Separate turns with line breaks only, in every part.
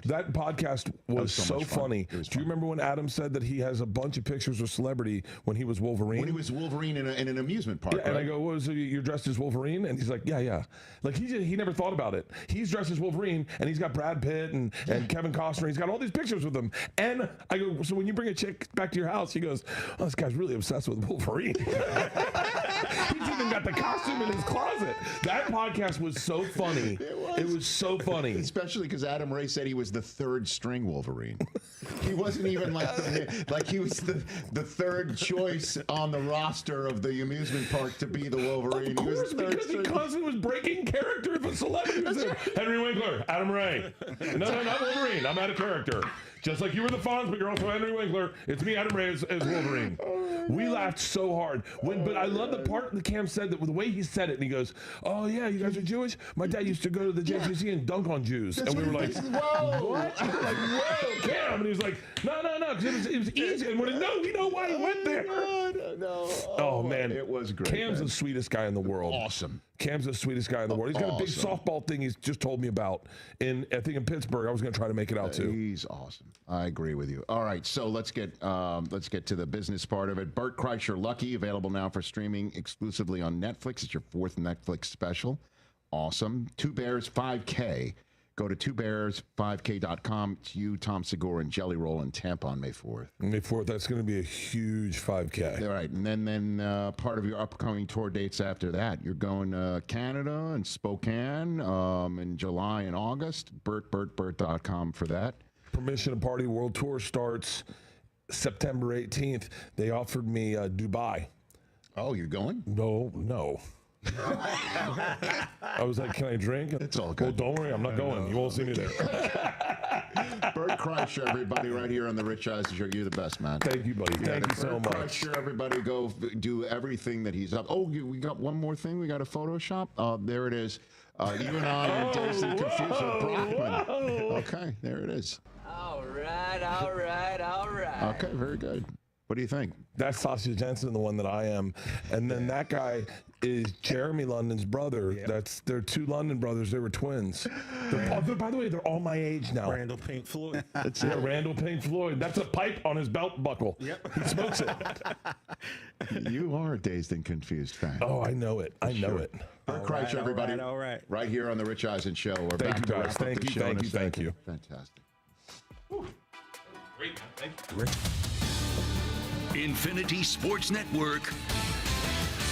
That podcast was so funny. Do you remember when Adam said that he has a bunch of pictures of celebrity when he was Wolverine?
When he was Wolverine in an amusement park.
Yeah,
right?
and I go, "What was it? You're dressed as Wolverine?" And he's like, "Yeah." Like he never thought about it. He's dressed as Wolverine, and he's got Brad Pitt and Kevin Costner. He's got all these pictures with him. And I go, "So when you bring a chick back to your house," he goes, "Oh, this guy's really obsessed with Wolverine." He's even got the costume in his closet. That podcast was so funny. It was so funny.
Especially because Adam Ray said he was the third string Wolverine. He wasn't even like he was the third choice on the roster of the amusement park to be the Wolverine.
Of course, because he constantly was breaking character if a celebrity was there. Henry Winkler, Adam Ray. No, not Wolverine. I'm out of character. Just like you were the Fonz, but you're also Henry Winkler. It's me, Adam Ray, as Wolverine. We laughed so hard. But I love the part that Cam said, that the way he said it, and he goes, "Oh, yeah, you guys are Jewish? My dad used to go to the JCC and dunk on Jews." And we were like, "Whoa." What? We were like, "Whoa, Cam." And he was like, No, because it was easy. And we know why he went there.
No.
Oh, man.
It was great.
Cam's the sweetest guy in the world.
Awesome.
Cam's the sweetest guy in the world. He's got a big softball thing he's just told me about. I think in Pittsburgh. I was going to try to make it out too.
He's awesome. I agree with you. All right, so let's get to the business part of it. Bert Kreischer Lucky, available now for streaming exclusively on Netflix. It's your fourth Netflix special. Awesome. Two Bears 5K. Go to twobears5k.com. It's you, Tom Segura, and Jelly Roll in Tampa on May 4th.
May 4th, that's going to be a huge 5K.
All right, and then part of your upcoming tour dates after that. You're going to Canada and Spokane in July and August. BertBertBert.com for that.
Permission to Party World Tour starts September 18th. They offered me Dubai.
Oh, you're going?
No. I was like, "Can I drink?"
It's all good.
Well, don't worry, I'm not going. You won't see me there.
Bert Kreischer, everybody, right here on the Rich Eisen Show. You're the best, man.
Thank you, buddy. Thank you so much.
Bert Kreischer, everybody, go do everything that he's up. Oh, we got one more thing. We got a Photoshop. There it is. You and I are dazed and confused with Brockman. Okay, there it is.
All right.
Okay, very good. What do you think?
That's Sasha Jensen, the one that I am. And then that guy is Jeremy London's brother.
Yep.
They're two London brothers. They were twins. By the way, they're all my age now.
Randall Pink Floyd.
Randall Pink Floyd. That's a pipe on his belt buckle.
Yep.
He smokes it.
You are a dazed and confused fan.
Oh, I know it. Bert
Kreischer, everybody.
All right.
Right here on the Rich Eisen Show. We're
Thank
back
you,
to
guys.
wrap up the show in a
Thank you.
Fantastic.
Great, man. Thank you.
Infinity Sports Network.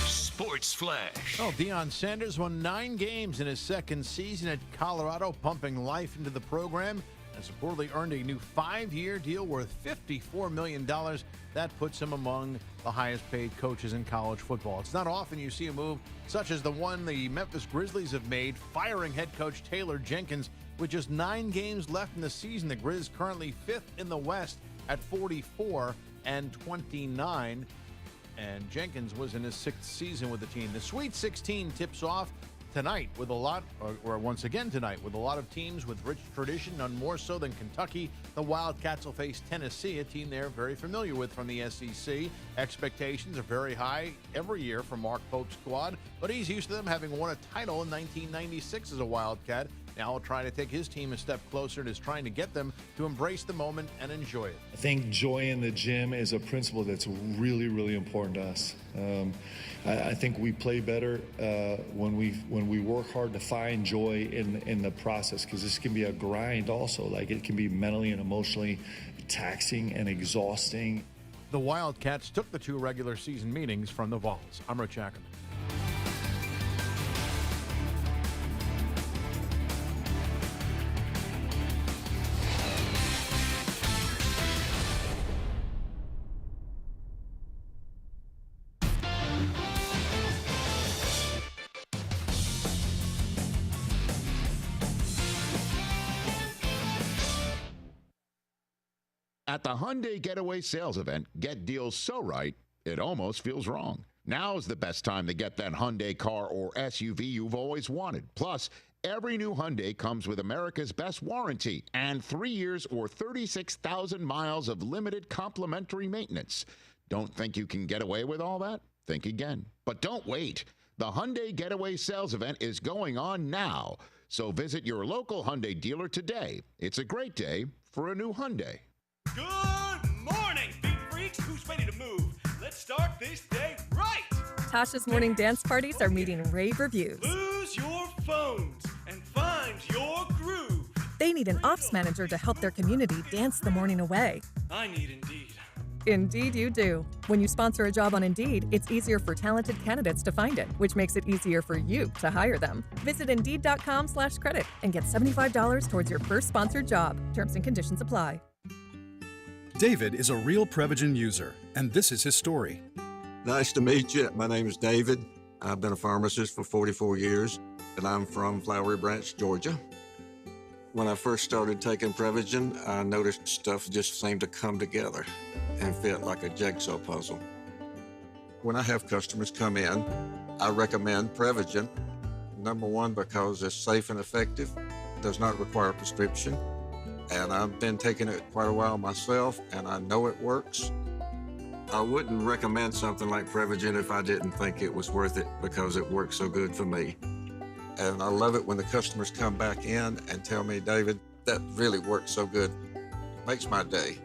Sports Flash.
Oh, Deion Sanders won 9 games in his second season at Colorado, pumping life into the program, and reportedly earned a new 5-year deal worth $54 million. That puts him among the highest-paid coaches in college football. It's not often you see a move such as the one the Memphis Grizzlies have made, firing head coach Taylor Jenkins. With just 9 games left in the season, the Grizz currently 5th in the West at 44-29. And Jenkins was in his 6th season with the team. The Sweet 16 tips off tonight with a lot, or once again tonight, with a lot of teams with rich tradition, none more so than Kentucky. The Wildcats will face Tennessee, a team they're very familiar with from the SEC. Expectations are very high every year for Mark Pope's squad, but he's used to them having won a title in 1996 as a Wildcat. Now he'll try to take his team a step closer and is trying to get them to embrace the moment and enjoy it.
I think joy in the gym is a principle that's really, really important to us. I think we play better when we work hard to find joy in the process, because this can be a grind also. Like, it can be mentally and emotionally taxing and exhausting.
The Wildcats took the 2 regular season meetings from the Vols. I'm Rich Ackerman.
At the Hyundai Getaway Sales Event, get deals so right, it almost feels wrong. Now's the best time to get that Hyundai car or SUV you've always wanted. Plus, every new Hyundai comes with America's best warranty and 3 years or 36,000 miles of limited complimentary maintenance. Don't think you can get away with all that? Think again. But don't wait. The Hyundai Getaway Sales Event is going on now. So visit your local Hyundai dealer today. It's a great day for a new Hyundai.
Good morning, beat freaks. Who's ready to move? Let's start this day right.
Tasha's morning dance parties are meeting rave reviews.
Lose your phones and find your groove.
They need an ops manager to help their community dance the morning away.
I need Indeed.
Indeed you do. When you sponsor a job on Indeed, it's easier for talented candidates to find it, which makes it easier for you to hire them. Visit Indeed.com/credit and get $75 towards your first sponsored job. Terms and conditions apply.
David is a real Prevagen user, and this is his story.
Nice to meet you. My name is David. I've been a pharmacist for 44 years, and I'm from Flowery Branch, Georgia. When I first started taking Prevagen, I noticed stuff just seemed to come together and fit like a jigsaw puzzle. When I have customers come in, I recommend Prevagen. Number one, because it's safe and effective, does not require a prescription, and I've been taking it quite a while myself, and I know it works. I wouldn't recommend something like Prevagen if I didn't think it was worth it because it works so good for me. And I love it when the customers come back in and tell me, David, that really works so good. Makes my day.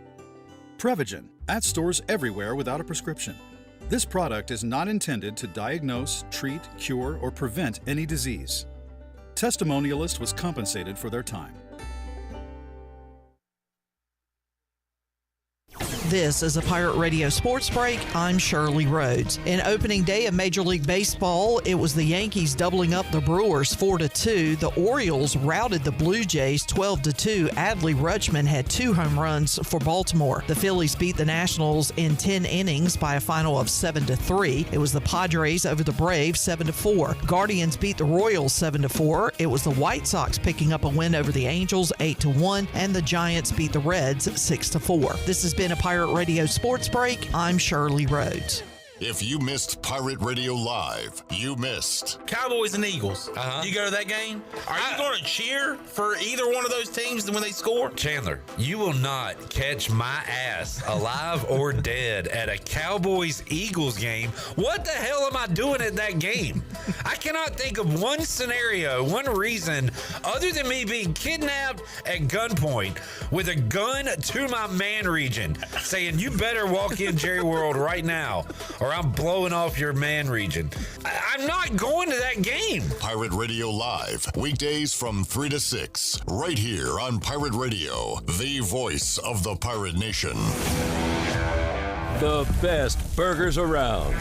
Prevagen, at stores everywhere without a prescription. This product is not intended to diagnose, treat, cure, or prevent any disease. Testimonialist was compensated for their time.
This is a Pirate Radio Sports Break. I'm Shirley Rhodes. In opening day of Major League Baseball, it was the Yankees doubling up the Brewers 4-2. The Orioles routed the Blue Jays 12-2. Adley Rutschman had 2 home runs for Baltimore. The Phillies beat the Nationals in 10 innings by a final of 7-3. It was the Padres over the Braves 7-4. Guardians beat the Royals 7-4. It was the White Sox picking up a win over the Angels 8-1, and the Giants beat the Reds 6-4. This has been a Pirate Radio Sports Break. I'm Shirley Rhodes.
If you missed Pirate Radio Live, you missed
Cowboys and Eagles. You go to that game? Are you going to cheer for either one of those teams when they score?
Chandler, you will not catch my ass alive or dead at a Cowboys-Eagles game. What the hell am I doing at that game? I cannot think of one scenario, one reason, other than me being kidnapped at gunpoint with a gun to my man region, saying, you better walk in Jerry World right now, or I'm blowing off your man region. I'm not going to that game.
Pirate Radio Live, weekdays from 3 to 6, right here on Pirate Radio, the voice of the Pirate Nation.
The best burgers around.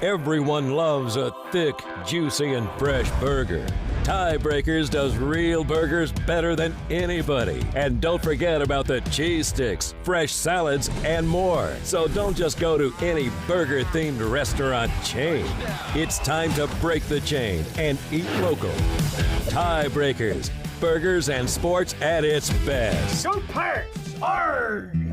Everyone loves a thick, juicy, and fresh burger. Tiebreakers does real burgers better than anybody. And don't forget about the cheese sticks, fresh salads, and more. So don't just go to any burger-themed restaurant chain. It's time to break the chain and eat local. Tiebreakers, burgers and sports at its best.
Go Pirates! Arrgh!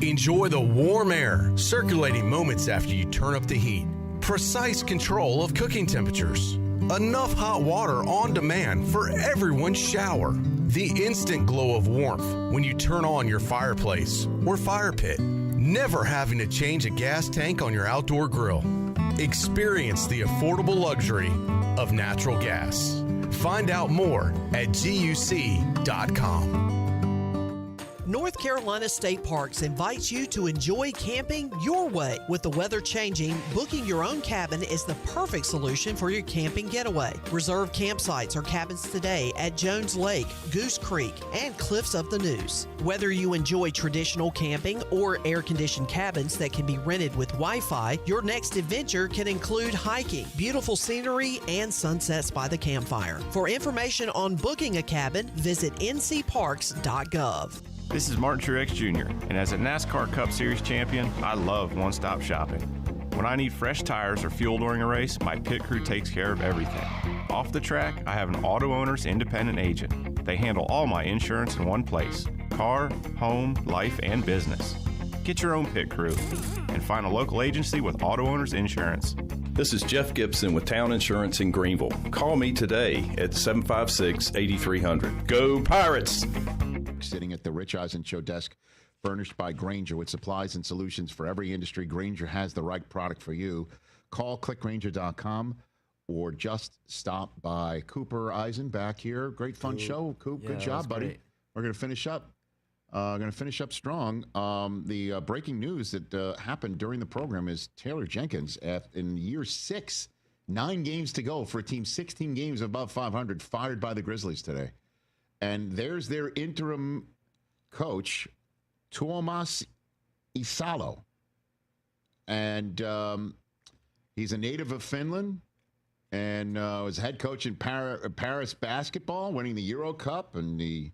Enjoy the warm air circulating moments after you turn up the heat. Precise control of cooking temperatures. Enough hot water on demand for everyone's shower. The instant glow of warmth when you turn on your fireplace or fire pit. Never having to change a gas tank on your outdoor grill. Experience the affordable luxury of natural gas. Find out more at GUC.com.
North Carolina State Parks invites you to enjoy camping your way. With the weather changing, booking your own cabin is the perfect solution for your camping getaway. Reserve campsites or cabins today at Jones Lake, Goose Creek, and Cliffs of the Neuse. Whether you enjoy traditional camping or air-conditioned cabins that can be rented with Wi-Fi, your next adventure can include hiking, beautiful scenery, and sunsets by the campfire. For information on booking a cabin, visit ncparks.gov.
This is Martin Truex Jr., and as a NASCAR Cup Series champion, I love one-stop shopping. When I need fresh tires or fuel during a race, my pit crew takes care of everything. Off the track, I have an Auto Owners independent agent. They handle all my insurance in one place: car, home, life, and business. Get your own pit crew and find a local agency with Auto Owners Insurance.
This is Jeff Gibson with Town Insurance in Greenville. Call me today at 756-8300. Go Pirates!
Sitting at the Rich Eisen Show desk, furnished by Grainger with supplies and solutions for every industry. Grainger has the right product for you. Call clickgrainger.com or just stop by. Cooper Eisen back here. Great fun show. Coop, good job, buddy.
Great.
We're going to finish up. Strong. The breaking news that happened during the program is Taylor Jenkins, in year 6, 9 games to go for a team 16 games above 500, fired by the Grizzlies today. And there's their interim coach, Tuomas Isalo. And he's a native of Finland and was head coach in Paris basketball, winning the Euro Cup and the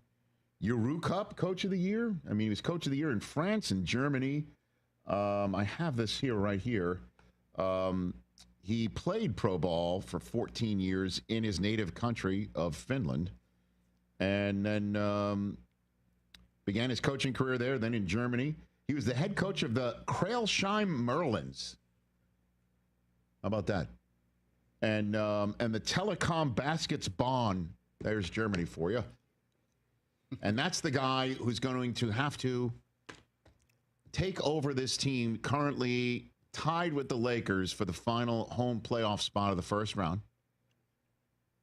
Euro Cup Coach of the Year. I mean, he was Coach of the Year in France and Germany. I have this here right here. He played pro ball for 14 years in his native country of Finland, and then began his coaching career there, then in Germany. He was the head coach of the Krailsheim Merlins. How about that? And the Telekom Baskets Bonn. There's Germany for you. And that's the guy who's going to have to take over this team, currently tied with the Lakers for the final home playoff spot of the first round.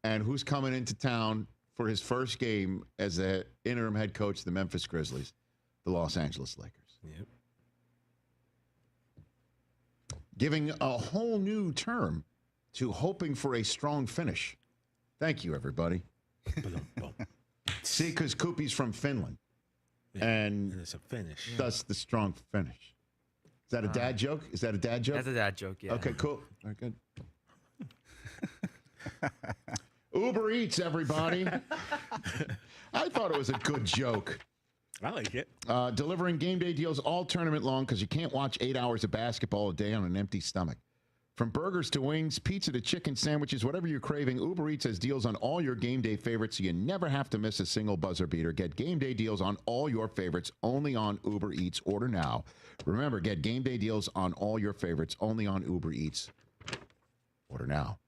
And who's coming into town for his first game as the interim head coach of the Memphis Grizzlies, the Los Angeles Lakers.
Yep.
Giving a whole new term to hoping for a strong finish. Thank you, everybody. See, because Koopy's from Finland. And
it's a finish.
Thus the strong finish. Is that a dad joke? Is that a dad joke?
That's a dad joke, yeah.
Okay, cool. All right, good. Uber Eats, everybody. I thought it was a good joke.
I like it.
Delivering game day deals all tournament long because you can't watch 8 hours of basketball a day on an empty stomach. From burgers to wings, pizza to chicken sandwiches, whatever you're craving, Uber Eats has deals on all your game day favorites, so you never have to miss a single buzzer beater. Get game day deals on all your favorites only on Uber Eats. Order now. Remember, get game day deals on all your favorites only on Uber Eats. Order now.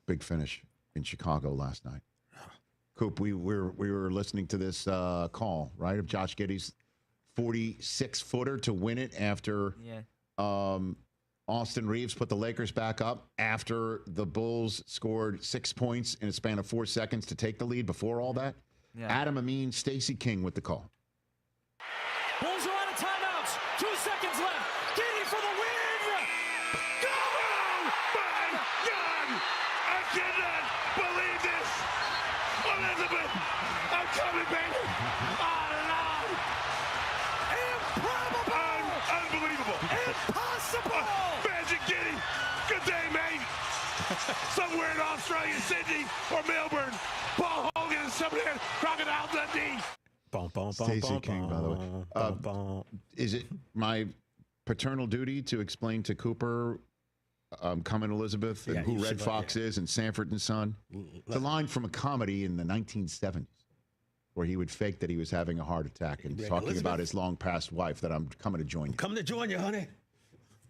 Big finish in Chicago last night. Coop, we were listening to this call, right, of Josh Giddey's 46-footer to win it after Austin Reeves put the Lakers back up after the Bulls scored 6 points in a span of 4 seconds to take the lead before all that.
Yeah.
Adam Amin, Stacey King with the call.
Bulls are out of timeouts. 2 seconds left. Giddey for the win. Go! My God! I cannot believe this. Elizabeth, I'm coming, baby. Oh, Lord. Improbable. Unbelievable. Impossible. Magic Giddey. Good day, mate. Somewhere in Australia, Sydney, or Melbourne. Paul Hogan and somebody at Crocodile Dundee.
Stacey King, by the way. Is it my paternal duty to explain to Cooper Coming Elizabeth and who Red Fox is and Sanford and Son? It's a line from a comedy in the 1970s where he would fake that he was having a heart attack and talking about his long past wife that I'm coming to join you.
Coming to join you, honey.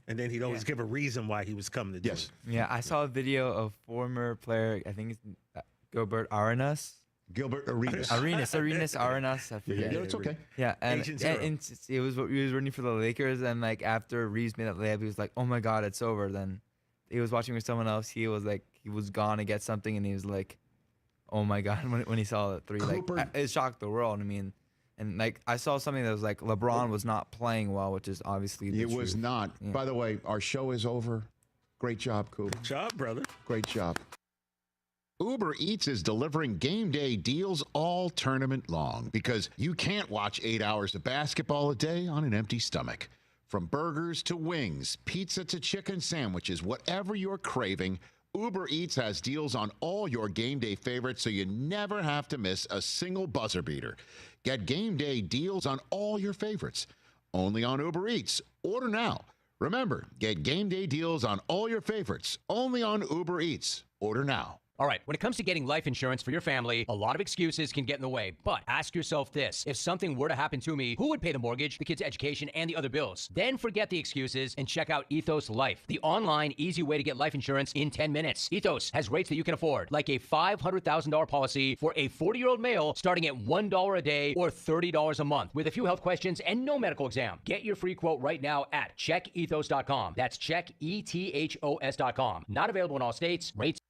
And then he'd always give a reason why he was coming to join you.
Yeah, I saw a video of former player, I think it's Gilbert Arenas.
Gilbert Arenas.
Arenas, Arenas. I forget.
Yeah, it's okay.
Yeah, and
Agent
it was he was running for the Lakers, and like after Reeves made that layup, he was like, "Oh my God, it's over." Then he was watching with someone else. He was like, he was gone to get something, and he was like, "Oh my God!" When he saw the three, like it shocked the world. I mean, and like I saw something that was like LeBron was not playing well, which is obviously the
It was
truth.
not.
Yeah.
By the way, our show is over. Great job, Coop.
Good job, brother.
Great job. Uber Eats is delivering game day deals all tournament long because you can't watch 8 hours of basketball a day on an empty stomach. From burgers to wings, pizza to chicken sandwiches, whatever you're craving, Uber Eats has deals on all your game day favorites so you never have to miss a single buzzer beater. Get game day deals on all your favorites only on Uber Eats. Order now. Remember, get game day deals on all your favorites only on Uber Eats. Order now.
All right, when it comes to getting life insurance for your family, a lot of excuses can get in the way. But ask yourself this. If something were to happen to me, who would pay the mortgage, the kids' education, and the other bills? Then forget the excuses and check out Ethos Life, the online, easy way to get life insurance in 10 minutes. Ethos has rates that you can afford, like a $500,000 policy for a 40-year-old male starting at $1 a day or $30 a month with a few health questions and no medical exam. Get your free quote right now at checkethos.com. That's checkethos.com. Not available in all states. Rates.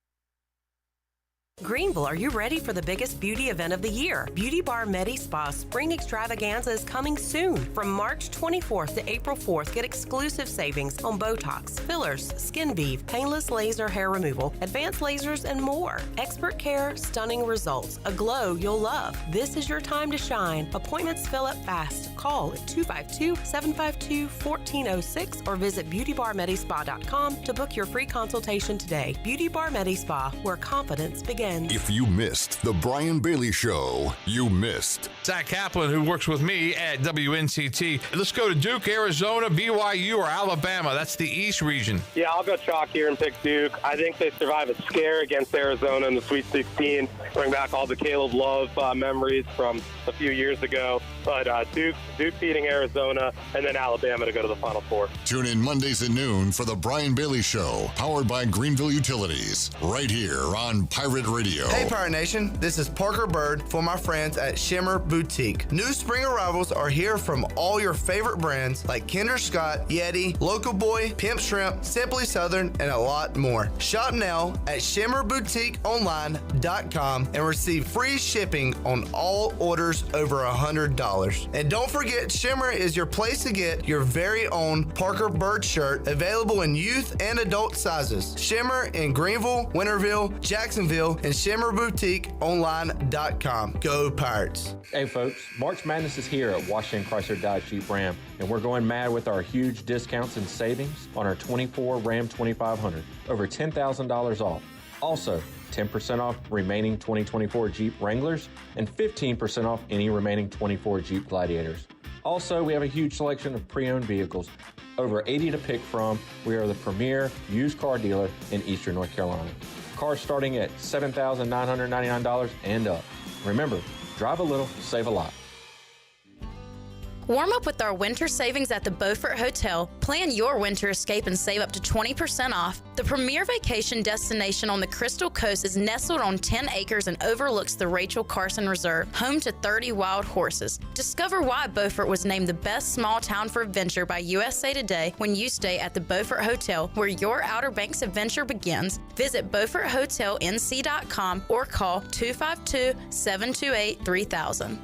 Greenville, are you ready for the biggest beauty event of the year? Beauty Bar Medi Spa Spring Extravaganza is coming soon. From March 24th to April 4th, get exclusive savings on Botox, fillers, skin bead, painless laser hair removal, advanced lasers, and more. Expert care, stunning results, a glow you'll love. This is your time to shine. Appointments fill up fast. Call at 252-752-1406 or visit beautybarmedispa.com to book your free consultation today. Beauty Bar Medi Spa, where confidence begins.
If you missed the Brian Bailey Show, you missed.
Zach Kaplan, who works with me at WNCT. Let's go to Duke, Arizona, BYU, or Alabama. That's the East region.
Yeah, I'll go chalk here and pick Duke. I think they survive a scare against Arizona in the Sweet 16. Bring back all the Caleb Love memories from a few years ago. But Duke beating Arizona, and then Alabama to go to the Final Four.
Tune in Mondays at noon for the Brian Bailey Show, powered by Greenville Utilities, right here on Pirate Radio.
Hey, Pirate Nation. This is Parker Bird for my friends at Shimmer Boutique. New spring arrivals are here from all your favorite brands like Kinder Scott, Yeti, Local Boy, Pimp Shrimp, Simply Southern, and a lot more. Shop now at shimmerboutiqueonline.com and receive free shipping on all orders over $100. And don't forget, Shimmer is your place to get your very own Parker Bird shirt, available in youth and adult sizes. Shimmer in Greenville, Winterville, Jacksonville, and shimmerboutiqueonline.com. Go Pirates.
Hey folks, March Madness is here at Washington Chrysler Dodge Jeep Ram, and we're going mad with our huge discounts and savings on our 24 Ram 2500, over $10,000 off. Also, 10% off remaining 2024 Jeep Wranglers and 15% off any remaining 24 Jeep Gladiators. Also, we have a huge selection of pre-owned vehicles, over 80 to pick from. We are the premier used car dealer in Eastern North Carolina. Cars starting at $7,999 and up. Remember, drive a little, save a lot.
Warm up with our winter savings at the Beaufort Hotel. Plan your winter escape and save up to 20% off. The premier vacation destination on the Crystal Coast is nestled on 10 acres and overlooks the Rachel Carson Reserve, home to 30 wild horses. Discover why Beaufort was named the best small town for adventure by USA Today when you stay at the Beaufort Hotel, where your Outer Banks adventure begins. Visit BeaufortHotelNC.com or call 252-728-3000.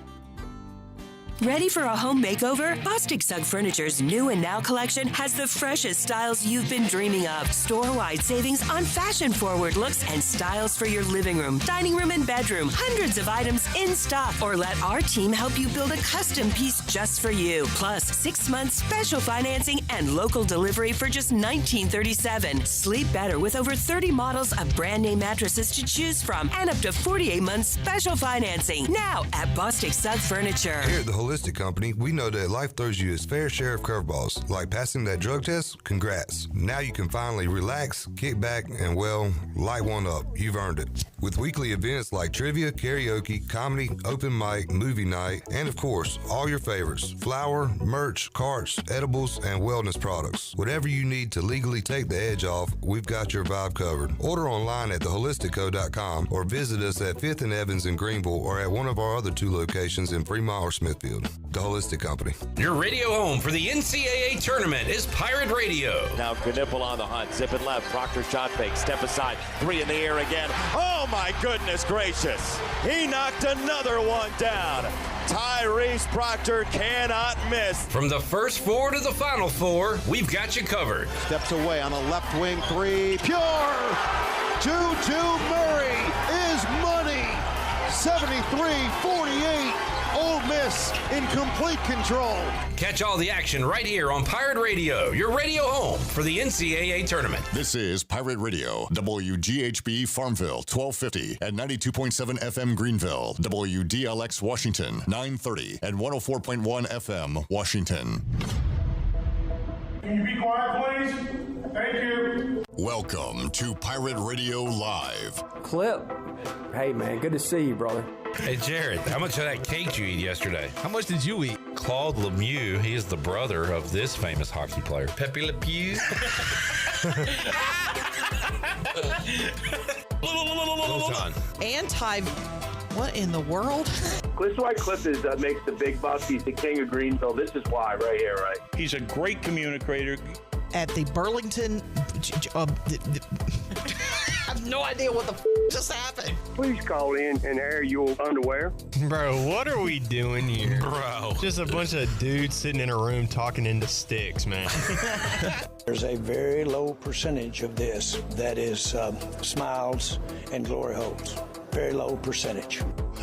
Ready for a home makeover? Bostic Sugg Furniture's new and now collection has the freshest styles you've been dreaming of. Store-wide savings on fashion-forward looks and styles for your living room, dining room, and bedroom. Hundreds of items in stock. Or let our team help you build a custom piece just for you. Plus, 6 months special financing and local delivery for just $19.37. Sleep better with over 30 models of brand-name mattresses to choose from and up to 48 months special financing. Now at Bostic Sugg Furniture.
Here at the Holistic Company, we know that life throws you its fair share of curveballs. Like passing that drug test? Congrats. Now you can finally relax, kick back, and, well, light one up. You've earned it. With weekly events like trivia, karaoke, comedy, open mic, movie night, and, of course, all your favorites: flour, merch, carts, edibles, and wellness products. Whatever you need to legally take the edge off, we've got your vibe covered. Order online at theholisticco.com or visit us at 5th and Evans in Greenville or at one of our other 2 locations in Fremont or Smithfield. The Holistic Company.
Your radio home for the NCAA tournament is Pirate Radio.
Now Knippel on the hunt, zipping left, Proctor shot fake, step aside, 3 in the air again. Oh my goodness gracious, he knocked another one down. Tyrese Proctor cannot miss.
From the first 4 to the final 4, we've got you covered.
Steps away on a left wing 3, pure. Juju Murray is money. 73-48. Ole Miss in complete control.
Catch all the action right here on Pirate Radio, your radio home for the NCAA tournament.
This is Pirate Radio, WGHB Farmville, 1250 and 92.7 FM Greenville, WDLX Washington, 930 and 104.1 FM Washington.
Can you be quiet, please?
Thank you.
Welcome to Pirate Radio Live.
Clip. Hey, man, good to see you, brother.
Hey, Jared, how much of that cake did you eat yesterday? How much did you eat? Claude Lemieux, he is the brother of this famous hockey player. Pepe Le Pew.
What in the world?
This is why Cliff makes the big bucks. He's the king of Greenville. This is why right here, right? He's a great communicator.
At the Burlington... I have no idea what the just happened.
Please call in and air your underwear.
Bro, what are we doing here?
Bro.
Just a bunch of dudes sitting in a room talking into sticks, man.
There's a very low percentage of this that is smiles and glory holes. Very low percentage.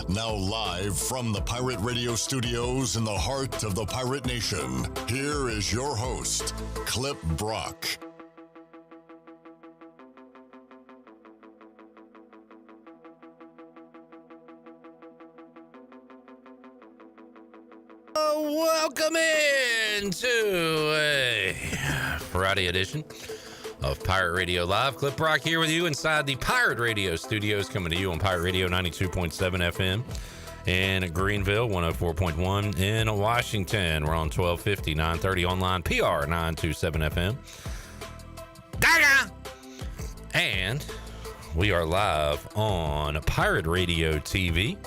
Now live from the Pirate Radio studios in the heart of the Pirate Nation, here is your host, Clip Brock.
Welcome in to a Friday edition of Pirate Radio Live. Clip Rock here with you inside the Pirate Radio studios, coming to you on Pirate Radio 92.7 FM in Greenville, 104.1 in Washington. We're on 1250, 930 online, PR 927 FM. Dagger! And we are live on Pirate Radio TV,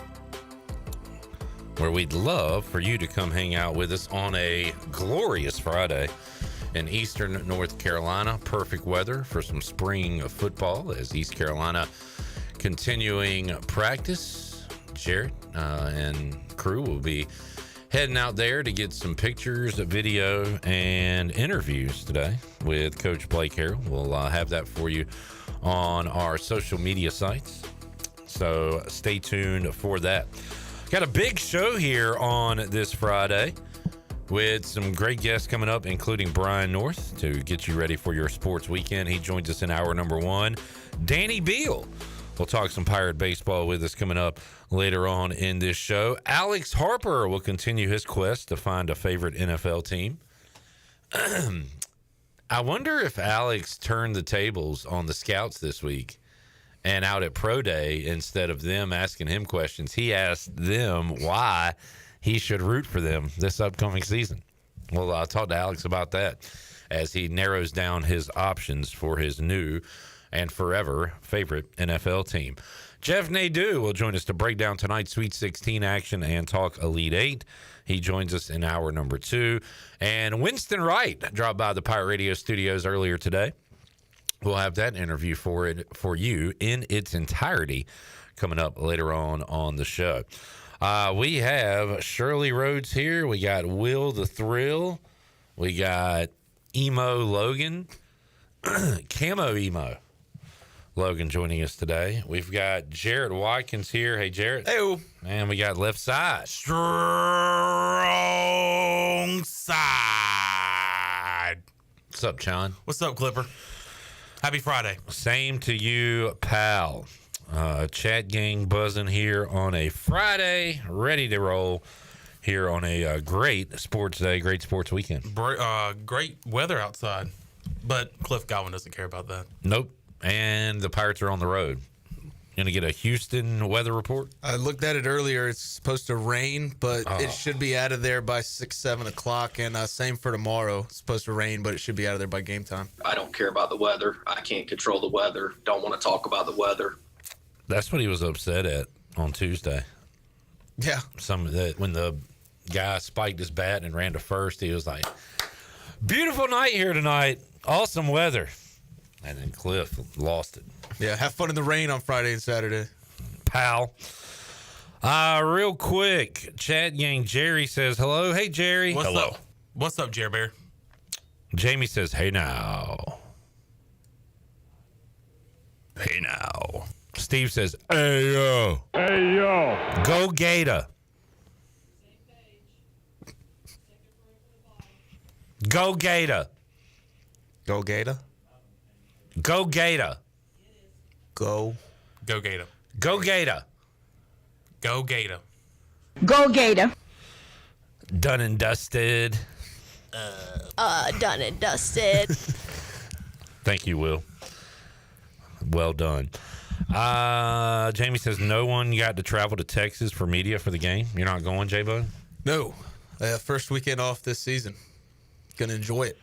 where we'd love for you to come hang out with us on a glorious Friday in eastern North Carolina. Perfect weather for some spring football as East Carolina continuing practice. Jared and crew will be heading out there to get some pictures, video, and interviews today with Coach Blake Harrell. We'll have that for you on our social media sites, so stay tuned for that. Got a big show here on this Friday with some great guests coming up, including Brian North, to get you ready for your sports weekend. He joins us in hour number one. Danny Beal will talk some Pirate baseball with us coming up later on in this show. Alex Harper will continue his quest to find a favorite NFL team. I wonder if Alex turned the tables on the scouts this week, and out at Pro Day, instead of them asking him questions, he asked them why he should root for them this upcoming season. Well, I'll talk to Alex about that as he narrows down his options for his new and forever favorite NFL team. Jeff Nadu will join us to break down tonight's Sweet 16 action and talk Elite Eight. He joins us in hour number two. And Winston Wright dropped by the Pirate Radio studios earlier today. We'll have that interview for you in its entirety coming up later on the show. We have Shirley Rhodes here. We got Will the Thrill. We got Emo Logan. Camo Emo Logan joining us today. We've got Jared Watkins here. Hey, Jared.
Hey.
And we got Left Side.
Strong Side.
What's up, John?
What's up, Clipper? Happy Friday.
Same to you, pal. Chat gang buzzing here on a Friday, ready to roll here on a great sports day, great sports weekend.
Great weather outside, but Cliff Godwin doesn't care about that.
Nope. And the Pirates are on the road. Going to get a Houston weather report?
I looked at it earlier. It's supposed to rain, but it should be out of there by 6, 7 o'clock. And same for tomorrow. It's supposed to rain, but it should be out of there by game time.
I don't care about the weather. I can't control the weather. Don't want to talk about the weather.
That's what he was upset at on Tuesday.
Yeah.
When the guy spiked his bat and ran to first, he was like, beautiful night here tonight. Awesome weather. And then Cliff lost it.
Yeah, have fun in the rain on Friday and Saturday.
Pal. Real quick, chat gang, Jerry says hello. Hey, Jerry.
Hello. What's up, Jerry Bear?
Jamie says, hey now. Hey now. Steve says, hey yo.
Hey yo.
Go Gator. Go Gator.
Go Gator.
Go Gator.
Go
Gator.
Go Gator.
Go Gator.
Go Gator.
Done and dusted.
Done and dusted.
Thank you, Will. Well done. Jamie says no one got to travel to Texas for media for the game. You're not going, J-Bud?
No. First weekend off this season. Gonna enjoy it.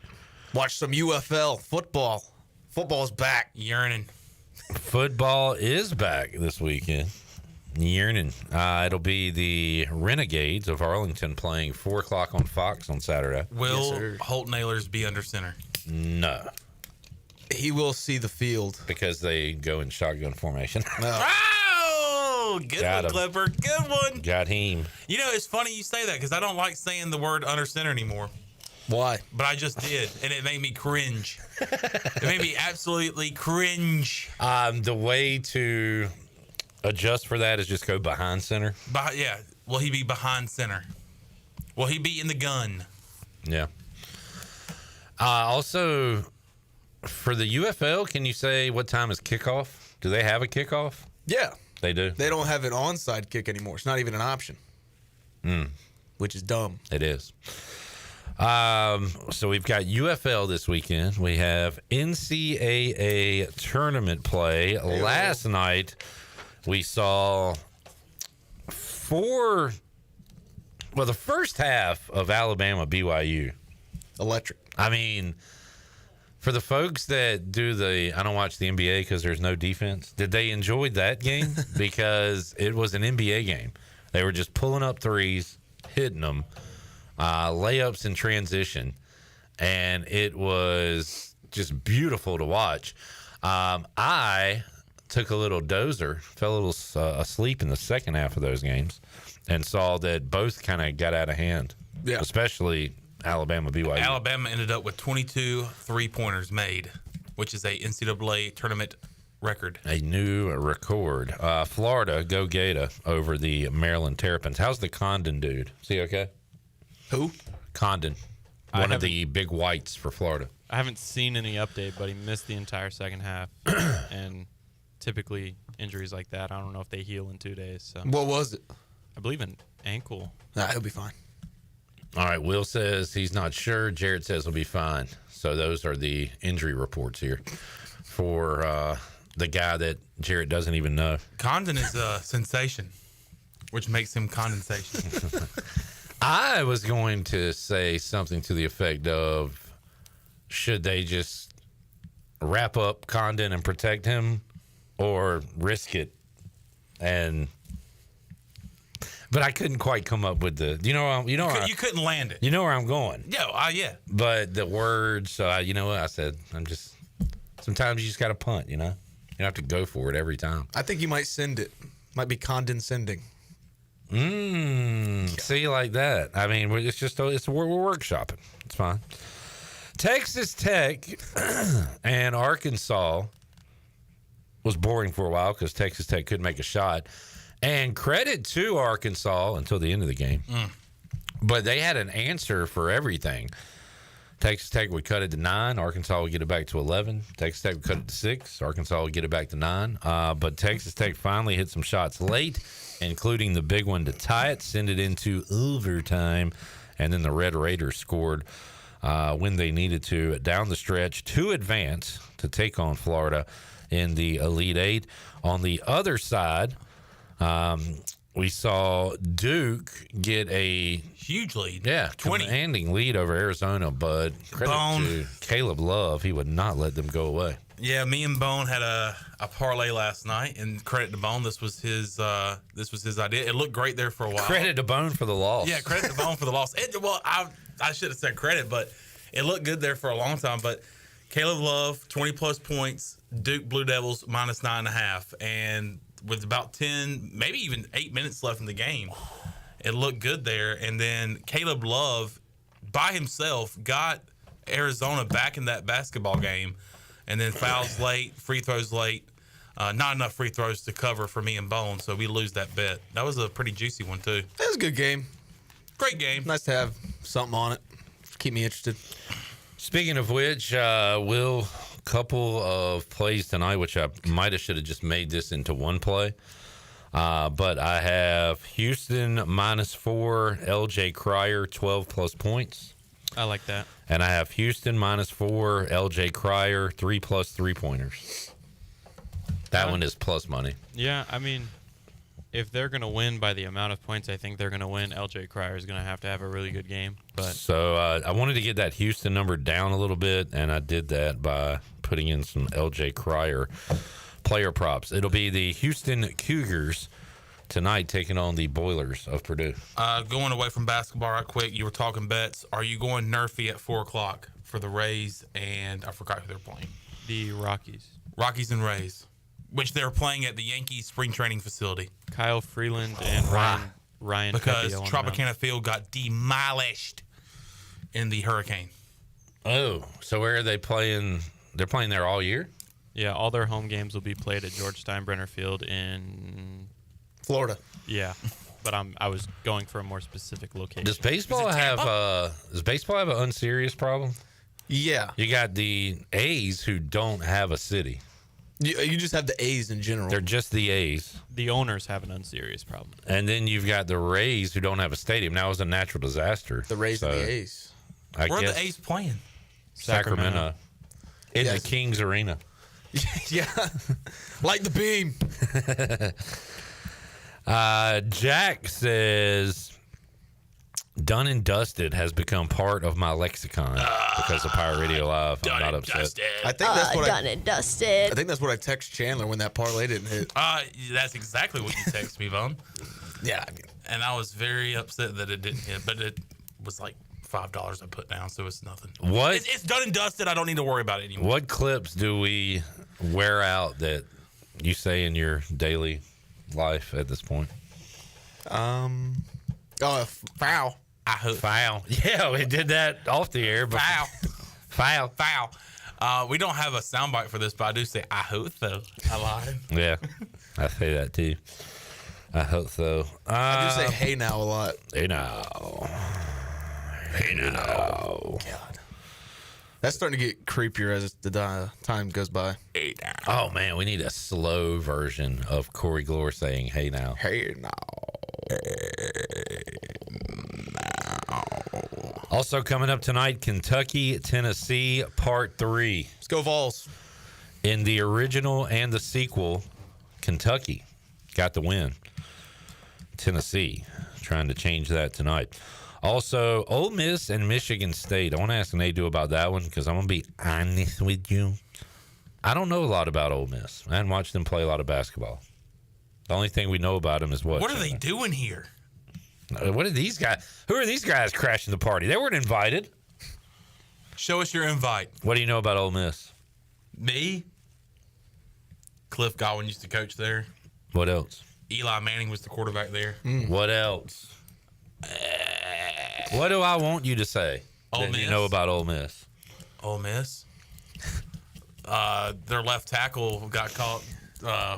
Watch some UFL football. Football's back.
Yearning.
Football is back this weekend. Yearning. It'll be the Renegades of Arlington playing 4 o'clock on Fox on Saturday.
Will Holt Nailers be under center?
No.
He will see the field.
Because they go in shotgun formation.
No.
Oh, good
Got
one,
him.
Clipper. Good one.
Got him.
You know, it's funny you say that because I don't like saying the word under center anymore.
Why?
But I just did, and it made me cringe. It made me absolutely cringe.
The way to adjust for that is just go behind center.
Yeah. Will he be behind center? Will he be in the gun?
Yeah. Also, for the UFL, can you say what time is kickoff? Do they have a kickoff?
Yeah.
They do?
They don't have an onside kick anymore. It's not even an option. Which is dumb.
It is. So we've got UFL this weekend. We have NCAA tournament play. Last night, we saw the first half of Alabama BYU.
Electric.
I mean, for the folks that I don't watch the NBA because there's no defense. Did they enjoy that game? Because it was an NBA game. They were just pulling up threes, hitting them, layups in transition, and it was just beautiful to watch. I took a little dozer, fell a little asleep in the second half of those games, and saw that both kind of got out of hand, especially Alabama BYU.
Alabama ended up with 22 three-pointers made, which is a NCAA tournament record.
A new record. Florida, go Gator over the Maryland Terrapins. How's the Condon dude? Is he okay?
Who?
Condon. One of the big whites for Florida.
I haven't seen any update, but he missed the entire second half. And typically injuries like that, I don't know if they heal in 2 days. So.
What was it?
I believe an ankle.
Nah, he'll be fine.
All right, Will says he's not sure. Jared says he'll be fine. So those are the injury reports here for the guy that Jared doesn't even know.
Condon is a sensation, which makes him condensation.
I was going to say something to the effect of, should they just wrap up Condon and protect him, or risk it? But I couldn't quite come up with you
couldn't land it.
You know where I'm going.
Yeah.
But the words, you know what I said? Sometimes you just got to punt, you know? You don't have to go for it every time.
I think you might send it. Might be condescending.
See, like that. I mean, we're workshopping. It's fine. Texas Tech and Arkansas was boring for a while because Texas Tech couldn't make a shot. And credit to Arkansas until the end of the game. But they had an answer for everything. Texas Tech would cut it to 9. Arkansas would get it back to 11. Texas Tech would cut it to 6. Arkansas would get it back to 9. But Texas Tech finally hit some shots late, including the big one to tie it, send it into overtime. And then the Red Raiders scored when they needed to down the stretch to advance to take on Florida in the Elite Eight. On the other side, we saw Duke get a
huge lead.
Yeah,
20.
Commanding lead over Arizona, but credit to Caleb Love. He would not let them go away.
Yeah, me and Bone had a parlay last night, and credit to Bone, this was his idea. It looked great there for a while.
Credit to Bone for the loss.
Yeah, credit to Bone for the loss. I should have said credit, but it looked good there for a long time. But Caleb Love, 20-plus points, Duke Blue Devils minus 9.5, and with about 10, maybe even 8 minutes left in the game, it looked good there. And then Caleb Love, by himself, got Arizona back in that basketball game. And then fouls late, free throws late. Not enough free throws to cover for me and Bone, so we lose that bet. That was a pretty juicy one, too.
That was a good game.
Great game.
Nice to have something on it. Keep me interested.
Speaking of which, Will, couple of plays tonight, which I might have should have just made this into one play. But I have Houston -4, LJ Cryer 12-plus points.
I like that.
And I have Houston -4, LJ Cryer, 3+ 3-pointers. That one is plus money.
Yeah, I mean, if they're going to win by the amount of points I think they're going to win, LJ Cryer is going to have a really good game. But
So I wanted to get that Houston number down a little bit, and I did that by putting in some LJ Cryer player props. It'll be the Houston Cougars tonight taking on the Boilers of Purdue.
Going away from basketball right quick, you were talking bets. Are you going Nerfy at 4 o'clock for the Rays? And I forgot who they're playing.
The Rockies.
Rockies and Rays, which they're playing at the Yankees spring training facility.
Kyle Freeland and Ryan
because
Pepiot
Tropicana Field got demolished in the hurricane.
Oh, so where are they playing? They're playing there all year?
Yeah, all their home games will be played at George Steinbrenner Field in
Florida.
Yeah, but I was going for a more specific location.
Does baseball have an unserious problem?
Yeah.
You got the A's who don't have a city.
You just have the A's in general.
They're just the A's.
The owners have an unserious problem.
And then you've got the Rays who don't have a stadium. Now it was a natural disaster.
The Rays and the A's.
Where are the A's playing?
Sacramento. In the Kings Arena.
Yeah. Like the beam.
Jack says, done and dusted has become part of my lexicon because of Pirate Radio Live. I'm not upset.
I think that's what
done and dusted.
I think that's what I text Chandler when that parlay didn't hit.
That's exactly what you texted me, Vaughn.
Yeah.
And I was very upset that it didn't hit, but it was like $5 I put down, so it's nothing.
What?
It's done and dusted. I don't need to worry about it anymore.
What clips do we wear out that you say in your daily life at this point?
Foul.
Foul. Yeah, we did that off the air. But Foul.
We don't have a soundbite for this, but I do say I hope so. I lied.
Yeah, I say that too. I hope so.
I do say hey now a lot.
Hey now. Hey now.
God. That's starting to get creepier as the time goes by.
Hey now.
Oh, man, we need a slow version of Corey Glore saying hey now.
Hey now.
Also coming up tonight, Kentucky, Tennessee, Part 3.
Let's go Vols.
In the original and the sequel, Kentucky got the win. Tennessee trying to change that tonight. Also, Ole Miss and Michigan State. I want to ask Nadu about that one because I'm going to be honest with you. I don't know a lot about Ole Miss. I hadn't watched them play a lot of basketball. The only thing we know about them is what?
What are they doing here?
What are these guys? Who are these guys crashing the party? They weren't invited.
Show us your invite.
What do you know about Ole Miss?
Me? Cliff Godwin used to coach there.
What else?
Eli Manning was the quarterback there.
What else? What do I want you to say
Ole
that
Miss?
you know about Ole Miss?
Ole Miss? Their left tackle got caught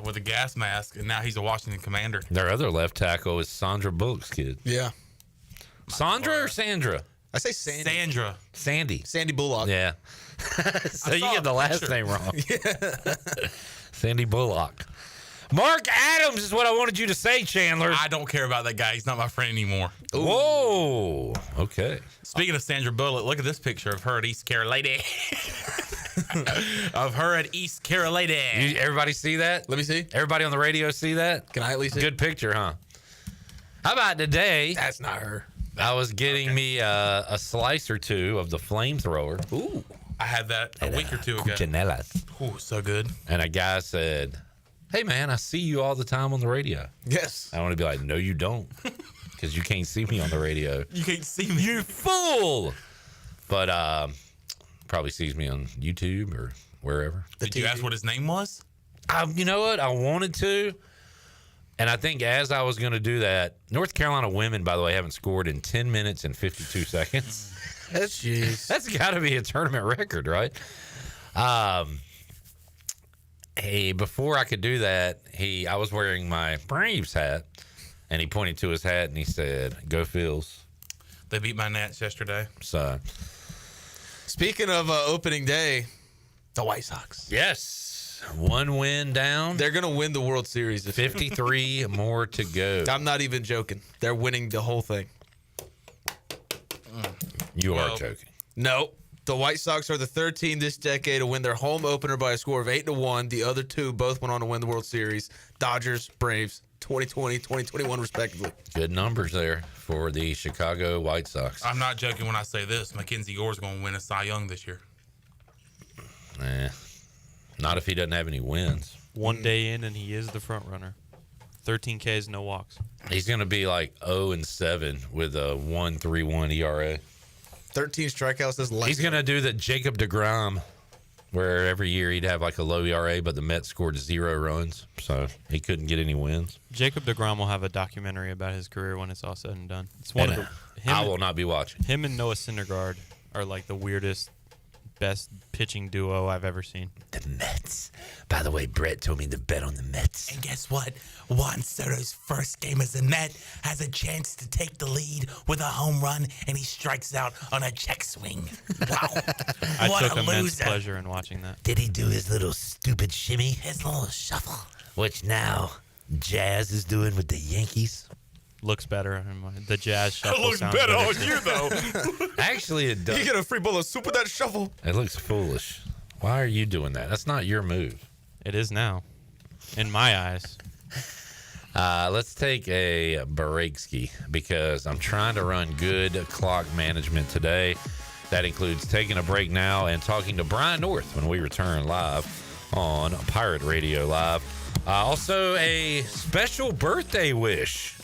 with a gas mask, and now he's a Washington Commander.
Their other left tackle is Sandra Bullock's kid.
Yeah.
Sandra or Sandra?
I say Sandy.
Sandra.
Sandy
Bullock.
Yeah. So you get the last name wrong. Sandy Bullock. Mark Adams is what I wanted you to say, Chandler.
I don't care about that guy. He's not my friend anymore.
Ooh. Whoa. Okay.
Speaking of Sandra Bullock, look at this picture of her at East Carolina.
Everybody see that?
Let me see.
Everybody on the radio see that?
Can I at least see?
Good picture, huh? How about today?
That's not her.
I was getting me a slice or two of the flamethrower.
Ooh.
I had that a week or two ago.
Cuchinellas.
Ooh, so good.
And a guy said, hey, man, I see you all the time on the radio.
Yes.
I want to be like, no, you don't. Because you can't see me on the radio.
You can't see me.
You fool. But probably sees me on YouTube or wherever.
Did you ask what his name was?
You know what? I wanted to. And I think as I was going to do that, North Carolina women, by the way, haven't scored in 10 minutes and 52 seconds. That's got to be a tournament record, right? Hey, before I could do that, I was wearing my Braves hat, and he pointed to his hat and he said, "Go Phils."
They beat my Nats yesterday.
So,
speaking of opening day, the White Sox.
Yes, one win down.
They're gonna win the World Series.
53 more to go.
I'm not even joking. They're winning the whole thing.
You are joking.
No. The White Sox are the third team this decade to win their home opener by a score of 8-1. The other two both went on to win the World Series. Dodgers, Braves, 2020, 2021, respectively.
Good numbers there for the Chicago White Sox.
I'm not joking when I say this. Mackenzie Gore's going to win a Cy Young this year.
Not if he doesn't have any wins.
One day in, and he is the front runner. 13 Ks, no walks.
He's going to be like 0-7 with a 1.31 ERA.
13 strikeouts this last.
He's going to do the Jacob deGrom, where every year he'd have like a low ERA, but the Mets scored 0 runs, so he couldn't get any wins.
Jacob deGrom will have a documentary about his career when it's all said and done. It's one of the.
I will not be watching.
Him and Noah Syndergaard are like the weirdest, best pitching duo I've ever seen.
The Mets. By the way, Brett told me to bet on the Mets.
And guess what? Juan Soto's first game as a Met has a chance to take the lead with a home run, and he strikes out on a check swing. Wow.
I took immense pleasure in watching that.
Did he do his little stupid shimmy? His little shuffle.
Which now Jazz is doing with the Yankees.
Looks better. The Jazz shuffle
It looks
sounds
better on
too.
you, though.
Actually, it does.
You get a free bowl of soup with that shuffle.
It looks foolish. Why are you doing that? That's not your move.
It is now, in my eyes.
Let's take a break-ski because I'm trying to run good clock management today. That includes taking a break now and talking to Brian North when we return live on Pirate Radio Live. Also, a special birthday wish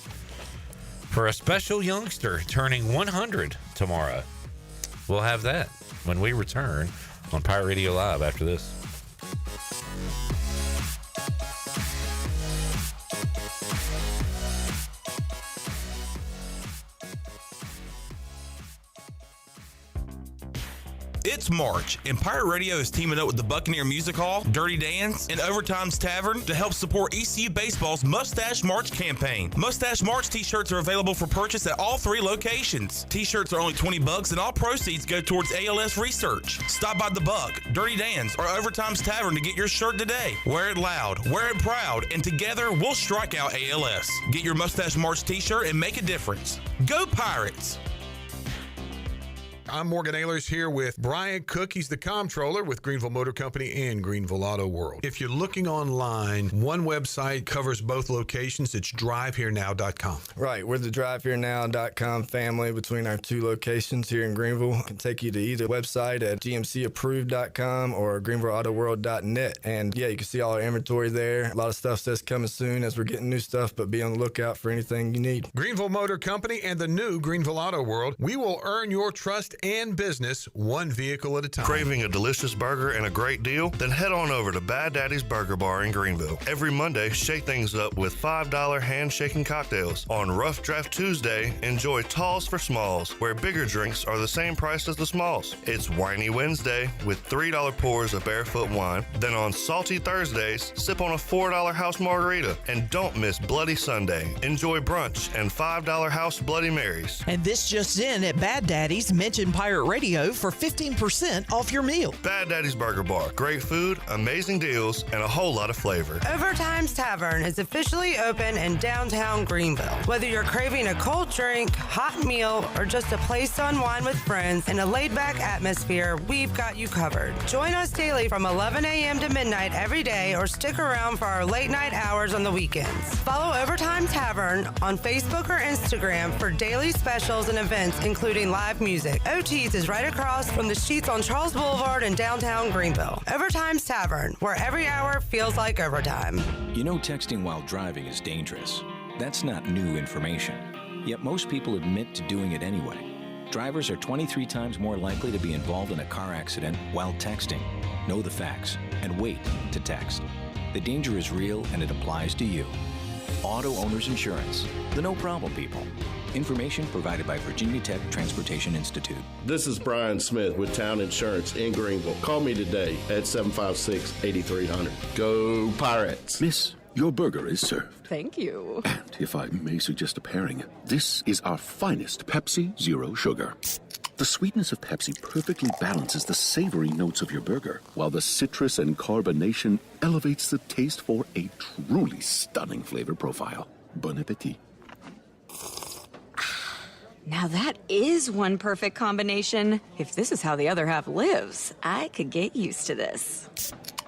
for a special youngster turning 100 tomorrow. We'll have that when we return on Pirate Radio Live after this.
It's March, and Pirate Radio is teaming up with the Buccaneer Music Hall, Dirty Dan's, and Overtime's Tavern to help support ECU Baseball's Mustache March campaign. Mustache March t-shirts are available for purchase at all 3 locations. T-shirts are only $20, and all proceeds go towards ALS research. Stop by the Buck, Dirty Dan's, or Overtime's Tavern to get your shirt today. Wear it loud, wear it proud, and together we'll strike out ALS. Get your Mustache March t-shirt and make a difference. Go Pirates!
I'm Morgan Ehlers here with Brian Cook. He's the comptroller with Greenville Motor Company and Greenville Auto World. If you're looking online, one website covers both locations. It's driveherenow.com.
Right. We're the driveherenow.com family between our 2 locations here in Greenville. I can take you to either website at gmcapproved.com or greenvilleautoworld.net. And yeah, you can see all our inventory there. A lot of stuff says coming soon as we're getting new stuff, but be on the lookout for anything you need.
Greenville Motor Company and the new Greenville Auto World. We will earn your trust and business one vehicle at a time.
Craving a delicious burger and a great deal? Then head on over to Bad Daddy's Burger Bar in Greenville. Every Monday, shake things up with $5 hand-shaking cocktails. On Rough Draft Tuesday, enjoy Talls for Smalls, where bigger drinks are the same price as the smalls. It's Whiny Wednesday with $3 pours of barefoot wine. Then on Salty Thursdays, sip on a $4 house margarita. And don't miss Bloody Sunday. Enjoy brunch and $5 house Bloody Marys.
And this just in at Bad Daddy's, mention Pirate Radio for 15% off your meal.
Bad Daddy's Burger Bar. Great food, amazing deals, and a whole lot of flavor.
Overtime's Tavern is officially open in downtown Greenville. Whether you're craving a cold drink, hot meal, or just a place to unwind with friends in a laid-back atmosphere, we've got you covered. Join us daily from 11 a.m. to midnight every day, or stick around for our late-night hours on the weekends. Follow Overtime Tavern on Facebook or Instagram for daily specials and events, including live music. OT's is right across from the Sheets on Charles Boulevard in downtown Greenville. Overtime's Tavern, where every hour feels like overtime.
You know texting while driving is dangerous. That's not new information. Yet most people admit to doing it anyway. Drivers are 23 times more likely to be involved in a car accident while texting. Know the facts and wait to text. The danger is real and it applies to you. Auto Owners Insurance, the no problem people. Information provided by Virginia Tech Transportation Institute.
This is Brian Smith with Town Insurance in Greenville. Call me today at 756-8300. Go Pirates.
Miss, your burger is served.
Thank you.
And if I may suggest a pairing, this is our finest Pepsi Zero Sugar. The sweetness of Pepsi perfectly balances the savory notes of your burger, while the citrus and carbonation elevates the taste for a truly stunning flavor profile. Bon appetit.
Now that is one perfect combination. If this is how the other half lives, I could get used to this.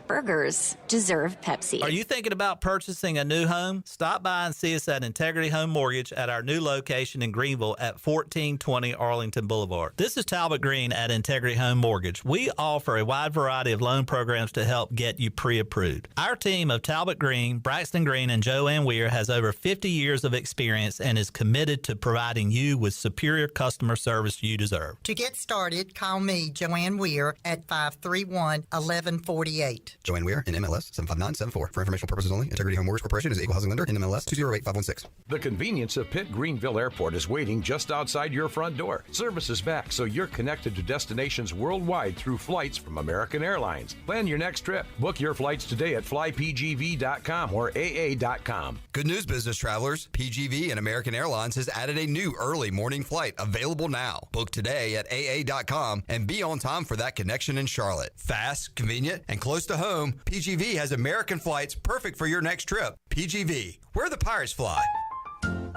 Burgers deserve Pepsi.
Are you thinking about purchasing a new home? Stop by and see us at Integrity Home Mortgage at our new location in Greenville at 1420 Arlington Boulevard. This is Talbot Green at Integrity Home Mortgage. We offer a wide variety of loan programs to help get you pre-approved. Our team of Talbot Green, Braxton Green, and Joanne Weir has over 50 years of experience and is committed to providing you with superior customer service you deserve.
To get started, call me, Joanne Weir, at 531-1148.
Joanne Weir, in MLS 75974. For informational purposes only, Integrity Home Mortgage Corporation is an equal housing lender in MLS 208516.
The convenience of Pitt Greenville Airport is waiting just outside your front door. Service is back, so you're connected to destinations worldwide through flights from American Airlines. Plan your next trip. Book your flights today at flypgv.com or aa.com.
Good news, business travelers. PGV and American Airlines has added a new early morning flight available now. Book today at aa.com and be on time for that connection in Charlotte. Fast, convenient, and close to home, PGV has American flights perfect for your next trip. PGV, where the Pirates fly.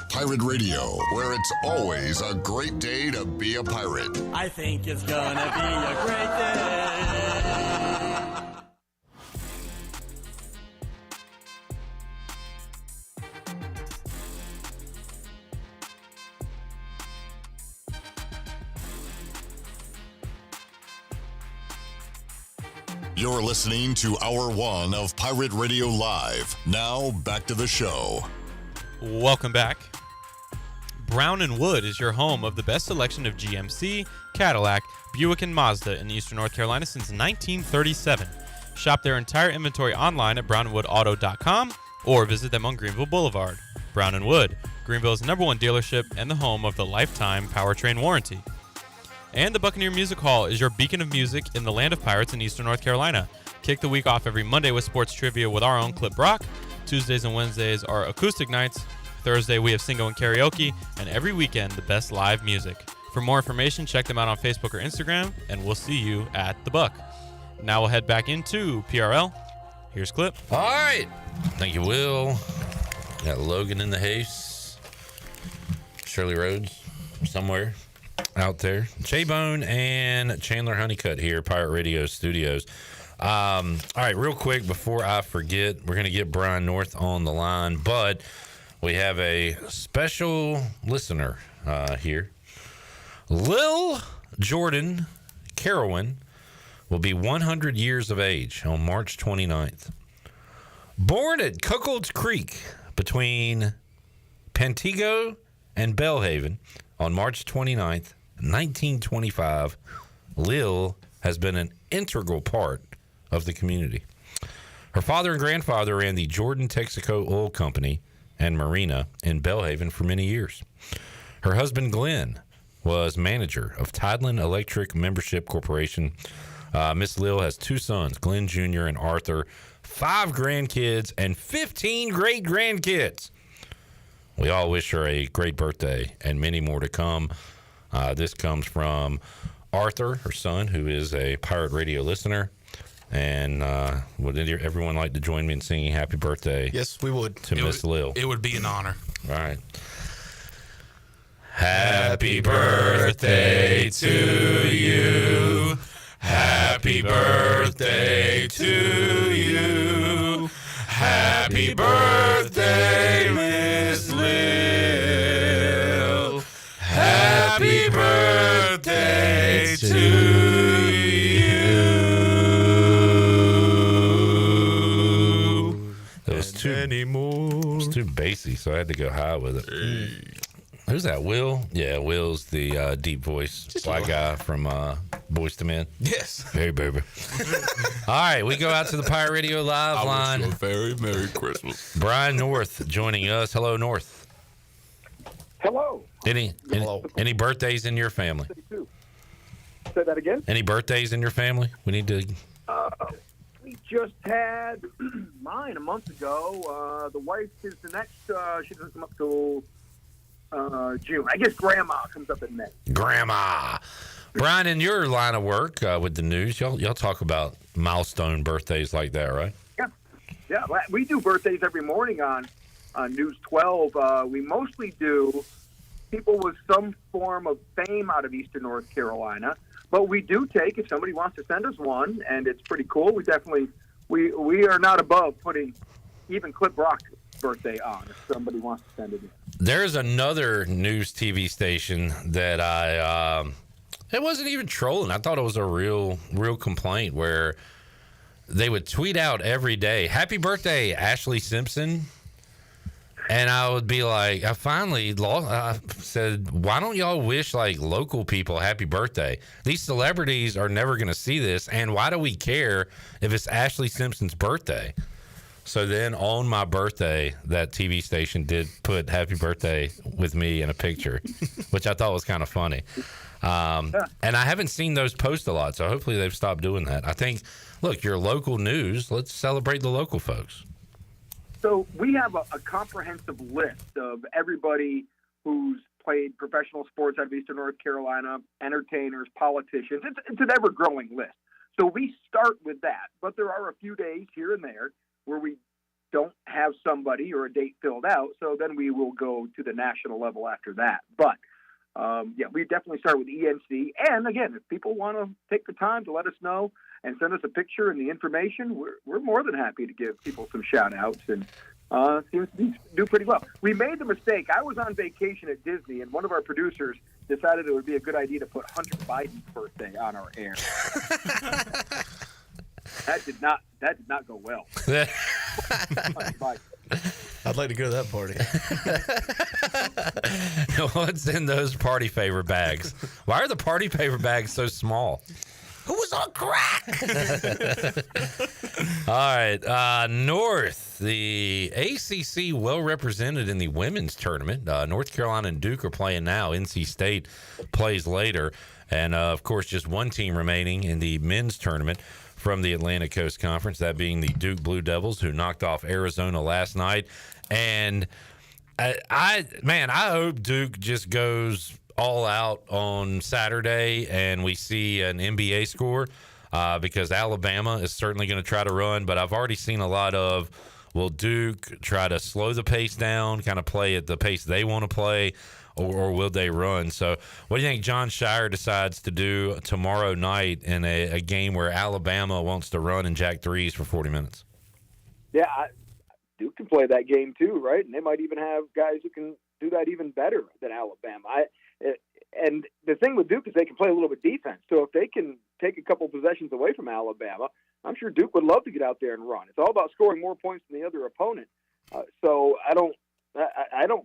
Pirate Radio, where it's always a great day to be a pirate.
I think it's gonna be a great day.
You're listening to Hour 1 of Pirate Radio Live. Now, back to the show.
Welcome back. Brown & Wood is your home of the best selection of GMC, Cadillac, Buick, and Mazda in Eastern North Carolina since 1937. Shop their entire inventory online at brownandwoodauto.com or visit them on Greenville Boulevard. Brown & Wood, Greenville's #1 dealership and the home of the lifetime powertrain warranty. And the Buccaneer Music Hall is your beacon of music in the land of pirates in Eastern North Carolina. Kick the week off every Monday with sports trivia with our own Clip Brock. Tuesdays and Wednesdays are acoustic nights. Thursday we have single and karaoke. And every weekend, the best live music. For more information, check them out on Facebook or Instagram. And we'll see you at the Buck. Now we'll head back into PRL. Here's Clip.
All right. Thank you, Will. Got Logan in the house. Shirley Rhodes somewhere out there. J-Bone and Chandler Honeycutt here, Pirate Radio Studios. All right, real quick before I forget, we're going to get Brian North on the line, but we have a special listener here. Lil Jordan Carowin will be 100 years of age on March 29th. Born at Cuckold's Creek between Pantego and Belhaven on March 29th, 1925, Lil has been an integral part of the community. Her father and grandfather ran the Jordan Texaco Oil Company and Marina in Belhaven for many years. Her husband, Glenn, was manager of Tideland Electric Membership Corporation. Miss Lil has 2 sons, Glenn Jr. and Arthur, 5 grandkids, and 15 great-grandkids. We all wish her a great birthday and many more to come. This comes from Arthur, her son, who is a Pirate Radio listener. And would everyone like to join me in singing happy birthday?
Yes, we would.
To Miss Lil.
It would be an honor.
All right. Happy birthday to you. Happy birthday to you. Happy birthday, Miss Lil. Happy birthday to you. That was too bassy, so I had to go high with it. Who's that, Will? Yeah, Will's the deep voice black guy from Boyz II Men.
Yes.
Hey, baby. All right, we go out to the Pirate Radio Live line.
I wish you a very Merry Christmas.
Brian North joining us. Hello, North.
Hello.
Any birthdays in your family?
Say that again?
Any birthdays in your family? We need to...
We just had mine a month ago. The wife is the next. She doesn't come up till June. I guess Grandma comes up in May.
Grandma. Brian, in your line of work with the news, y'all talk about milestone birthdays like that, right?
Yeah. We do birthdays every morning on News 12. We mostly do people with some form of fame out of Eastern North Carolina. But we do take, if somebody wants to send us one, and it's pretty cool, we definitely, we are not above putting even Clip Rock's birthday on if somebody wants to send it in.
There's another news TV station that it wasn't even trolling. I thought it was a real complaint where they would tweet out every day, "Happy birthday, Ashley Simpson." And I would be like, I said, why don't y'all wish like local people happy birthday? These celebrities are never going to see this. And why do we care if it's Ashley Simpson's birthday? So then on my birthday, that TV station did put happy birthday with me in a picture, which I thought was kind of funny. And I haven't seen those posts a lot. So hopefully they've stopped doing that. I think, look, your local news, let's celebrate the local folks.
So we have a comprehensive list of everybody who's played professional sports out of Eastern North Carolina, entertainers, politicians. It's an ever-growing list. So we start with that. But there are a few days here and there where we don't have somebody or a date filled out. So then we will go to the national level after that. But, we definitely start with ENC. And, again, if people want to take the time to let us know and send us a picture and the information, we're more than happy to give people some shout-outs, and seems to do pretty well. We made the mistake. I was on vacation at Disney, and one of our producers decided it would be a good idea to put Hunter Biden's birthday on our air. That did not go well.
I'd like to go to that party.
What's in those party favor bags? Why are the party favor bags so small?
Who was on crack?
All right. North, the ACC well represented in the women's tournament. North Carolina and Duke are playing now. NC State plays later. And, of course, just one team remaining in the men's tournament from the Atlantic Coast Conference, that being the Duke Blue Devils, who knocked off Arizona last night. And, I hope Duke just goes all out on Saturday and we see an NBA score because Alabama is certainly going to try to run, but I've already seen a lot of, will Duke try to slow the pace down, kind of play at the pace they want to play, or will they run? So what do you think John Shire decides to do tomorrow night in a game where Alabama wants to run and jack threes for 40 minutes?
Yeah, Duke can play that game too, right? And they might even have guys who can do that even better than Alabama. And the thing with Duke is they can play a little bit defense. So if they can take a couple possessions away from Alabama, I'm sure Duke would love to get out there and run. It's all about scoring more points than the other opponent. So I don't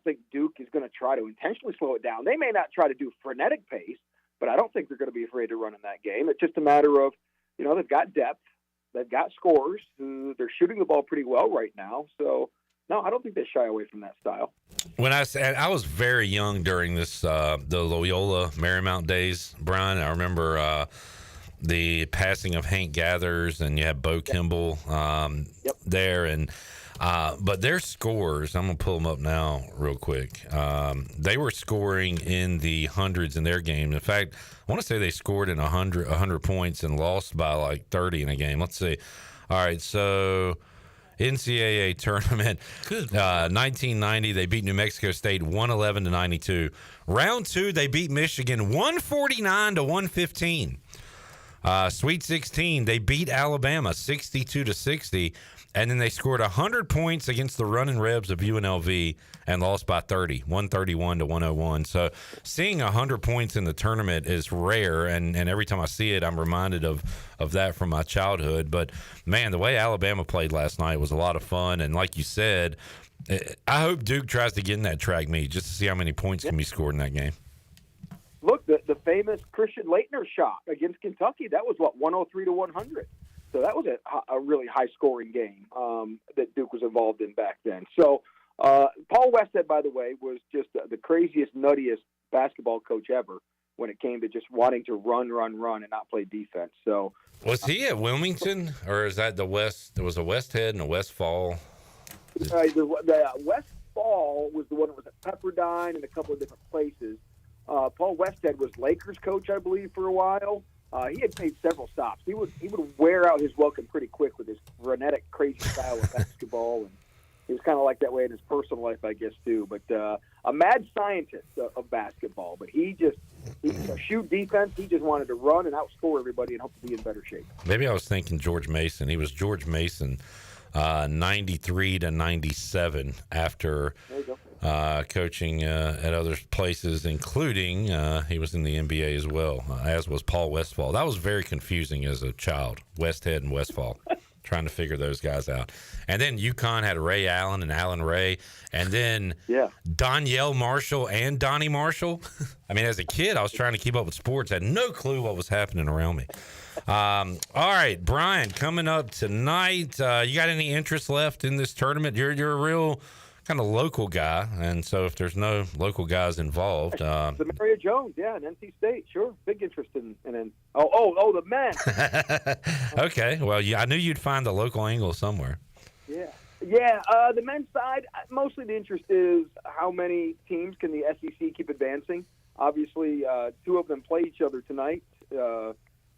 think Duke is going to try to intentionally slow it down. They may not try to do frenetic pace, but I don't think they're going to be afraid to run in that game. It's just a matter of, they've got depth, they've got scores, they're shooting the ball pretty well right now. So no, I don't think they shy away from that style.
When I was very young during this, the Loyola Marymount days, Brian, I remember the passing of Hank Gathers, and you had Bo Kimball there, and but their scores, I'm gonna pull them up now real quick. They were scoring in the hundreds in their game. In fact, I want to say they scored in 100 points and lost by like 30 in a game. Let's see. All right, so NCAA tournament, 1990, they beat New Mexico State 111-92. Round 2, they beat Michigan 149-115. Sweet 16, they beat Alabama 62-60, and then they scored 100 points against the running Rebs of UNLV and lost by 30, 131-101. So seeing 100 points in the tournament is rare, and every time I see it, I'm reminded of that from my childhood. But, man, the way Alabama played last night was a lot of fun, and like you said, I hope Duke tries to get in that track meet just to see how many points can be scored in that game.
Look, the famous Christian Laettner shot against Kentucky, that was, 103-100. So that was a really high-scoring game that Duke was involved in back then. So Paul Westhead, by the way, was just the craziest, nuttiest basketball coach ever when it came to just wanting to run, and not play defense. So
was he at Wilmington, or is that the West? There was a Westhead and a Westfall.
The Westfall was the one that was at Pepperdine and a couple of different places. Paul Westhead was Lakers coach, I believe, for a while. He had made several stops. He would wear out his welcome pretty quick with his frenetic, crazy style of basketball. he was kind of like that way in his personal life, I guess, too. But a mad scientist of basketball. But he's a shoot defense. He just wanted to run and outscore everybody and hope to be in better shape.
Maybe I was thinking George Mason. He was George Mason, 93 to 97 after coaching at other places, including he was in the NBA as well, as was Paul Westphal. That was very confusing as a child, Westhead and Westphal. Trying to figure those guys out. And then UConn had Ray Allen and Alan Ray, and then Donyell Marshall and Donnie Marshall. I mean, as a kid, I was trying to keep up with sports, had no clue what was happening around me. All right, Brian, coming up tonight, you got any interest left in this tournament? You're a real kind of local guy, and so if there's no local guys involved,
Samaria Jones, and NC State, sure, big interest in the men.
Okay, well, I knew you'd find the local angle somewhere.
The men's side, mostly the interest is how many teams can the SEC keep advancing. Obviously, two of them play each other tonight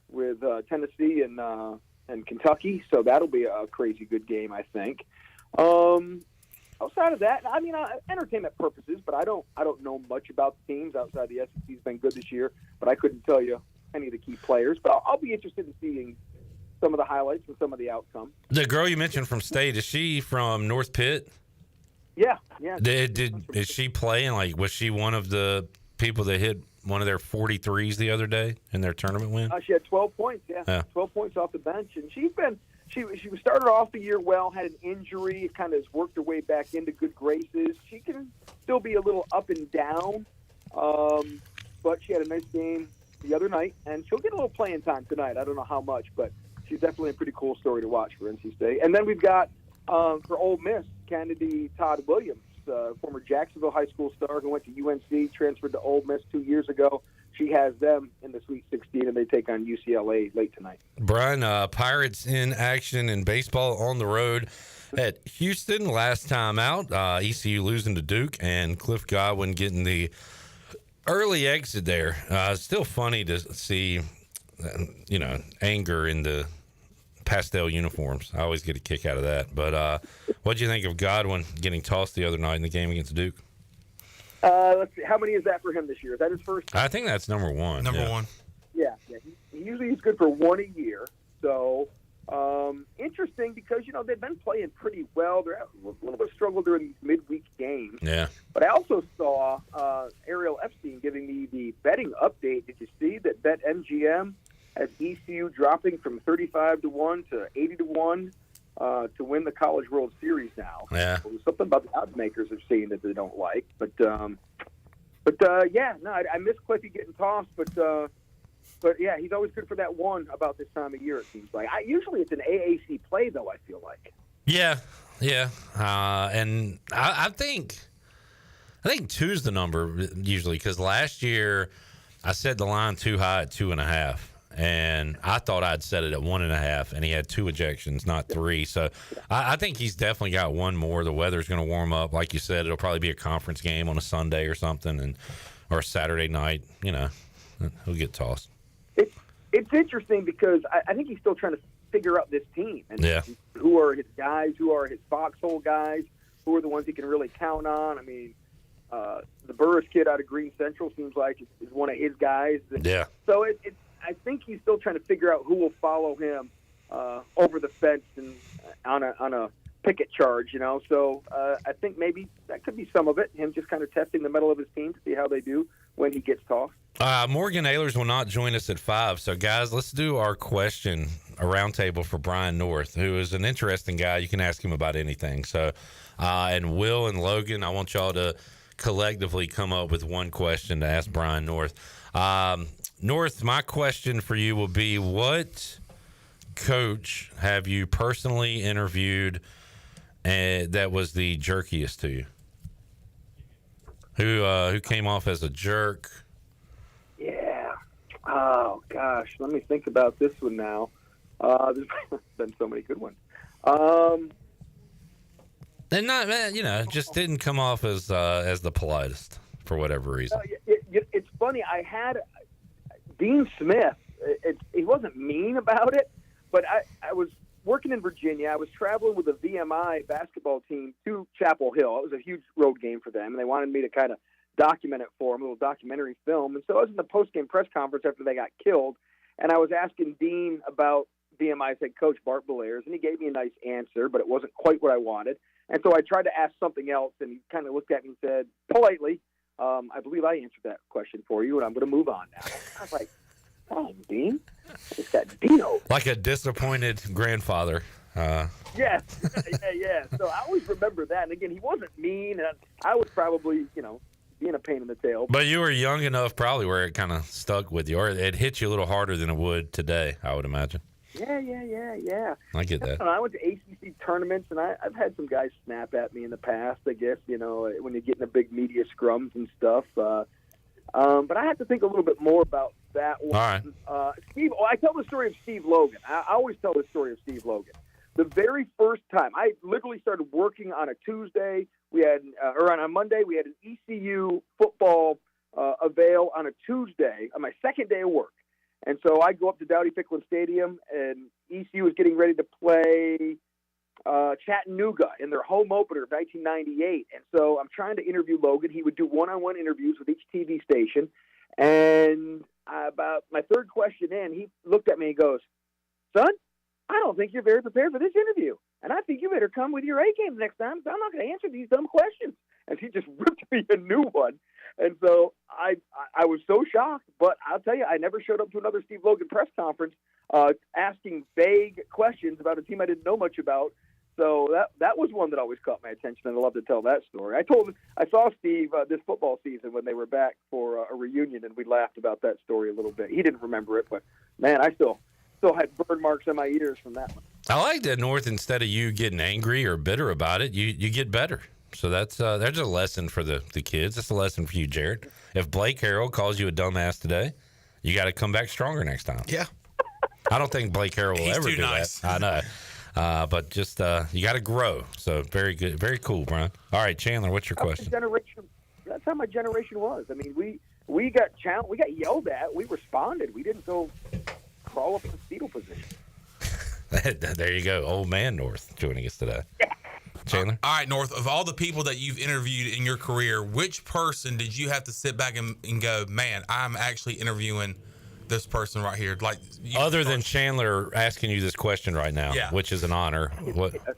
with Tennessee and Kentucky, so that'll be a crazy good game, I think. Outside of that, I mean, entertainment purposes, but I don't know much about the teams outside the SEC's been good this year, but I couldn't tell you any of the key players. But I'll be interested in seeing some of the highlights and some of the outcome.
The girl you mentioned from State, is she from North Pitt?
Yeah.
Is she playing? Like, was she one of the people that hit one of their 43s the other day in their tournament win?
She had 12 points. 12 points off the bench, and she started off the year well, had an injury, kind of has worked her way back into good graces. She can still be a little up and down, but she had a nice game the other night, and she'll get a little playing time tonight. I don't know how much, but she's definitely a pretty cool story to watch for NC State. And then we've got, for Ole Miss, Kennedy Todd Williams, former Jacksonville High School star who went to UNC, transferred to Ole Miss 2 years ago. She has them in the Sweet 16, and they take on UCLA late tonight.
Brian, Pirates in action in baseball on the road at Houston last time out. ECU losing to Duke, and Cliff Godwin getting the early exit there. It's still funny to see, anger in the pastel uniforms. I always get a kick out of that. But what do you think of Godwin getting tossed the other night in the game against Duke?
Let's see. How many is that for him this year? Is that his first?
I think that's number one.
Number one.
Yeah. He usually is good for one a year. So interesting because, they've been playing pretty well. They're a little bit of struggle during these midweek games.
Yeah.
But I also saw Ariel Epstein giving me the betting update. Did you see that BetMGM has ECU dropping from 35-1 to 80-1 to win the College World Series now?
Yeah.
There's something about the odds makers are saying that they don't like. But I miss Cliffy getting tossed, but yeah, he's always good for that one about this time of year, it seems like. Usually it's an AAC play, though, I feel like.
Yeah. And I think two's the number usually, because last year I set the line too high at 2.5. And I thought I'd set it at 1.5, and he had 2 ejections, not 3. So I think he's definitely got one more. The weather's going to warm up. Like you said, it'll probably be a conference game on a Sunday or something, or a Saturday night. He'll get tossed.
It's interesting because I think he's still trying to figure out this team. And who are his guys? Who are his foxhole guys? Who are the ones he can really count on? I mean, the Burris kid out of Green Central seems like is one of his guys.
Yeah.
So I think he's still trying to figure out who will follow him over the fence and on a picket charge, So I think maybe that could be some of it, him just kind of testing the mettle of his team to see how they do when he gets tossed.
Morgan Ehlers will not join us at 5. So, guys, let's do our question, a roundtable for Brian North, who is an interesting guy. You can ask him about anything. So, and Will and Logan, I want y'all to collectively come up with one question to ask Brian North. North, my question for you will be, what coach have you personally interviewed that was the jerkiest to you? Who came off as a jerk?
Yeah. Oh, gosh. Let me think about this one now. There's been so many good ones.
And not, just didn't come off as the politest for whatever reason.
It's funny. I had Dean Smith. He wasn't mean about it, but I was working in Virginia. I was traveling with a VMI basketball team to Chapel Hill. It was a huge road game for them, and they wanted me to kind of document it for them, a little documentary film. And so I was in the post-game press conference after they got killed, and I was asking Dean about VMI's head coach, Bart Belair's, and he gave me a nice answer, but it wasn't quite what I wanted. And so I tried to ask something else, and he kind of looked at me and said, politely, I believe I answered that question for you, and I'm going to move on now. I was like, oh, Dean, it's that Dino.
Like a disappointed grandfather.
Yes, yeah. So I always remember that. And again, he wasn't mean, and I was probably, being a pain in the tail.
But you were young enough probably where it kind of stuck with you, or it hit you a little harder than it would today, I would imagine.
Yeah.
I get that.
I went to ACC tournaments, and I've had some guys snap at me in the past, I guess, when you get in the big media scrums and stuff. But I have to think a little bit more about that one.
All right.
Steve, I tell the story of Steve Logan. I always tell the story of Steve Logan. The very first time, I literally started working on a Tuesday. We had, or on a Monday, we had an ECU football avail on a Tuesday, on my second day of work. And so I go up to Dowdy-Ficklen Stadium, and ECU was getting ready to play Chattanooga in their home opener of 1998. And so I'm trying to interview Logan. He would do one-on-one interviews with each TV station. And about my third question in, he looked at me and goes, son, I don't think you're very prepared for this interview. And I think you better come with your A game next time, so I'm not going to answer these dumb questions. And he just ripped me a new one. And so I was so shocked, but I'll tell you, I never showed up to another Steve Logan press conference asking vague questions about a team I didn't know much about. So that was one that always caught my attention, and I love to tell that story. I saw Steve this football season when they were back for a reunion, and we laughed about that story a little bit. He didn't remember it, but man, I still had burn marks on my ears from that one.
I like that, North. Instead of you getting angry or bitter about it, you get better. So that's there's a lesson for the kids. That's a lesson for you, Jared. If Blake Harrell calls you a dumbass today, you got to come back stronger next time.
Yeah.
I don't think Blake Harrell will ever do that. I know. But just you got to grow. So very good. Very cool, Brian. All right, Chandler, what's your question?
That's how my generation was. I mean, we got challenged. We got yelled at. We responded. We didn't go crawl up in the fetal position.
There you go. Old man North joining us today. Chandler?
All right, North, of all the people that you've interviewed in your career, which person did you have to sit back and go, man, I'm actually interviewing this person right here? Like,
other than Chandler asking you this question right now, which is an honor,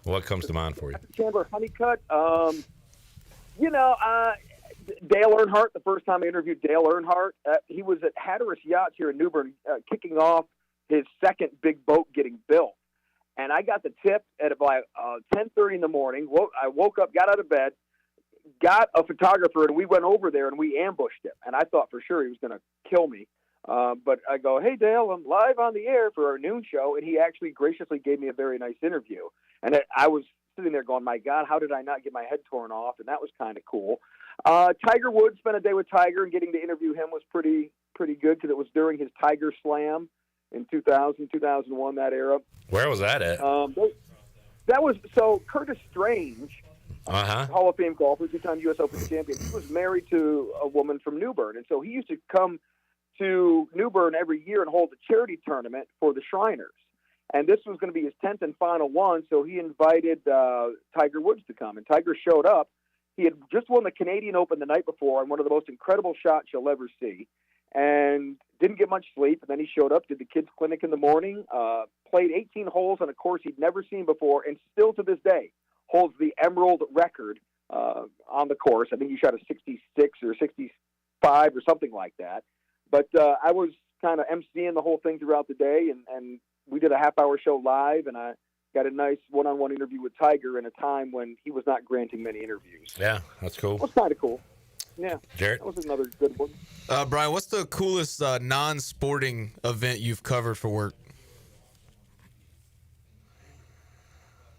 what comes to mind for you?
Chandler Honeycutt. Dale Earnhardt, the first time I interviewed Dale Earnhardt, he was at Hatteras Yachts here in New Bern kicking off his second big boat getting built. And I got the tip at about 10:30 in the morning. I woke up, got out of bed, got a photographer, and we went over there and we ambushed him. And I thought for sure he was going to kill me. But I go, hey, Dale, I'm live on the air for our noon show. And he actually graciously gave me a very nice interview. And I was sitting there going, my God, how did I not get my head torn off? And that was kind of cool. Tiger Woods, spent a day with Tiger, and getting to interview him was pretty good because it was during his Tiger Slam in 2000, 2001, that era.
Where was that at?
That was, so Curtis Strange, Hall of Fame golfer, two-time U.S. Open champion, he was married to a woman from New Bern, and so he used to come to New Bern every year and hold a charity tournament for the Shriners. And this was going to be his 10th and final one, so he invited Tiger Woods to come, and Tiger showed up. He had just won the Canadian Open the night before on one of the most incredible shots you'll ever see, and didn't get much sleep. And then he showed up, did the kids' clinic in the morning, played 18 holes on a course he'd never seen before, and still to this day holds the Emerald record on the course. I think he shot a 66 or 65 or something like that. But I was kind of emceeing the whole thing throughout the day, and we did a half-hour show live, and I got a nice one-on-one interview with Tiger in a time when he was not granting many interviews.
Yeah, that's cool.
It was kind of cool. Yeah,
Jarrett?
That was another good one.
Brian, what's the coolest non-sporting event you've covered for work?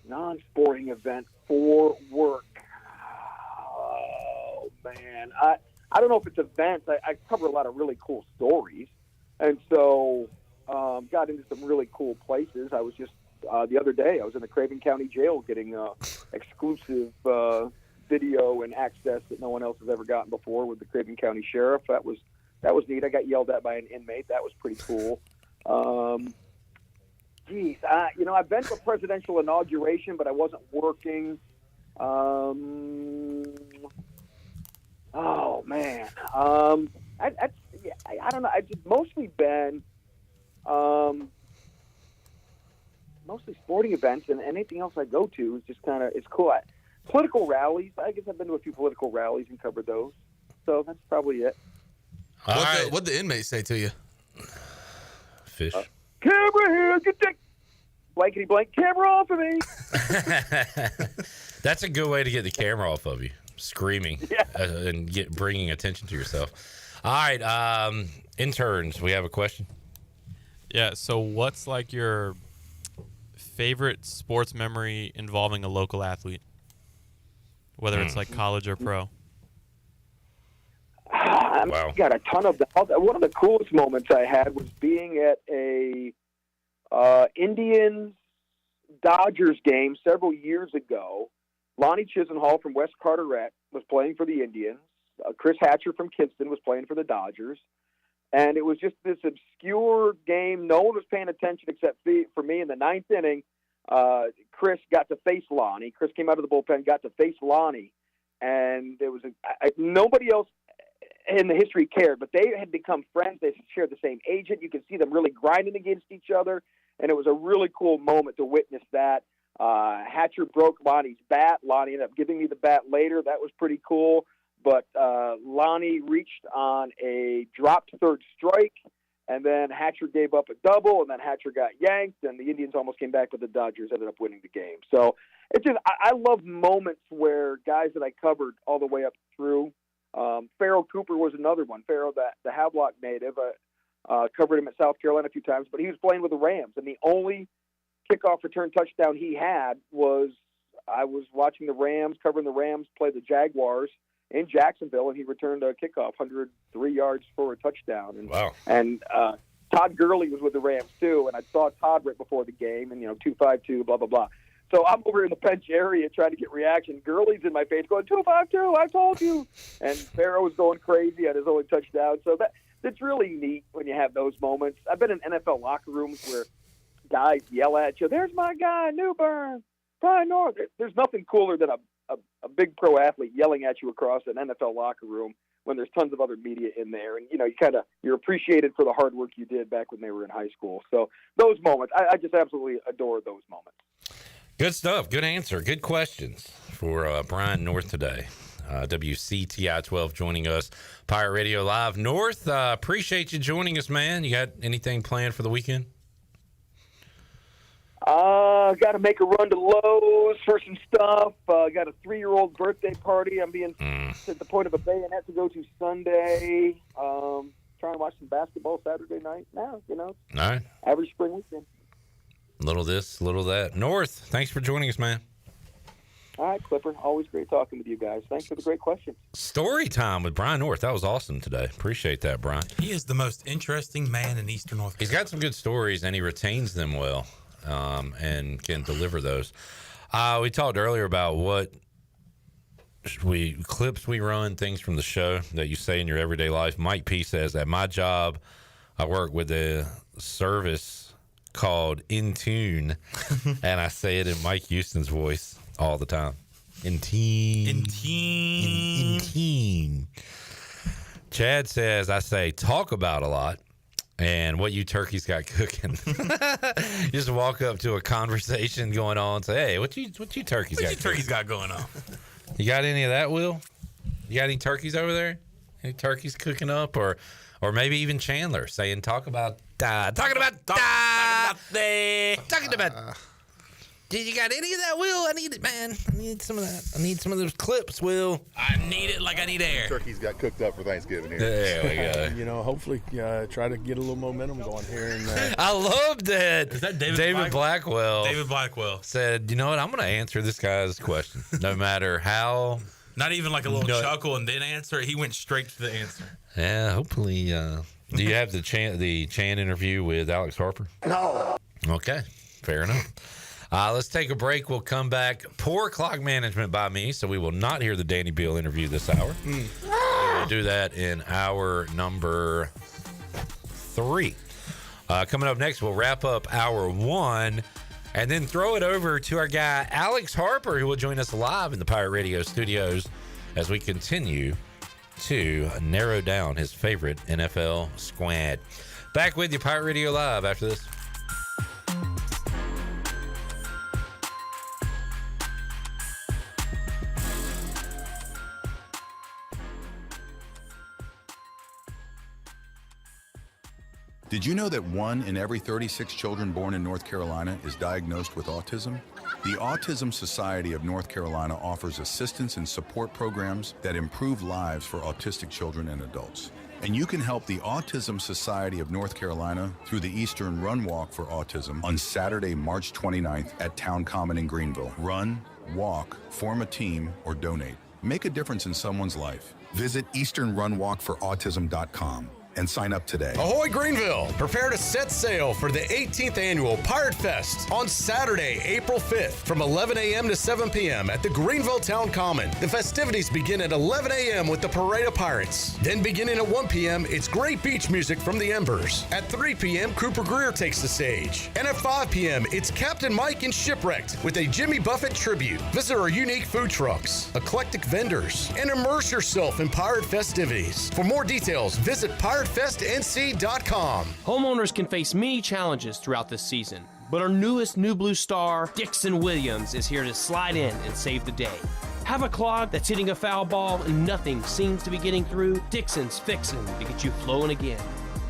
Non-sporting event for work. Oh, man. I don't know if it's events. I cover a lot of really cool stories. And so got into some really cool places. I was just, the other day, I was in the Craven County Jail getting exclusive video and access that no one else has ever gotten before with the Craven County Sheriff. That was neat. I got yelled at by an inmate. That was pretty cool. Geez, I've been to a presidential inauguration, but I wasn't working. Oh man, I don't know. I've just mostly been mostly sporting events, and anything else I go to is just it's cool. Political rallies. I guess I've been to a few political rallies and covered those. So that's probably it.
What'd the inmates say to you?
Fish.
Camera here, get that blankety blank camera off of me.
That's a good way to get the camera off of you, screaming and bringing attention to yourself. All right, interns, we have a question.
Yeah. So, what's like your favorite sports memory involving a local athlete, whether it's like college or pro?
I've got a ton of them. One of the coolest moments I had was being at a Indians-Dodgers game several years ago. Lonnie Chisenhall from West Carteret was playing for the Indians. Chris Hatcher from Kinston was playing for the Dodgers. And it was just this obscure game. No one was paying attention except for me. In the ninth inning, Chris got to face Lonnie. Chris came out of the bullpen, got to face Lonnie. And there was nobody else in the history cared, but they had become friends. They shared the same agent. You could see them really grinding against each other, and it was a really cool moment to witness that. Hatcher broke Lonnie's bat. Lonnie ended up giving me the bat later. That was pretty cool, but Lonnie reached on a dropped third strike, and then Hatcher gave up a double, and then Hatcher got yanked, and the Indians almost came back, but the Dodgers ended up winning the game. So it's just I love moments where guys that I covered all the way up through. Farrell Cooper was another one. Farrell, the Havelock native, covered him at South Carolina a few times, but he was playing with the Rams, and the only kickoff return touchdown he had was I was watching the Rams, covering the Rams play the Jaguars in Jacksonville, and he returned a kickoff 103 yards for a touchdown. And,
wow.
And Todd Gurley was with the Rams too, and I saw Todd right before the game, and 252, blah blah blah. So I'm over in the bench area trying to get reaction. Gurley's in my face going, 252, I told you. And Farrell was going crazy at his only touchdown. So that's really neat when you have those moments. I've been in NFL locker rooms where guys yell at you, there's my guy, Newburn, Brian North. There's nothing cooler than a big pro athlete yelling at you across an NFL locker room when there's tons of other media in there. And, you're appreciated for the hard work you did back when they were in high school. So those moments, I just absolutely adore those moments.
Good stuff. Good answer. Good questions for Brian North today. WCTI 12 joining us. Pirate Radio Live. North, appreciate you joining us, man. You got anything planned for the weekend?
Got to make a run to Lowe's for some stuff. Got a 3-year-old birthday party I'm being at the point of a bayonet to go to Sunday. Trying to watch some basketball Saturday night. Now,
All right.
Average spring weekend.
Little this, little that. North, thanks for joining us, man.
All right, Clipper. Always great talking with you guys. Thanks for the great questions.
Story time with Brian North. That was awesome today. Appreciate that, Brian.
He is the most interesting man in Eastern North Carolina.
He's got some good stories, and he retains them well and can deliver those. We talked earlier about what clips we run, things from the show that you say in your everyday life. Mike P. says, at my job, I work with a service called In Tune, and I say it in Mike Houston's voice all the time. In tune. Chad says, I say talk about a lot, and what you turkeys got cooking. Just walk up to a conversation going on and say, hey, what you turkeys got
going on?
You got any of that, Will? You got any turkeys over there? Any turkeys cooking up? Or maybe even Chandler saying, talking about. Did you got any of that, Will? I need it, man. I need some of that. I need some of those clips, Will.
I need it like I need air.
Turkeys got cooked up for Thanksgiving here.
There we go.
Hopefully try to get a little momentum going here. And
I love that.
Is that
David Blackwell?
David Blackwell
said, you know what? I'm going to answer this guy's question, no matter how.
Not even like a little chuckle and then answer it. He went straight to the answer.
Yeah, hopefully. Do you have the Chan interview with Alex Harper?
No.
Okay, fair enough. Let's take a break. We'll come back. Poor clock management by me, so we will not hear the Danny Beal interview this hour. We'll do that in hour number 3. Coming up next, we'll wrap up hour one and then throw it over to our guy, Alex Harper, who will join us live in the Pirate Radio studios as we continue to narrow down his favorite NFL squad. Back with you, Pirate Radio Live, after this.
Did you know that 1 in every 36 children born in North Carolina is diagnosed with autism? The Autism Society of North Carolina offers assistance and support programs that improve lives for autistic children and adults. And you can help the Autism Society of North Carolina through the Eastern Run Walk for Autism on Saturday, March 29th at Town Common in Greenville. Run, walk, form a team, or donate. Make a difference in someone's life. Visit EasternRunWalkForAutism.com and sign up today.
Ahoy Greenville! Prepare to set sail for the 18th annual Pirate Fest on Saturday, April 5th from 11 a.m. to 7 p.m. at the Greenville Town Common. The festivities begin at 11 a.m. with the Parade of Pirates. Then beginning at 1 p.m., it's great beach music from the Embers. At 3 p.m., Cooper Greer takes the stage. And at 5 p.m., it's Captain Mike and Shipwrecked with a Jimmy Buffett tribute. Visit our unique food trucks, eclectic vendors, and immerse yourself in pirate festivities. For more details, visit PirateFestNC.com.
Homeowners can face many challenges throughout this season, but our newest New Blue star, Dixon Williams, is here to slide in and save the day. Have a clog that's hitting a foul ball and nothing seems to be getting through? Dixon's fixing to get you flowing again.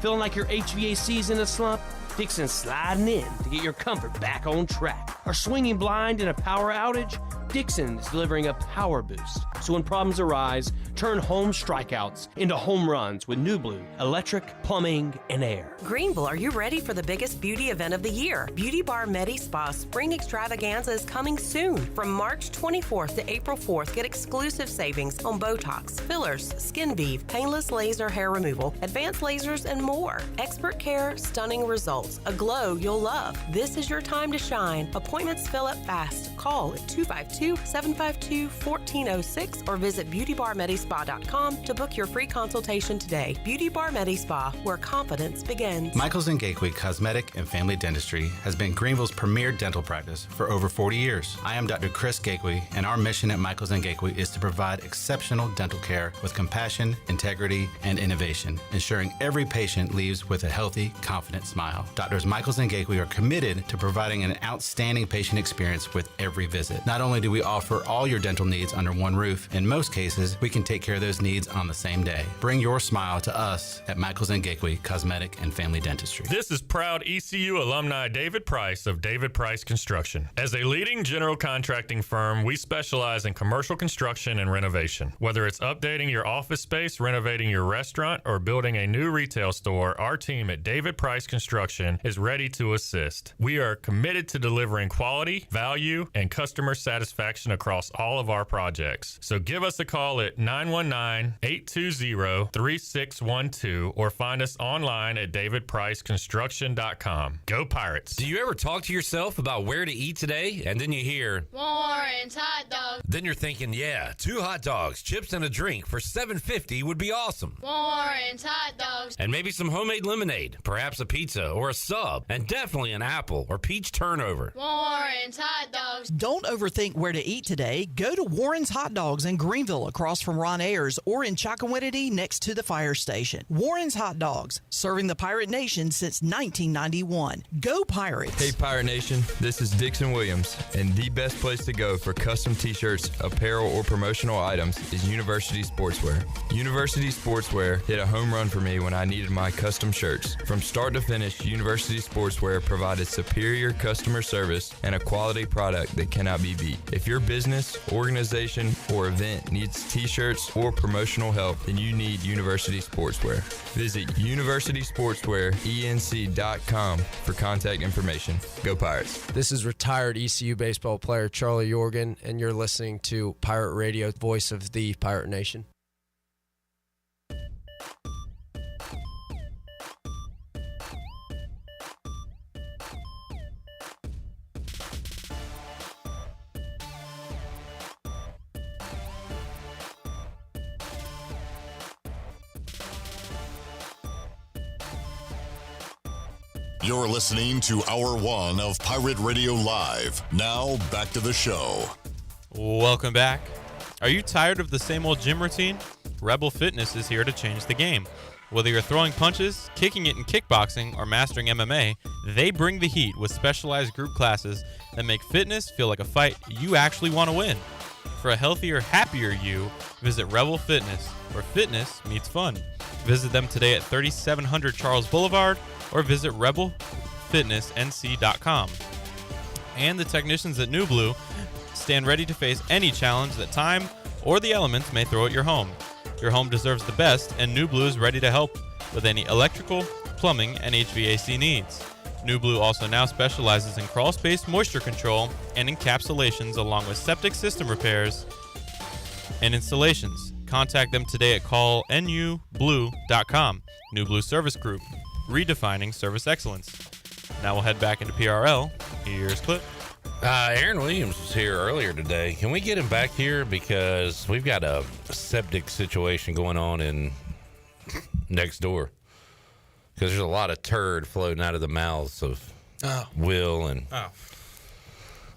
Feeling like your HVAC's in a slump? Dixon's sliding in to get your comfort back on track. Are swinging blind in a power outage? Dixon is delivering a power boost. So when problems arise, turn home strikeouts into home runs with New Blue, electric, plumbing, and air.
Greenville, are you ready for the biggest beauty event of the year? Beauty Bar Medi Spa Spring Extravaganza is coming soon. From March 24th to April 4th, get exclusive savings on Botox, fillers, skin bead, painless laser hair removal, advanced lasers, and more. Expert care, stunning results, a glow you'll love. This is your time to shine. Appointments fill up fast. Call at 252-752-1406 or visit beautybarmedispa.com to book your free consultation today. Beauty Bar Medi Spa, where confidence begins.
Michaels & Gateway Cosmetic and Family Dentistry has been Greenville's premier dental practice for over 40 years. I am Dr. Chris Gateway, and our mission at Michaels & Gateway is to provide exceptional dental care with compassion, integrity, and innovation, ensuring every patient leaves with a healthy, confident smile. Doctors Michaels & Gateway are committed to providing an outstanding patient experience with every visit. Not only do we offer all your dental needs under one roof, in most cases, we can take care of those needs on the same day. Bring your smile to us at Michaels & Gateway Cosmetic and Family Dentistry.
This is proud ECU alumni David Price of David Price Construction. As a leading general contracting firm, we specialize in commercial construction and renovation. Whether it's updating your office space, renovating your restaurant, or building a new retail store, our team at David Price Construction is ready to assist. We are committed to delivering quality, value, and customer satisfaction across all of our projects. So give us a call at 919-820-3612 or find us online at davidpriceconstruction.com. Go Pirates!
Do you ever talk to yourself about where to eat today? And then you hear,
Warren's Hot Dogs.
Then you're thinking, yeah, 2 hot dogs, chips, and a drink for $7.50 would be awesome.
Warren's Hot Dogs.
And maybe some homemade lemonade, perhaps a pizza or a sub, and definitely an apple or peach turnover.
Warren's Hot Dogs.
Don't overthink where to eat today. Go to Warren's Hot Dogs in Greenville across from Ron Ayers or in Chocowinity next to the fire station. Warren's Hot Dogs, serving the Pirate Nation since 1991. Go Pirates!
Hey Pirate Nation, this is Dixon Williams, and the best place to go for custom t-shirts, apparel, or promotional items is University Sportswear. University Sportswear hit a home run for me when I needed my custom shirts. From start to finish, University Sportswear provided superior customer service and a quality product that cannot be beat. If your business, organization, or event needs t-shirts or promotional help, then you need University Sportswear. Visit universitysportswearenc.com for contact information. Go Pirates.
This is retired ECU baseball player Charlie Yorgan, and you're listening to Pirate Radio, voice of the Pirate Nation.
You're listening to Hour 1 of Pirate Radio Live. Now, back to the show.
Welcome back. Are you tired of the same old gym routine? Rebel Fitness is here to change the game. Whether you're throwing punches, kicking it in kickboxing, or mastering MMA, they bring the heat with specialized group classes that make fitness feel like a fight you actually want to win. For a healthier, happier you, visit Rebel Fitness, where fitness meets fun. Visit them today at 3700 Charles Boulevard or visit rebelfitnessnc.com. And the technicians at New Blue stand ready to face any challenge that time or the elements may throw at your home. Your home deserves the best, and New Blue is ready to help with any electrical, plumbing, and HVAC needs. New Blue also now specializes in crawl space moisture control and encapsulations, along with septic system repairs and installations. Contact them today at callnublue.com. New Blue Service Group, redefining service excellence. Now we'll head back into PRL. Here's Clip.
Aaron Williams was here earlier today. Can we get him back here? Because we've got a septic situation going on in next door. Because there's a lot of turd floating out of the mouths of Will and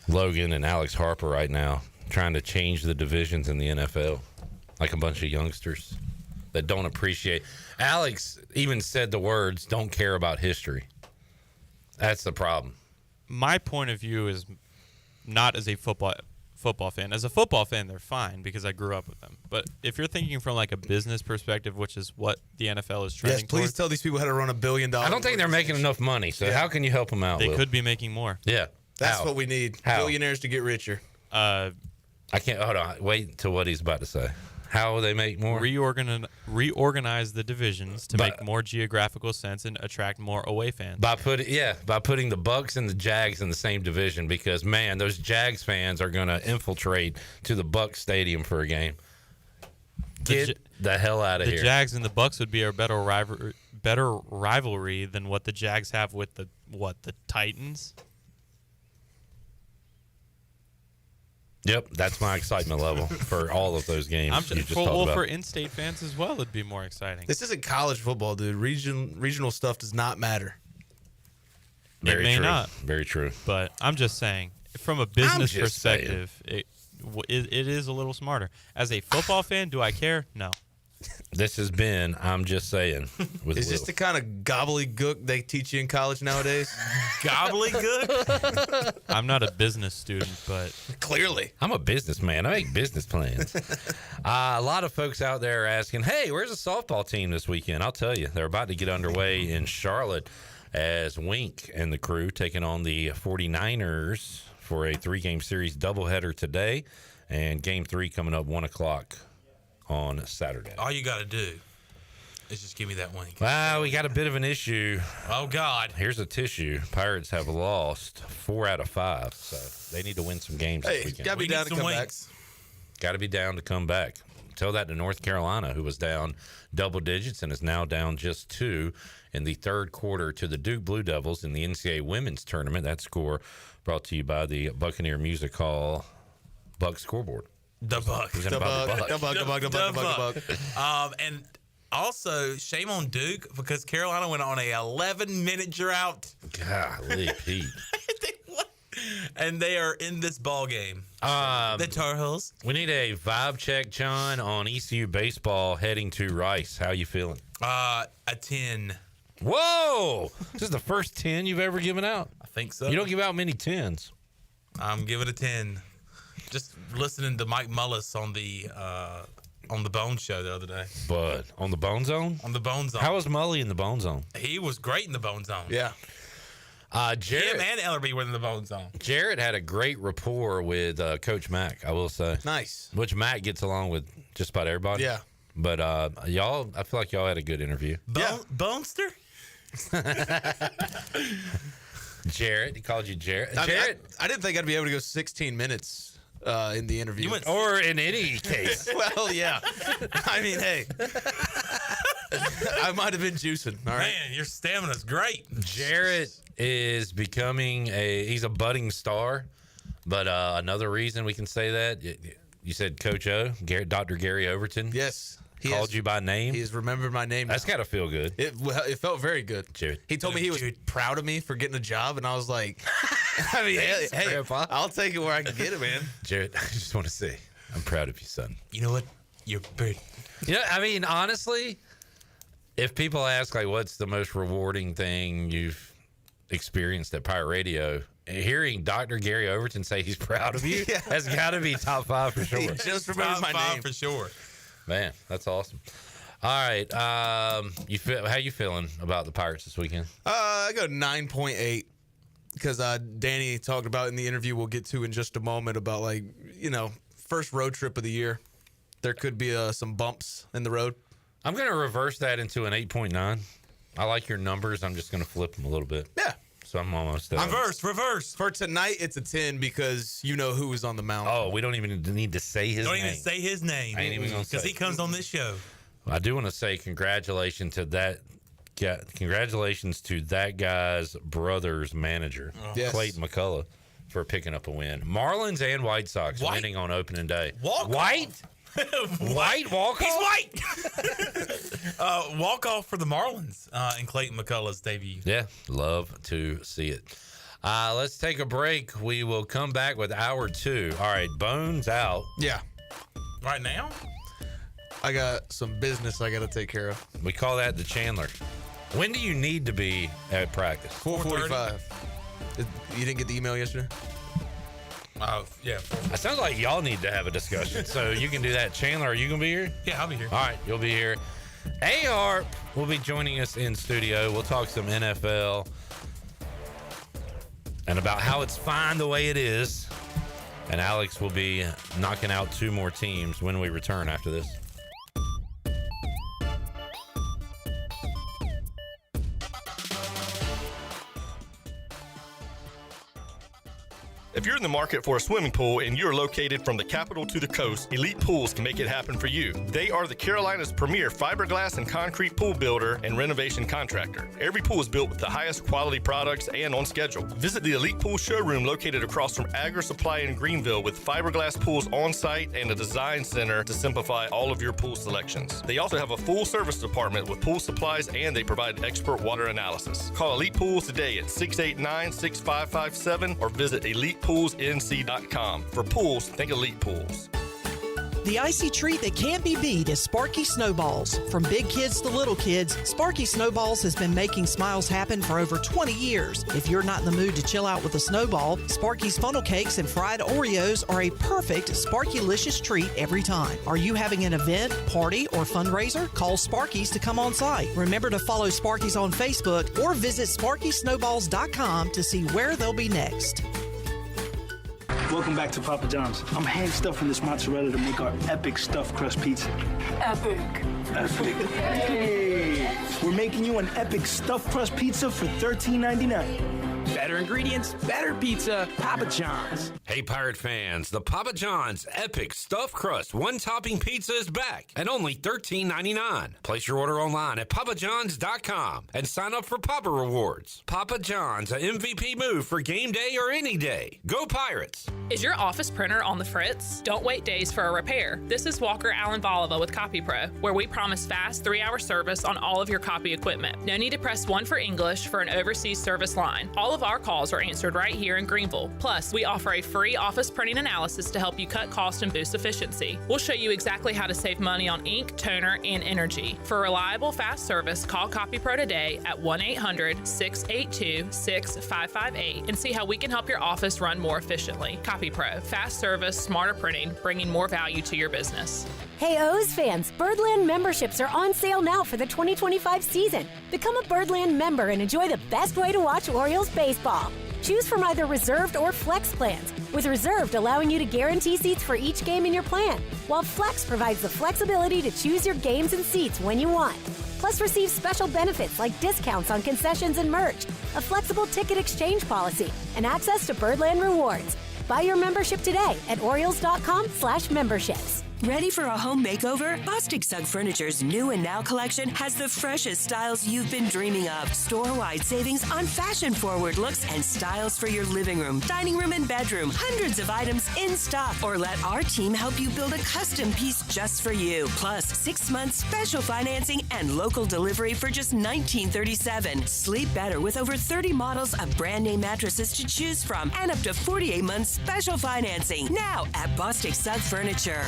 Logan and Alex Harper right now, trying to change the divisions in the NFL. Like a bunch of youngsters that don't appreciate. Alex even said the words, "Don't care about history." That's the problem.
My point of view is not as a football fan. As a football fan, they're fine because I grew up with them. But if you're thinking from like a business perspective, which is what the NFL is trending
yes, please
towards,
tell these people how to run $1 billion.
I don't think they're making enough money. So how can you help them out?
they
Will?
could be making more.
Yeah,
That's
How?
what we need.
How?
Billionaires to get richer.
I can't. Hold on. Wait till what he's about to say. How will they make more?
Reorganize the divisions to make more geographical sense and attract more away fans.
By putting the Bucks and the Jags in the same division, because man, those Jags fans are going to infiltrate to the Bucks stadium for a game. Get the hell out of here.
The Jags and the Bucks would be a better rivalry than what the Jags have with the Titans.
Yep, that's my excitement level for all of those games.
For in-state fans as well, it'd be more exciting.
This isn't college football, dude. Regional stuff does not matter.
It may not.
Very true.
But I'm just saying, from a business perspective, it is a little smarter. As a football fan, do I care? No.
This has been, I'm just saying.
Is this the kind of gobbledygook they teach you in college nowadays?
Gobbledygook?
I'm not a business student, but
clearly.
I'm a businessman. I make business plans. A lot of folks out there are asking, hey, where's the softball team this weekend? I'll tell you, they're about to get underway in Charlotte as Wink and the crew taking on the 49ers for a 3-game series doubleheader today, and Game 3 coming up 1 o'clock on Saturday.
All you got to do is just give me that wink.
Wow, we got a bit of an issue.
Oh, God.
Here's a tissue. Pirates have lost 4 out of 5, so they need to win some games this weekend.
Got to be down to come back.
Got to be down to come back. Tell that to North Carolina, who was down double digits and is now down just 2 in the third quarter to the Duke Blue Devils in the NCAA Women's Tournament. That score brought to you by the Buccaneer Music Hall Buck Scoreboard.
The Buck.
The Buck.
And also, shame on Duke because Carolina went on a 11-minute drought.
Golly, Pete.
And they are in this ball game. The Tar Heels.
We need a vibe check, John, on ECU baseball heading to Rice. How you feeling?
A 10.
Whoa! This is the first 10 you've ever given out.
I think so.
You don't give out many 10s.
I'm giving a 10. Just listening to Mike Mullis on the Bone Show the other day.
But on the Bone Zone?
On the Bone Zone.
How was Mully in the Bone Zone?
He was great in the Bone Zone.
Yeah.
Jarrett
Him and Ellerby were in the Bone Zone.
Jarrett had a great rapport with Coach Mack, I will say.
Nice.
Which Mack gets along with just about everybody.
Yeah.
But y'all, I feel like y'all had a good interview.
Bonester?
Jarrett, he called you Jarrett.
Jarrett, I didn't think I'd be able to go 16 minutes in the interview.
Or in any case.
Well, yeah. I mean, hey. I might have been juicing. All right.
Man, your stamina's great.
Jarrett is becoming he's a budding star. But another reason we can say that, you said Coach O, Dr. Gary Overton.
Yes.
Called you by name?
He's remembered my name.
That's got to feel good.
It felt very good.
Jared.
He told me he was proud of me for getting a job, and I was like, I mean, hey, Grandpa. I'll take it where I can get it, man.
Jared, I just want to say, I'm proud of you, son.
You know what? You're pretty.
You know, I mean, honestly, if people ask, like, what's the most rewarding thing you've experienced at Pirate Radio, hearing Dr. Gary Overton say he's proud of you has got to be top 5 for sure.
He just remembered my name
for sure.
Man, that's awesome. All right, how you feeling about the Pirates this weekend?
I go 9.8 because Danny talked about in the interview we'll get to in just a moment about, like, you know, first road trip of the year. There could be some bumps in the road.
I'm going to reverse that into an 8.9. I like your numbers. I'm just going to flip them a little bit.
Yeah.
So I'm almost there.
Reverse.
For tonight, it's a 10 because you know who was on the mound.
Oh, we don't even need to say his name.
Don't even say his name.
I ain't even going to say.
Because he comes on this show.
I do want to say congratulations to that guy's brother's manager, Clayton McCullough, for picking up a win. Marlins and White Sox winning on opening day. White walk-off?
He's white. Walk-off for the Marlins in Clayton McCullough's debut.
Yeah, love to see it. Let's take a break. We will come back with hour 2. All right, Bones out.
Yeah.
Right now?
I got some business I got to take care of.
We call that the Chandler. When do you need to be at practice?
4:45. You didn't get the email yesterday?
Yeah.
It sounds like y'all need to have a discussion. So you can do that. Chandler, are you going to be here?
Yeah, I'll be here.
All right, you'll be here. Harp will be joining us in studio. We'll talk some NFL and about how it's fine the way it is. And Alex will be knocking out 2 more teams when we return after this.
If you're in the market for a swimming pool and you're located from the capital to the coast, Elite Pools can make it happen for you. They are the Carolina's premier fiberglass and concrete pool builder and renovation contractor. Every pool is built with the highest quality products and on schedule. Visit the Elite Pool showroom located across from Agri Supply in Greenville with fiberglass pools on site and a design center to simplify all of your pool selections. They also have a full service department with pool supplies and they provide expert water analysis. Call Elite Pools today at 689-6557 or visit ElitePoolsNC.com. For pools, think Elite Pools.
The icy treat that can't be beat is Sparky Snowballs. From big kids to little kids, Sparky Snowballs has been making smiles happen for over 20 years. If you're not in the mood to chill out with a snowball, Sparky's funnel cakes and fried Oreos are a perfect Sparky-licious treat every time. Are you having an event, party, or fundraiser? Call Sparky's to come on site. Remember to follow Sparky's on Facebook or visit SparkySnowballs.com to see where they'll be next.
Welcome back to Papa John's. I'm hand stuffing this mozzarella to make our epic stuffed crust pizza. Epic. Hey! We're making you an epic stuffed crust pizza for $13.99.
Better ingredients, better pizza, Papa John's.
Hey, Pirate fans, the Papa John's Epic Stuffed Crust One-Topping Pizza is back at only $13.99. Place your order online at papajohns.com and sign up for Papa Rewards. Papa John's, an MVP move for game day or any day. Go Pirates!
Is your office printer on the fritz? Don't wait days for a repair. This is Walker Allen Volova with CopyPro, where we promise fast 3-hour service on all of your copy equipment. No need to press 1 for English for an overseas service line. All of our calls are answered right here in Greenville. Plus, we offer a free office printing analysis to help you cut cost and boost efficiency. We'll show you exactly how to save money on ink, toner, and energy. For reliable, fast service, call CopyPro today at 1-800-682-6558 and see how we can help your office run more efficiently. CopyPro, fast service, smarter printing, bringing more value to your business.
Hey O's fans, Birdland memberships are on sale now for the 2025 season. Become a Birdland member and enjoy the best way to watch Orioles baseball. Choose from either reserved or flex plans, with reserved allowing you to guarantee seats for each game in your plan, while flex provides the flexibility to choose your games and seats when you want. Plus receive special benefits like discounts on concessions and merch, a flexible ticket exchange policy, and access to Birdland rewards. Buy your membership today at Orioles.com/memberships.
Ready for a home makeover? Bostic Sugg Furniture's new and now collection has the freshest styles you've been dreaming of. Store-wide savings on fashion-forward looks and styles for your living room, dining room, and bedroom. Hundreds of items in stock. Or let our team help you build a custom piece just for you. Plus, 6 months special financing and local delivery for just $19.37. Sleep better with over 30 models of brand-name mattresses to choose from and up to 48 months special financing. Now at Bostic Sugg Furniture.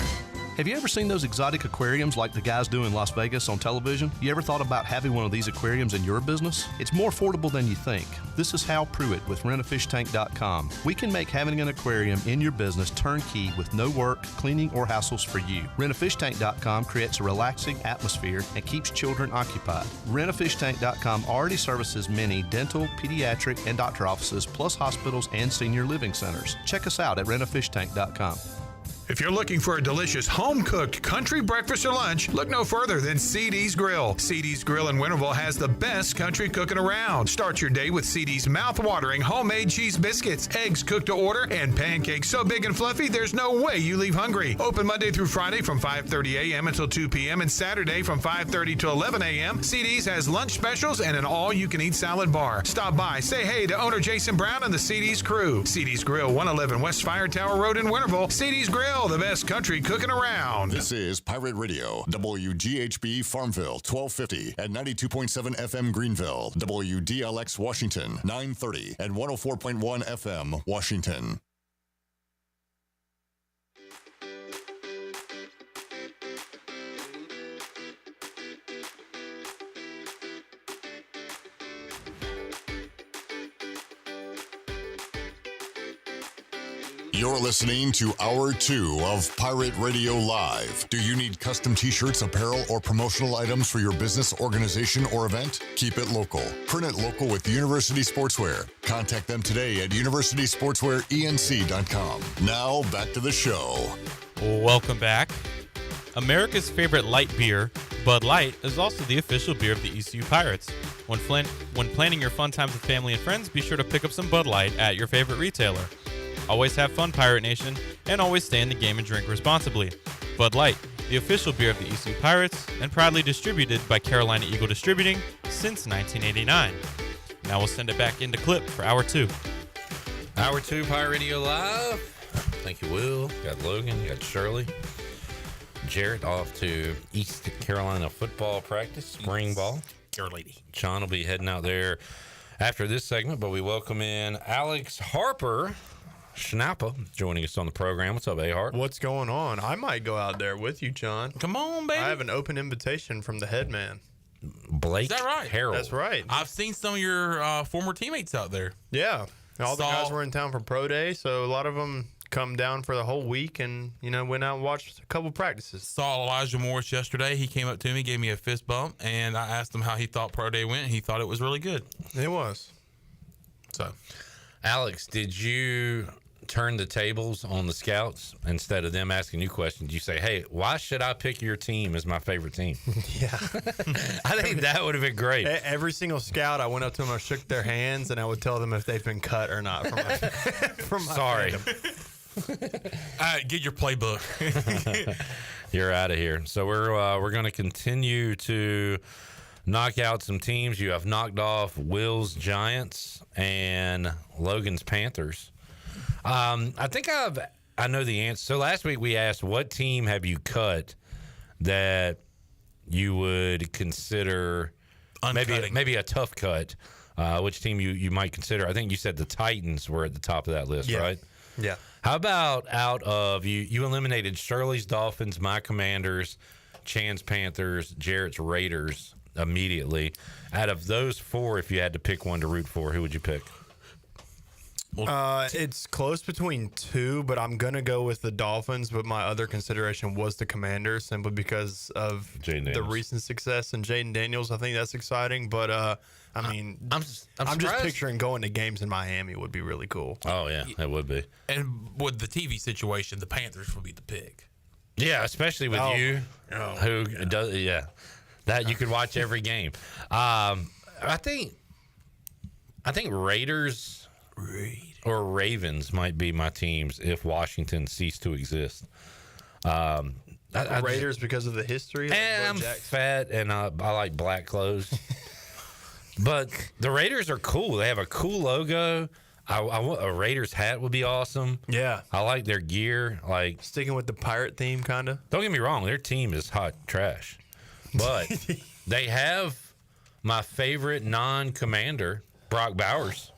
Have you ever seen those exotic aquariums like the guys do in Las Vegas on television? You ever thought about having one of these aquariums in your business? It's more affordable than you think. This is Hal Pruitt with rentafishtank.com. We can make having an aquarium in your business turnkey with no work, cleaning, or hassles for you. Rentafishtank.com creates a relaxing atmosphere and keeps children occupied. Rentafishtank.com already services many dental, pediatric, and doctor offices, plus hospitals and senior living centers. Check us out at rentafishtank.com.
If you're looking for a delicious home-cooked country breakfast or lunch, look no further than CD's Grill. CD's Grill in Winterville has the best country cooking around. Start your day with CD's mouth-watering homemade cheese biscuits, eggs cooked to order, and pancakes so big and fluffy there's no way you leave hungry. Open Monday through Friday from 5:30 a.m. until 2 p.m. and Saturday from 5:30 to 11 a.m. CD's has lunch specials and an all-you-can-eat salad bar. Stop by, say hey to owner Jason Brown and the CD's crew. CD's Grill, 111 West Fire Tower Road in Winterville. CD's Grill, the best country cooking around.
This is Pirate Radio, WGHB Farmville, 1250 at 92.7 FM Greenville, WDLX Washington, 930 and 104.1 FM Washington. You're listening to Hour 2 of Pirate Radio Live. Do you need custom t-shirts, apparel, or promotional items for your business, organization, or event? Keep it local. Print it local with University Sportswear. Contact them today at universitysportswearenc.com. Now, back to the show.
Welcome back. America's favorite light beer, Bud Light, is also the official beer of the ECU Pirates. When planning your fun times with family and friends, be sure to pick up some Bud Light at your favorite retailer. Always have fun, Pirate Nation, and always stay in the game and drink responsibly. Bud Light, the official beer of the ECU Pirates, and proudly distributed by Carolina Eagle Distributing since 1989. Now we'll send it back into clip for Hour 2.
Hour 2, Pirate Radio Live. Thank you, Will. You got Logan. You got Shirley. Jarrett off to East Carolina football practice, spring ball.
Your lady.
Sean will be heading out there after this segment, but we welcome in Alex Harper Schnappa joining us on the program. What's up, A-Harp?
What's going on? I might go out there with you, John.
Come on, baby.
I have an open invitation from the head man.
Blake
Is that right?
Harrell.
That's right.
I've seen some of your former teammates out there.
Yeah. All the guys were in town for pro day, so a lot of them come down for the whole week and, went out and watched a couple practices.
Saw Elijah Morris yesterday. He came up to me, gave me a fist bump, and I asked him how he thought pro day went. He thought it was really good.
It was.
So,
Alex, did you turn the tables on the scouts instead of them asking you questions? You say, hey, why should I pick your team as my favorite team?
Yeah.
I think that would have been great.
Every single scout, I went up to them, I shook their hands, and I would tell them if they've been cut or not from my
Sorry.
Get your playbook.
You're out of here. So we're going to continue to knock out some teams. You have knocked off Will's Giants and Logan's Panthers. I think I know the answer. So last week we asked, what team have you cut that you would consider maybe a tough cut? Which team you might consider? I think you said the Titans were at the top of that list, right?
Yeah.
How about out of you eliminated Shirley's Dolphins, my Commanders, Chan's Panthers, Jarrett's Raiders immediately. Out of those four, if you had to pick one to root for, who would you pick?
It's close between two, but I'm going to go with the Dolphins. But my other consideration was the Commanders, simply because of the recent success in Jaden Daniels. I think that's exciting. But, I'm just picturing going to games in Miami would be really cool.
Oh, yeah, it would be.
And with the TV situation, the Panthers would be the pick.
Yeah, especially with you, who does, that you could watch every game. I think Raiders or Ravens might be my teams if Washington ceased to exist.
The Raiders because of the history.
And I'm fat and I like black clothes. But the Raiders are cool. They have a cool logo. I want a Raiders hat would be awesome.
Yeah.
I like their gear. Like
sticking with the pirate theme, kind of.
Don't get me wrong. Their team is hot trash. But they have my favorite non-commander, Brock Bowers.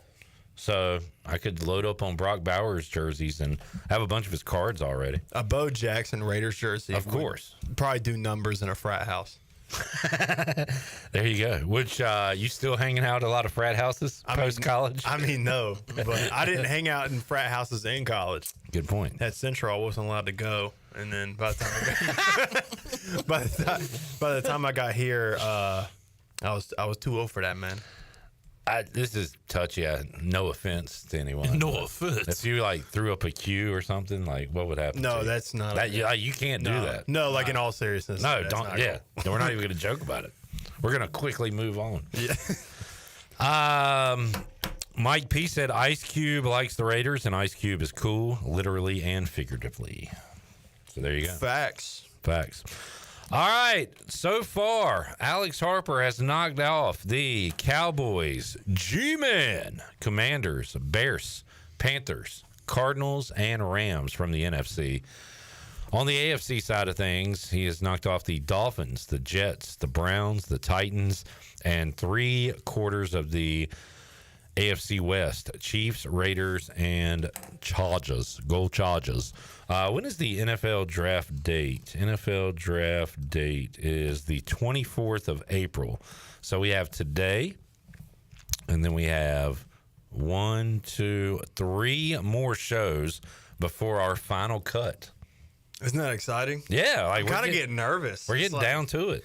So I could load up on Brock Bowers jerseys and have a bunch of his cards already.
A Bo Jackson Raiders jersey.
Of course.
Probably do numbers in a frat house.
There you go. Which you still hanging out at a lot of frat houses post-college?
I mean, no. But I didn't hang out in frat houses in college.
Good point.
At Central, I wasn't allowed to go. And then by the time by the time I got here, I was too old for that, man.
This is touchy. No offense to anyone.
No offense.
If you like threw up a queue or something, like what would happen?
No,
to you?
that's not.
That, you can't do that.
No, like in all seriousness.
No, don't. Yeah, we're not even going to joke about it. We're going to quickly move on.
Yeah.
Mike P said Ice Cube likes the Raiders, and Ice Cube is cool, literally and figuratively. So there you go.
Facts.
All right. So far, Alex Harper has knocked off the Cowboys, G-Men, Commanders, Bears, Panthers, Cardinals, and Rams from the NFC. On the AFC side of things, he has knocked off the Dolphins, the Jets, the Browns, the Titans, and 3/4 of the AFC West, Chiefs, Raiders, and Chargers. Go Chargers. When is the NFL draft date? NFL draft date is the 24th of April. So we have today, and then we have 1, 2, 3 more shows before our final cut.
Isn't that exciting?
Yeah.
I'm kind of getting nervous.
We're getting down to it.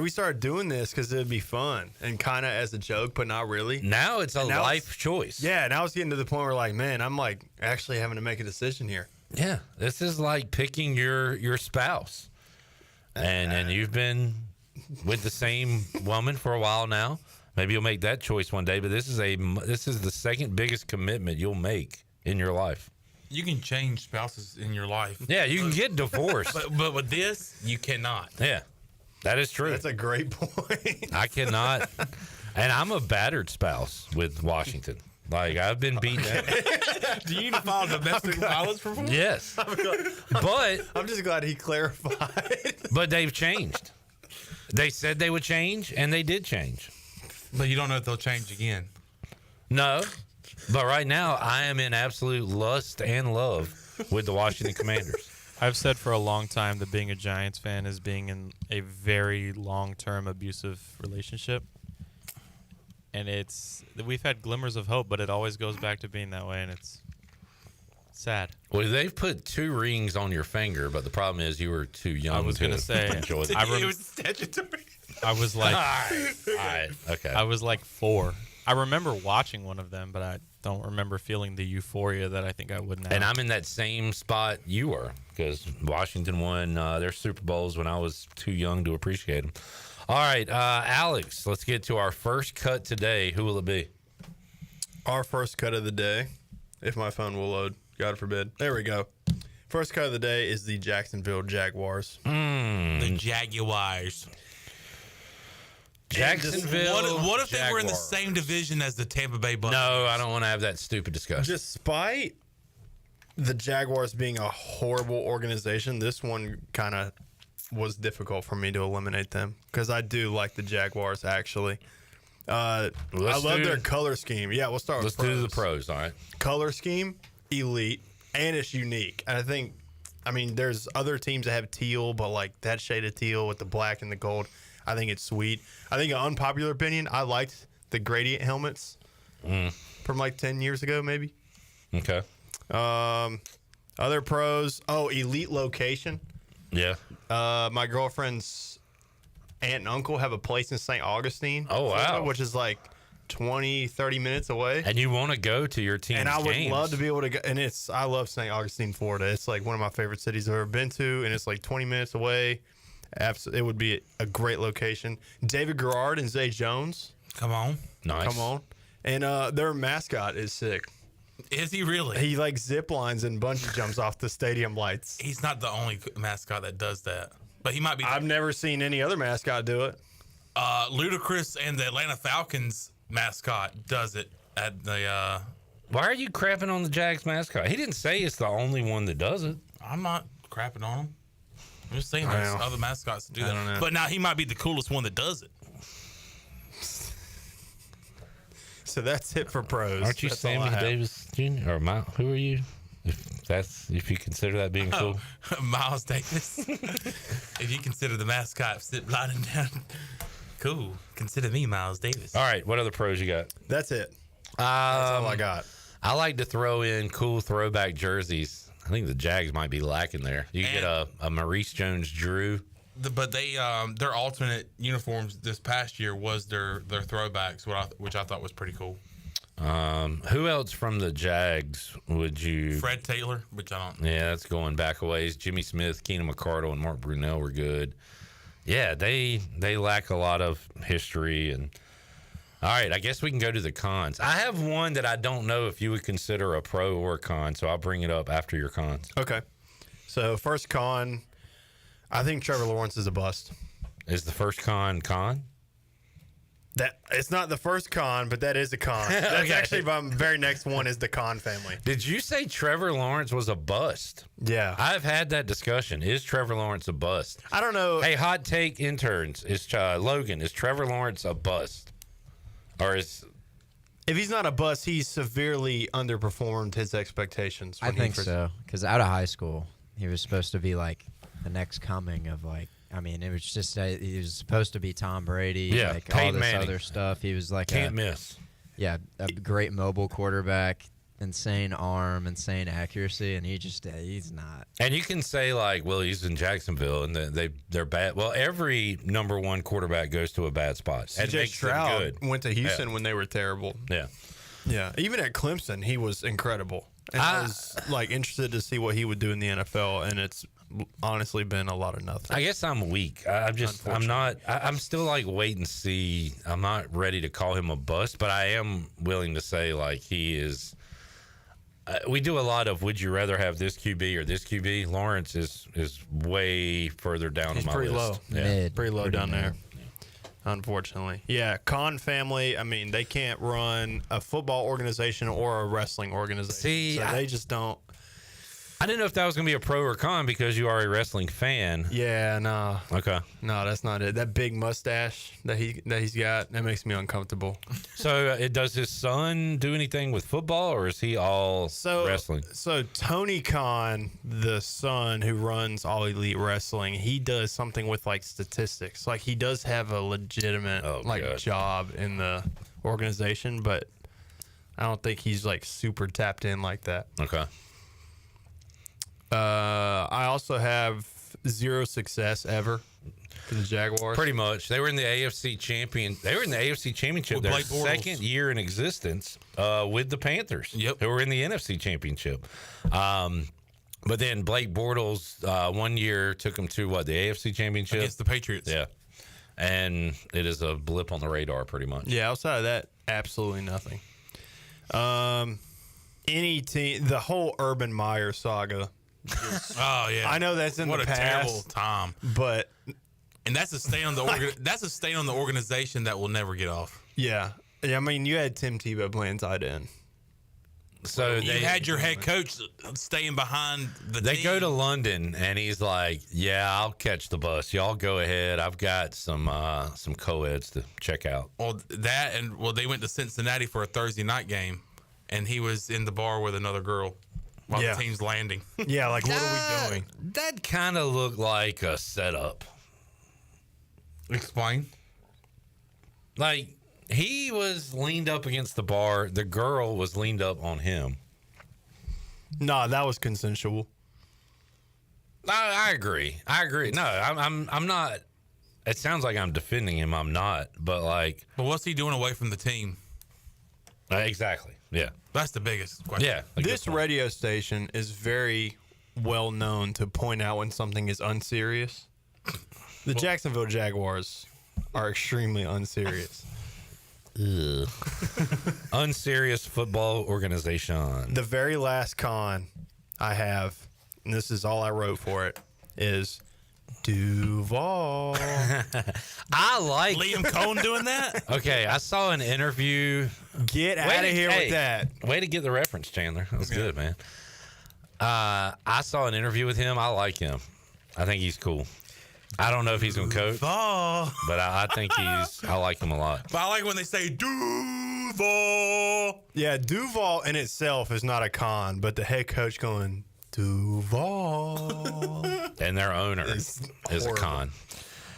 We started doing this because it would be fun and kind of as a joke, but not really.
Now it's a life choice.
Yeah, now it's getting to the point where like, man, I'm like actually having to make a decision here.
Yeah, this is like picking your spouse, and you've been with the same woman for a while now. Maybe you'll make that choice one day, but this is the second biggest commitment you'll make in your life.
You can change spouses in your life.
Yeah, you can get divorced,
but with this, you cannot.
Yeah, that is true.
That's a great point.
I cannot, and I'm a battered spouse with Washington. Like, I've been beaten down.
Do you file domestic violence report?
Yes. But
I'm just glad he clarified.
But they've changed. They said they would change, and they did change.
But you don't know if they'll change again.
No. But right now, I am in absolute lust and love with the Washington Commanders.
I've said for a long time that being a Giants fan is being in a very long-term abusive relationship. And we've had glimmers of hope, but it always goes back to being that way, and it's sad.
Well, they've put 2 rings on your finger, but the problem is you were too young.
I was going to say,
enjoy
it was statutory.
I was like,
all right, okay.
I was like 4. I remember watching one of them, but I don't remember feeling the euphoria that I think I would now.
And I'm in that same spot you were, because Washington won their Super Bowls when I was too young to appreciate them. All right, Alex, let's get to our first cut today. Who will it be?
Our first cut of the day, if my phone will load, God forbid. There we go. First cut of the day is the Jacksonville Jaguars.
The Jaguars.
Jacksonville.
What if
Jaguars.
they were in the same division as the Tampa Bay Buccaneers?
No, I don't want to have that stupid discussion.
Despite the Jaguars being a horrible organization, this one kind of was difficult for me to eliminate them because I do like the Jaguars, actually. I love their color scheme. Yeah, we'll start with
pros. Let's do the pros, all right.
Color scheme, elite, and it's unique. And I mean, there's other teams that have teal, but like that shade of teal with the black and the gold, I think it's sweet. I think an unpopular opinion, I liked the gradient helmets from like 10 years ago, maybe.
Okay.
Other pros, elite location.
Yeah.
My girlfriend's aunt and uncle have a place in St. Augustine.
Oh, wow.
Florida, which is like 20, 30 minutes away.
And you want to go to your team's
And I would
games.
love to be able to go. And I love St. Augustine, Florida. It's like one of my favorite cities I've ever been to. And it's like 20 minutes away. It would be a great location. David Garrard and Zay Jones.
Come on.
Nice.
Come on. And their mascot is sick.
Is he really?
He like zip lines and bungee jumps off the stadium lights.
He's not the only mascot that does that, but he might be.
I've never seen any other mascot do it.
Ludacris and the Atlanta Falcons mascot does it at the.
Why are you crapping on the Jags mascot? He didn't say it's the only one that does it.
I'm not crapping on him. I'm just saying there's other mascots that do
I don't know.
that. But now he might be the coolest one that does it.
So that's it for pros.
Aren't you
That's all I
Sammy
have.
Davis Jr. or who are you? If you consider that being cool.
Miles Davis. If you consider the mascot sit lying down, cool. Consider me Miles Davis.
All right, what other pros you got?
That's it. That's all I got.
I like to throw in cool throwback jerseys. I think the Jags might be lacking there. You can get a Maurice Jones-Drew.
But they their alternate uniforms this past year was their throwbacks, which I thought was pretty cool.
Who else from the Jags would you?
Fred Taylor, which I don't.
Yeah, that's going back a ways. Jimmy Smith, Keenan McCardle, and Mark Brunell were good. Yeah, they lack a lot of history. And all right, I guess we can go to the cons. I have one that I don't know if you would consider a pro or a con, so I'll bring it up after your cons.
Okay. So first con, I think Trevor Lawrence is a bust.
Is the first con?
That it's not the first con, but that is a con. That's
Okay.
actually my very next one is the Con family.
Did you say Trevor Lawrence was a bust?
Yeah.
I've had that discussion. Is Trevor Lawrence a bust?
I don't know.
Hey, hot take interns. Is Logan, is Trevor Lawrence a bust? Or is...
If he's not a bust, he's severely underperformed his expectations.
I think so. Because out of high school, he was supposed to be like the next coming of like, I mean, it was just, he was supposed to be Tom Brady.
Yeah,
like all
Peyton
this
Manning.
other stuff. He was like
Can't miss.
Yeah, a great mobile quarterback, insane arm, insane accuracy, and he's not.
And you can say like, well, he's in Jacksonville and they're bad. Well, every number one quarterback goes to a bad spot.
CJ Stroud went to Houston when they were terrible.
Yeah.
Yeah. Even at Clemson, he was incredible. And I was like interested to see what he would do in the NFL, and it's honestly been a lot of nothing.
I guess I'm weak. I'm still like wait and see. I'm not ready to call him a bust, but I am willing to say like he is. We do a lot of would you rather have this QB or this QB. Lawrence is way further down on my
pretty
list.
low.
Yeah.
Pretty low down there. Unfortunately. Yeah, Con family, I mean, they can't run a football organization or a wrestling organization.
See,
they just don't.
I didn't know if that was going to be a pro or con because you are a wrestling fan.
Yeah, no.
Okay.
No, that's not it. That big mustache that he's got, that makes me uncomfortable.
So does his son do anything with football, or is he all wrestling?
So Tony Khan, the son who runs All Elite Wrestling, he does something with like statistics. Like he does have a legitimate job in the organization, but I don't think he's like super tapped in like that.
Okay.
I also have zero success ever for the Jaguars.
Pretty much. They were in the AFC champion. They were in the AFC championship
With
their
Blake Bortles.
second year in existence with the Panthers.
Yep.
Who were in the NFC championship. But then Blake Bortles 1 year took them to the AFC championship
Against the Patriots.
Yeah. And it is a blip on the radar pretty much.
Yeah, outside of that, absolutely nothing. Any team, the whole Urban Meyer saga.
Oh yeah,
I know that's in
what
the
a
past,
terrible time.
but
that's a stain on the that's a stain on the organization that will never get off.
yeah, I mean, you had Tim Tebow playing tight end.
So
You had your head coach staying behind the
They
team.
go to London, and he's like, "Yeah, I'll catch the bus. Y'all go ahead. I've got some co-eds to check out."
Well, they went to Cincinnati for a Thursday night game, and he was in the bar with another girl while
Yeah.
the team's landing.
Yeah, like what are we doing?
That kind of looked like a setup.
Explain.
Like, he was leaned up against the bar. The girl was leaned up on him.
No, that was consensual.
I agree. No, I'm not. It sounds like I'm defending him. I'm not. But
what's he doing away from the team?
Exactly. Yeah.
That's the biggest question.
Yeah.
This radio station is very well known to point out when something is unserious. The Jacksonville Jaguars are extremely unserious.
Ugh. Unserious football organization.
The very last con I have, and this is all I wrote for it, is Duval.
I like
Liam Cohn doing that.
Okay, I saw an interview.
Get out of here with that.
Way to get the reference, Chandler. That was good, man. I saw an interview with him. I like him. I think he's cool. I don't know if he's going to coach, but I think I like him a lot.
But I like when they say Duval.
Yeah, Duval in itself is not a con, but the head coach going, Duval.
And their owner is a con.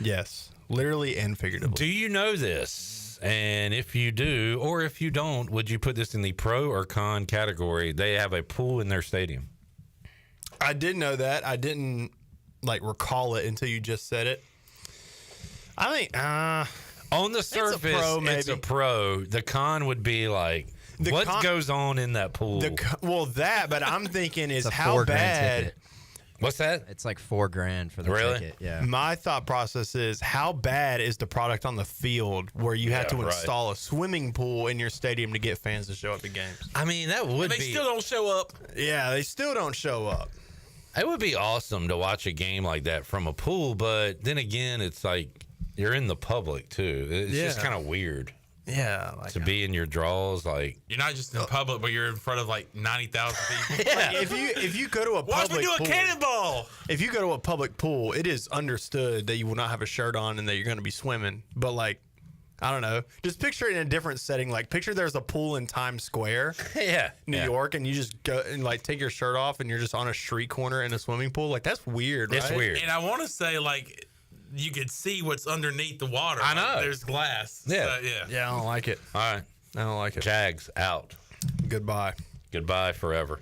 Yes, literally and figuratively.
Do you know this? And if you do, or if you don't, would you put this in the pro or con category? They have a pool in their stadium.
I did know that. I didn't recall it until you just said it. I think
on the surface, it's a pro. The con would be what goes on in that pool?
But I'm thinking is
It's a
how
$4,000
bad.
ticket.
What's that?
It's like $4,000 for the ticket. Yeah.
My thought process is how bad is the product on the field where you have to install a swimming pool in your stadium to get fans to show up at games?
I mean, that would
They still don't show up.
Yeah, they still don't show up.
It would be awesome to watch a game like that from a pool, but then again, it's like you're in the public too. It's just kind of weird.
Yeah,
to be in your draws,
you're not just in public, but you're in front of 90,000 people.
Yeah.
If you go to a
watch
public
me do a
pool,
cannonball.
If you go to a public pool, it is understood that you will not have a shirt on and that you're going to be swimming. But I don't know. Just picture it in a different setting. Picture there's a pool in Times Square, New York, and you just go and take your shirt off and you're just on a street corner in a swimming pool. That's weird, right?
It's weird.
And I want to say you could see what's underneath the water.
I know.
There's glass.
Yeah.
Yeah, I don't like it.
All right.
I don't like it.
Jags out.
Goodbye.
Goodbye forever.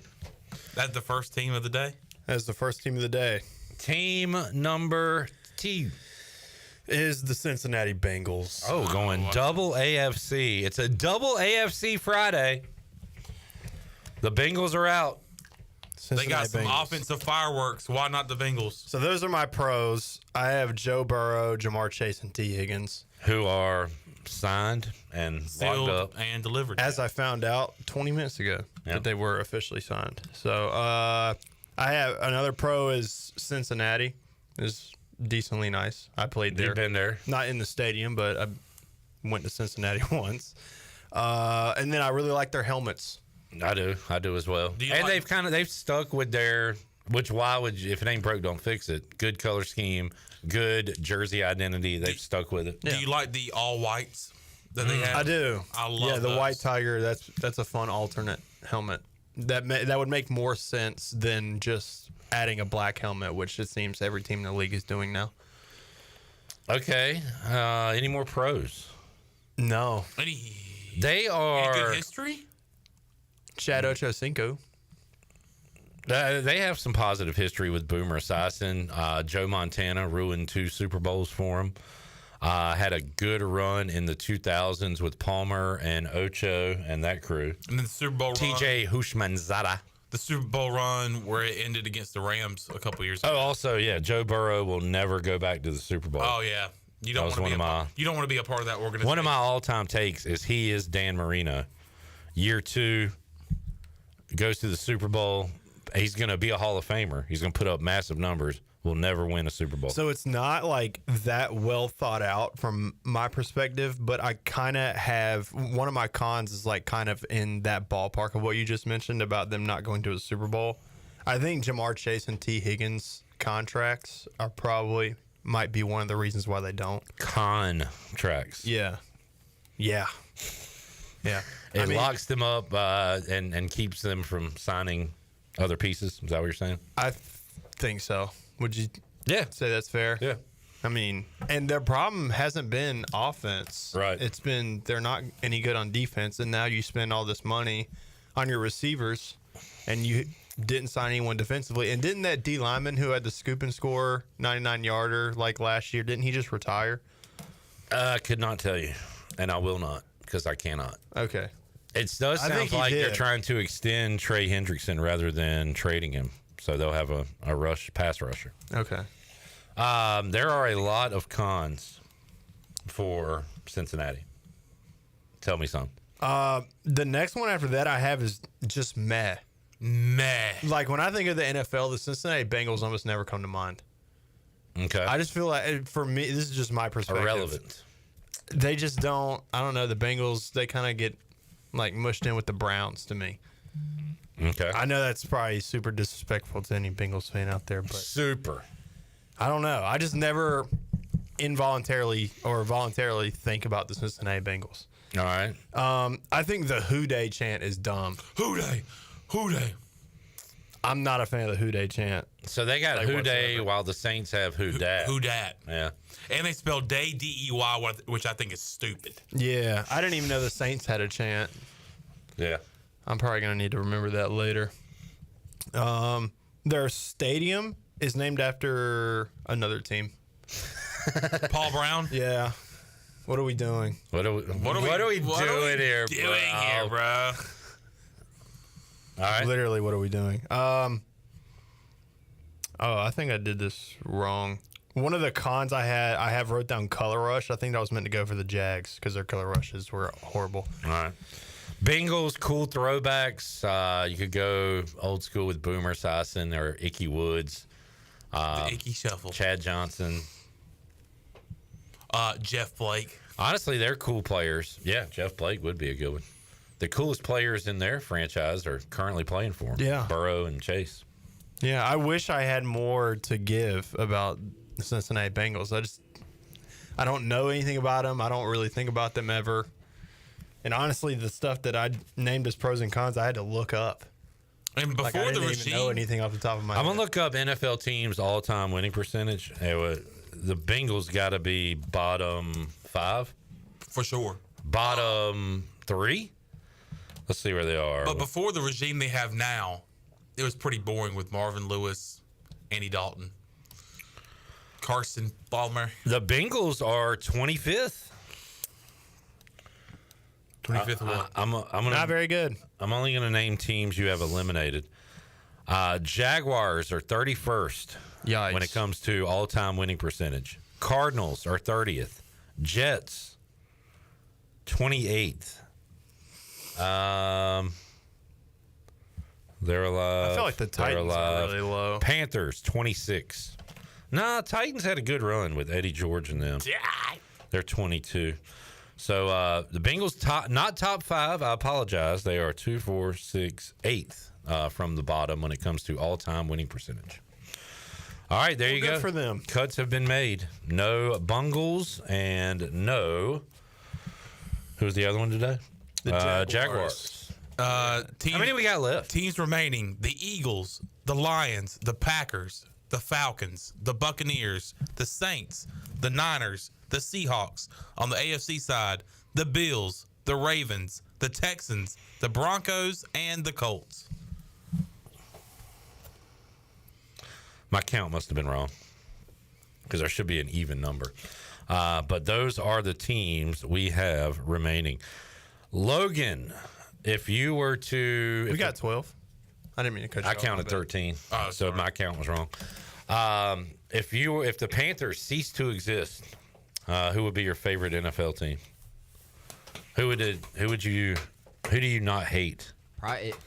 That's the first team of the day?
That's the first team of the day.
Team number 2
is the Cincinnati Bengals.
Oh, going double AFC. It's a double AFC Friday. The Bengals are out.
They got some
Bengals.
offensive fireworks. Why not the Bengals?
So those are my pros. I have Joe Burrow, Jamar Chase, and T. Higgins,
who are signed and
sealed
locked up
and delivered.
As I found out 20 minutes ago that they were officially signed. So I have another pro is Cincinnati. Is decently nice. I played there.
You've been there?
Not in the stadium, but I went to Cincinnati once. And then I really like their helmets.
I do as well. And they've stuck with their, which why would you, if it ain't broke, don't fix it. Good color scheme, good jersey identity. They've stuck with it.
Do you like the all whites that they have?
I do.
I love
the
those.
white tiger. That's a fun alternate helmet. That would make more sense than just adding a black helmet, which it seems every team in the league is doing now.
Okay. Any more pros?
No.
They are.
Any good history?
Chad Ochocinco.
They have some positive history with Boomer Esiason. Joe Montana ruined 2 Super Bowls for him. Had a good run in the 2000s with Palmer and Ocho and that crew.
And then the Super Bowl
TJ Houshmandzadeh.
The Super Bowl run where it ended against the Rams a couple years ago.
Oh, also, Joe Burrow will never go back to the Super Bowl.
Oh, yeah. You don't want to be a part of that organization.
One of my all-time takes is he is Dan Marino. Year 2, goes to the Super Bowl. He's going to be a Hall of Famer. He's going to put up massive numbers. Will never win a Super Bowl.
So it's not that well thought out from my perspective, but I kind of have one of my cons is kind of in that ballpark of what you just mentioned about them not going to a Super Bowl. I think Jamar Chase and T. Higgins contracts are might be one of the reasons why they don't.
Contracts.
Yeah. Yeah.
It locks them up and keeps them from signing other pieces. Is that what you're saying?
I think so. Would you say that's fair?
Yeah.
I mean, and their problem hasn't been offense.
Right.
It's been they're not any good on defense, and now you spend all this money on your receivers, and you didn't sign anyone defensively. And didn't that D lineman who had the scoop and score 99-yarder last year, didn't he just retire?
I could not tell you, and I will not because I cannot.
Okay.
It does sound like they're trying to extend Trey Hendrickson rather than trading him. So they'll have a pass rusher.
Okay.
There are a lot of cons for Cincinnati. Tell me something.
The next one after that I have is just meh.
Meh.
Like when I think of the NFL, the Cincinnati Bengals almost never come to mind.
Okay.
I just feel like, for me, this is just my perspective.
Irrelevant.
They just don't. I don't know. The Bengals, they kind of get like mushed in with the Browns to me.
Okay.
I know that's probably super disrespectful to any Bengals fan out there, but
super.
I don't know. I just never involuntarily or voluntarily think about the Cincinnati Bengals.
All right.
I think the Who Day chant is dumb.
Who Day? Who Day?
I'm not a fan of the Who Day chant.
So they got
Like
Who
whatsoever.
Day while the Saints have Who Dat.
Who Dat?
Yeah.
And they spell day D-E-Y, which I think is stupid.
Yeah, I didn't even know the Saints had a chant.
Yeah.
I'm probably going to need to remember that later. Their stadium is named after another team.
Paul Brown?
Yeah. What are we doing?
What are we doing here,
bro?
All right.
Literally, what are we doing? I think I did this wrong. One of the cons I have wrote down Color Rush. I think that was meant to go for the Jags because their Color Rushes were horrible.
All right. Bengals, cool throwbacks. You could go old school with Boomer Esiason or Icky Woods.
The Icky Shuffle.
Chad Johnson.
Jeff Blake.
Honestly, they're cool players. Yeah, Jeff Blake would be a good one. The coolest players in their franchise are currently playing for them.
Yeah.
Burrow and Chase.
Yeah, I wish I had more to give about the Cincinnati Bengals. I don't know anything about them. I don't really think about them ever. And honestly, the stuff that I named as pros and cons, I had to look up.
And before
I
the
didn't
regime,
even know anything off the top of my
I'm
head.
going to look up NFL teams all-time winning percentage. The Bengals got to be bottom 5.
For sure.
Bottom 3? Let's see where they are.
But before the regime they have now, it was pretty boring with Marvin Lewis, Andy Dalton, Carson Palmer.
The Bengals are 25th.
25th what?
I'm gonna,
Not very good.
I'm only going to name teams you have eliminated. Jaguars are 31st
Yikes.
when it comes to all-time winning percentage. Cardinals are 30th. Jets, 28th. They're alive.
I feel like the Titans are really low.
Panthers, 26. Nah, Titans had a good run with Eddie George and them. They're 22. So the Bengals, not top 5. I apologize. They are 2, 4, 6, 8th from the bottom when it comes to all-time winning percentage. All right, there you go.
Good for them.
Cuts have been made. No Bungles and no. Who's the other one today?
The
Jaguars.
How
many we got left?
Teams remaining: the Eagles, the Lions, the Packers, the Falcons, the Buccaneers, the Saints, the Niners, the Seahawks. On the AFC side, the Bills, the Ravens, the Texans, the Broncos, and the Colts.
My count must have been wrong because there should be an even number. But those are the teams we have remaining. Logan, if you were to...
We got 12. I didn't mean to cut you
I
off.
counted 13, so my count was wrong. If the Panthers ceased to exist, who would be your favorite NFL team? Who do you not hate?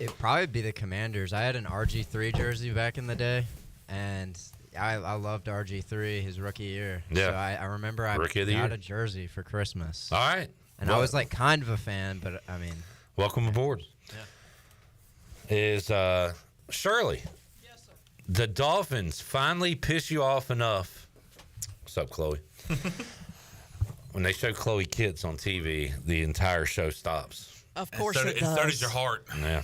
It'd probably be the Commanders. I had an RG3 jersey back in the day, and I loved RG3 his rookie year.
Yeah.
So I remember I
Rookie of the
got
year.
a jersey for Christmas.
All right.
And I was like kind of a fan, but I mean.
Welcome aboard. Yeah. Is Shirley. Yes, sir. The Dolphins finally piss you off enough. What's up, Chloe? When they show Chloe Kitts on TV, the entire show stops.
Of course
it
does.
studies your heart.
Yeah.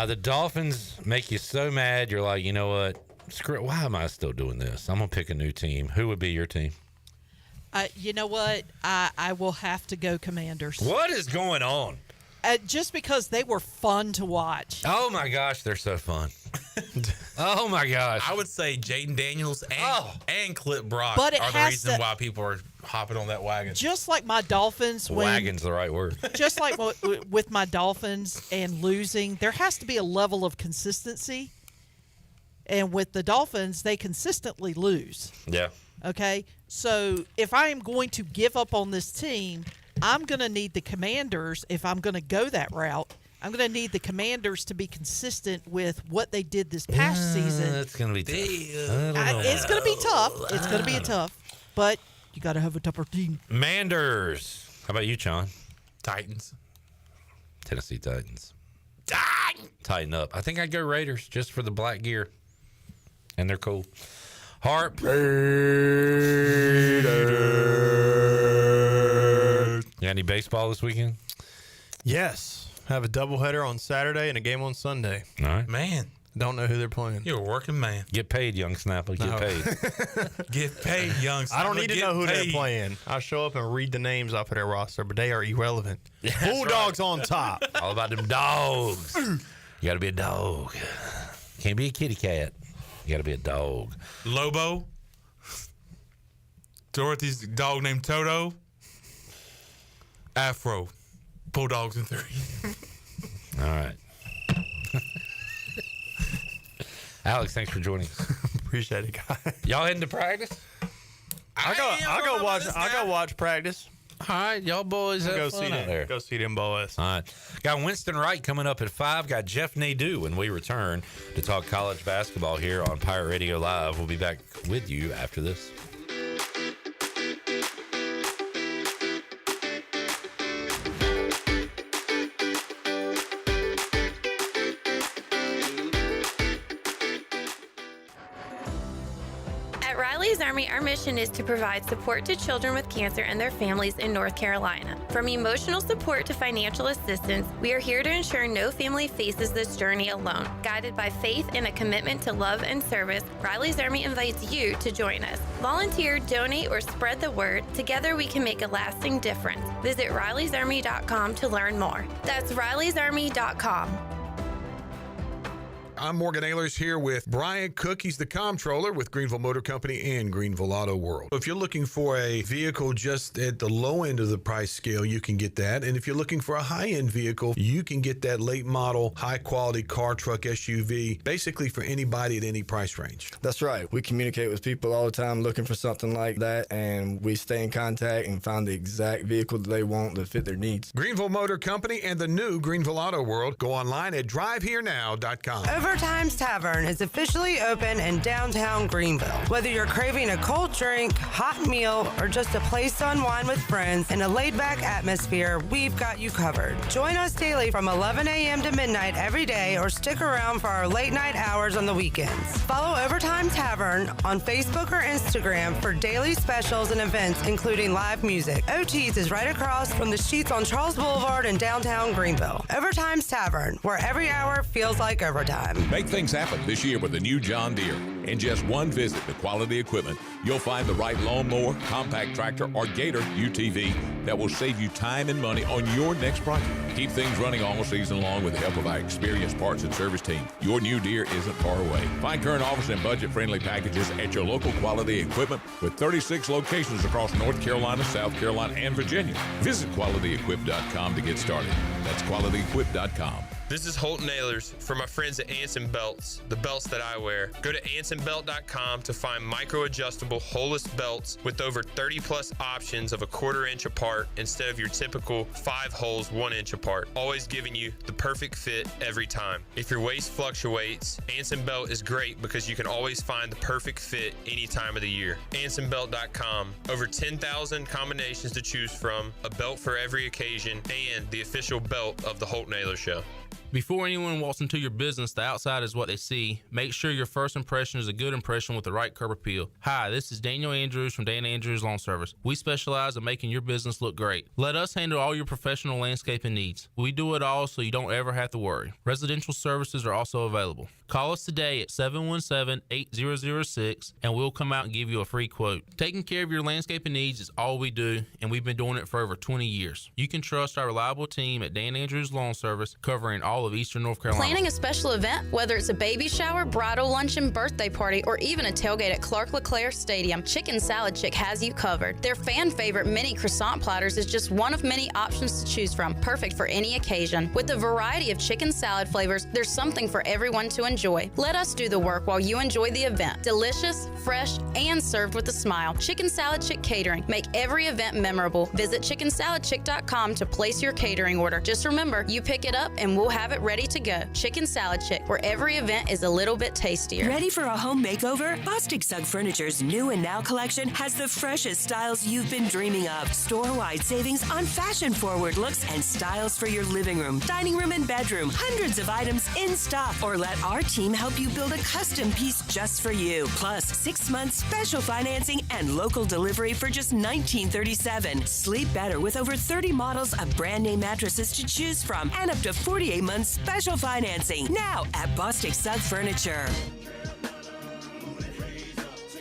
The Dolphins make you so mad, you're like, you know what? Screw it. Why am I still doing this? I'm going to pick a new team. Who would be your team?
You know what? I will have to go Commanders.
What is going on?
Just because they were fun to watch.
Oh, my gosh. They're so fun. Oh, my gosh.
I would say Jaden Daniels and Clip Brock
But it
are the
has
reason
to-
why people are hopping on that wagon.
Just like my Dolphins.
Wagon's the right word.
Just like with my Dolphins and losing, there has to be a level of consistency. And with the Dolphins, they consistently lose.
Yeah.
Okay? So if I am going to give up on this team, I'm going to need the Commanders, if I'm going to go that route, I'm going to need the Commanders to be consistent with what they did this past season.
It's going to be tough.
It's going to be tough. It's going to be tough. But you got to have a tougher team.
Manders. How about you, John?
Titans.
Tennessee Titans. Tighten up. I think I'd go Raiders just for the black gear. And they're cool. Harp. Raiders. You got any baseball this weekend?
Yes. Have a doubleheader on Saturday and a game on Sunday.
All right.
Man.
Don't know who they're playing.
You're a working man.
Get paid, young snapper. Get paid.
Get paid, young snapper.
I don't need to know who they're playing. I show up and read the names off of their roster, but they are irrelevant. Bulldogs on top.
All about them dogs. You got to be a dog. Can't be a kitty cat. You got to be a dog.
Lobo. Dorothy's dog named Toto. Afro. Bulldogs in 3.
All right. Alex, thanks for joining us.
Appreciate it, guys.
Y'all heading to practice?
I'll go watch practice.
All right, y'all boys have
go
fun
see
out
them.
there.
Go see them boys.
All right. Got Winston Wright coming up at 5. Got Jeff Nadu when we return to talk college basketball here on Pirate Radio Live. We'll be back with you after this.
Riley's Army, our mission is to provide support to children with cancer and their families in North Carolina. From emotional support to financial assistance, we are here to ensure no family faces this journey alone. Guided by faith and a commitment to love and service, Riley's Army invites you to join us. Volunteer, donate, or spread the word. Together we can make a lasting difference. Visit RileysArmy.com to learn more. That's RileysArmy.com.
I'm Morgan Ehlers here with Brian Cook. He's the comptroller with Greenville Motor Company and Greenville Auto World. If you're looking for a vehicle just at the low end of the price scale, you can get that. And if you're looking for a high-end vehicle, you can get that late model, high-quality car, truck, SUV, basically for anybody at any price range.
That's right. We communicate with people all the time looking for something like that, and we stay in contact and find the exact vehicle that they want to fit their needs.
Greenville Motor Company and the new Greenville Auto World. Go online at driveherenow.com.
Overtime's Tavern is officially open in downtown Greenville. Whether you're craving a cold drink, hot meal, or just a place to unwind with friends in a laid-back atmosphere, we've got you covered. Join us daily from 11 a.m. to midnight every day, or stick around for our late-night hours on the weekends. Follow Overtime Tavern on Facebook or Instagram for daily specials and events, including live music. OT's is right across from the Sheets on Charles Boulevard in downtown Greenville. Overtime's Tavern, where every hour feels like overtime.
Make things happen this year with the new John Deere. In just one visit to Quality Equipment, you'll find the right lawnmower, compact tractor, or Gator UTV that will save you time and money on your next project. Keep things running all season long with the help of our experienced parts and service team. Your new Deere isn't far away. Find current offers and budget-friendly packages at your local Quality Equipment with 36 locations across North Carolina, South Carolina, and Virginia. Visit QualityEquip.com to get started. That's QualityEquip.com.
This is Holton Nailers for my friends at Anson Belts, the belts that I wear. Go to AnsonBelt.com to find micro-adjustable holeless belts with over 30 plus options of a 1/4 inch apart instead of your typical 5 holes 1 inch apart, always giving you the perfect fit every time. If your waist fluctuates, Anson Belt is great because you can always find the perfect fit any time of the year. AnsonBelt.com, over 10,000 combinations to choose from, a belt for every occasion, and the official belt of the Holton Nailers Show.
Before anyone walks into your business, the outside is what they see. Make sure your first impression is a good impression with the right curb appeal. Hi, this is Daniel Andrews from Dan Andrews Lawn Service. We specialize in making your business look great. Let us handle all your professional landscaping needs. We do it all so you don't ever have to worry. Residential services are also available. Call us today at 717-8006 and we'll come out and give you a free quote. Taking care of your landscaping needs is all we do, and we've been doing it for over 20 years. You can trust our reliable team at Dan Andrews Lawn Service, covering all all of Eastern North Carolina.
Planning a special event, whether it's a baby shower, bridal luncheon, birthday party, or even a tailgate at Clark LeClaire Stadium, Chicken Salad Chick has you covered. Their fan favorite mini croissant platters is just one of many options to choose from, perfect for any occasion. With a variety of chicken salad flavors, there's something for everyone to enjoy. Let us do the work while you enjoy the event. Delicious, fresh, and served with a smile. Chicken Salad Chick Catering. Make every event memorable. Visit chickensaladchick.com to place your catering order. Just remember, you pick it up and we'll have it ready to go. Chicken Salad Chick, where every event is a little bit tastier.
Ready for a home makeover? Bostic Sugg Furniture's new and now collection has the freshest styles you've been dreaming of. Store-wide savings on fashion-forward looks and styles for your living room, dining room, and bedroom. Hundreds of items in stock. Or let our team help you build a custom piece just for you. Plus, 6 months special financing and local delivery for just $19.37. Sleep better with over 30 models of brand name mattresses to choose from and up to 48 months special financing. Now at Bostic Sugg Furniture.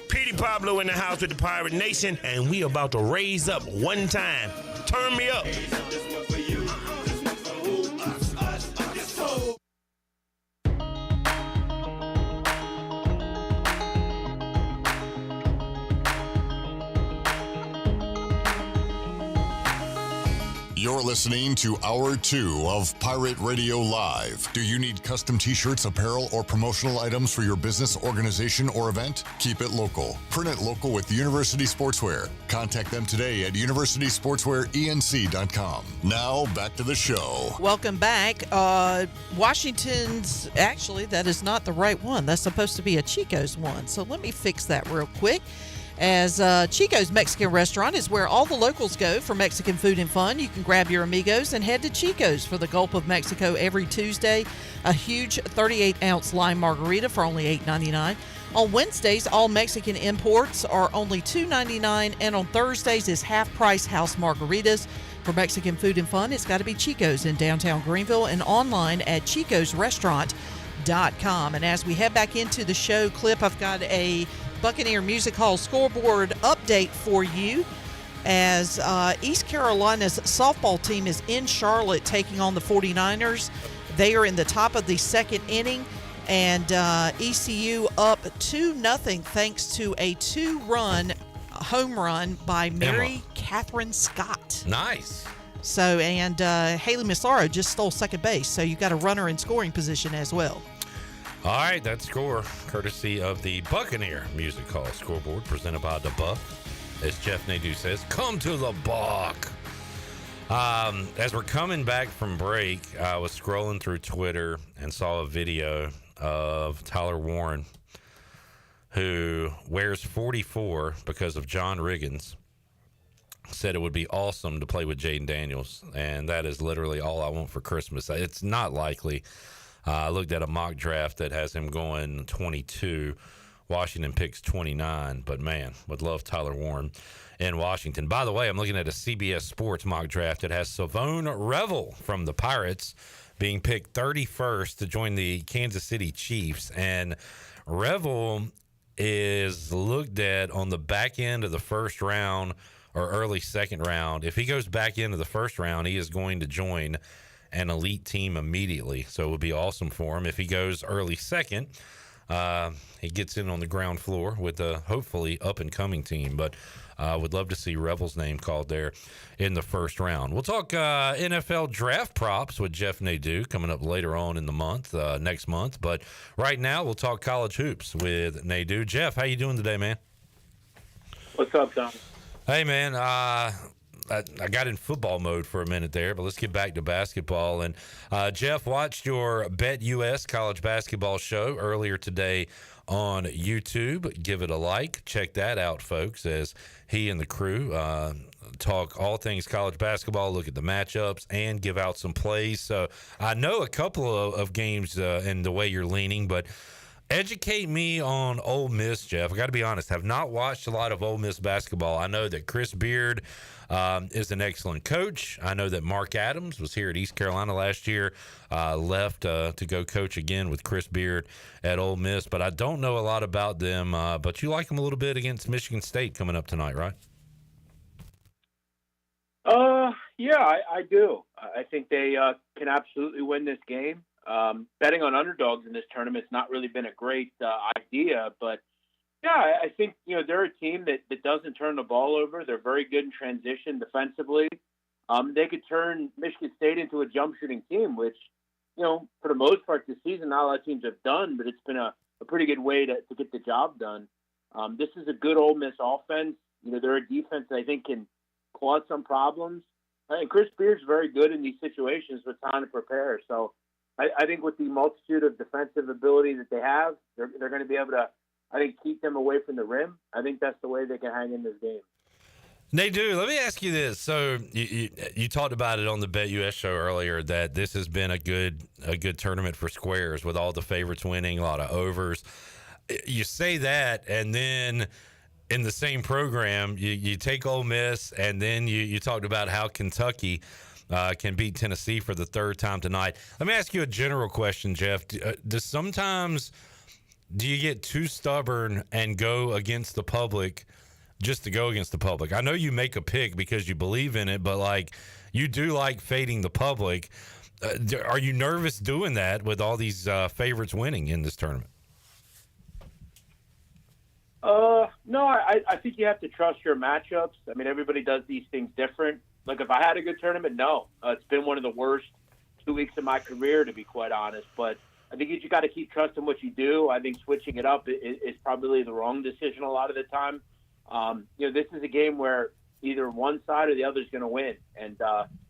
Petey Pablo in the house with the Pirate Nation, and we about to raise up one time. Turn me up.
You're listening to Hour 2 of Pirate Radio Live. Do you need custom t-shirts, apparel, or promotional items for your business, organization, or event? Keep it local. Print it local with University Sportswear. Contact them today at universitysportswearenc.com. Now, back to the show.
Welcome back. Washington's, actually, that is not the right one. That's supposed to be a Chico's one. So let me fix that real quick. As Chico's Mexican Restaurant is where all the locals go for Mexican food and fun. You can grab your amigos and head to Chico's for the Gulf of Mexico every Tuesday. A huge 38-ounce lime margarita for only $8.99. On Wednesdays, all Mexican imports are only $2.99, and on Thursdays is half-price house margaritas. For Mexican food and fun, it's got to be Chico's in downtown Greenville and online at chicosrestaurant.com. And as we head back into the show clip, I've got a Buccaneer Music Hall scoreboard update for you as East Carolina's softball team is in Charlotte taking on the 49ers. They are in the top of the second inning, and ECU up 2-0 thanks to a 2-run home run by Mary Catherine Scott.
Nice.
So, and Haley Massaro just stole second base, so you got a runner in scoring position as well.
All right, that score, courtesy of the Buccaneer Music Hall scoreboard, presented by the Buck. As Jeff Nadu says, come to the Buck. As we're coming back from break, I was scrolling through Twitter and saw a video of Tyler Warren, who wears 44 because of John Riggins. Said it would be awesome to play with Jaden Daniels, and that is literally all I want for Christmas. It's not likely. I looked at a mock draft that has him going 22. Washington picks 29, but man, would love Tyler Warren in Washington. By the way, I'm looking at a CBS Sports mock draft that has Savone Revel from the Pirates being picked 31st to join the Kansas City Chiefs. And Revel is looked at on the back end of the first round or early second round. If he goes back into the first round, he is going to join an elite team immediately. So it would be awesome for him. If he goes early second, he gets in on the ground floor with a hopefully up-and-coming team. But I would love to see Revel's name called there in the first round. We'll talk NFL draft props with Jeff Nadu coming up later on in the month, next month. But right now, we'll talk college hoops with Nadu. Jeff, how you doing today, man?
What's up, Tom?
Hey, man. I got in football mode for a minute there, but let's get back to basketball. And Jeff watched your Bet US college basketball show earlier today on YouTube. Give it a like. Check that out, folks, as he and the crew talk all things college basketball, look at the matchups, and give out some plays. So I know a couple of games and the way you're leaning, but educate me on Ole Miss, Jeff. I got to be honest, have not watched a lot of Ole Miss basketball. I know that Chris Beard is an excellent coach. I know that Mark Adams was here at East Carolina last year, left to go coach again with Chris Beard at Ole Miss. But I don't know a lot about them. But you like them a little bit against Michigan State coming up tonight, right?
Yeah, I do. I think they can absolutely win this game. Betting on underdogs in this tournament has not really been a great idea, but yeah, I think they're a team that doesn't turn the ball over. They're very good in transition defensively. They could turn Michigan State into a jump shooting team, which for the most part this season not a lot of teams have done, but it's been a pretty good way to get the job done. This is a good Ole Miss offense. They're a defense that I think can cause some problems. And Chris Beard's very good in these situations with time to prepare. So I think with the multitude of defensive ability that they have, they're going to be able to, I think, keep them away from the rim. I think that's the way they can hang in this game.
Nadu, let me ask you this. So you talked about it on the BetUS show earlier that this has been a good tournament for squares with all the favorites winning, a lot of overs. You say that, and then in the same program, you take Ole Miss, and then you talked about how Kentucky can beat Tennessee for the third time tonight. Let me ask you a general question, Jeff. Do you get too stubborn and go against the public just to go against the public? I know you make a pick because you believe in it, but you do like fading the public. Are you nervous doing that with all these favorites winning in this tournament?
No, I think you have to trust your matchups. I mean, everybody does these things different. Like, if I had a good tournament, no. It's been one of the worst 2 weeks of my career, to be quite honest. But I think you got to keep trusting what you do. I think switching it up is probably the wrong decision a lot of the time. This is a game where either one side or the other is going to win. And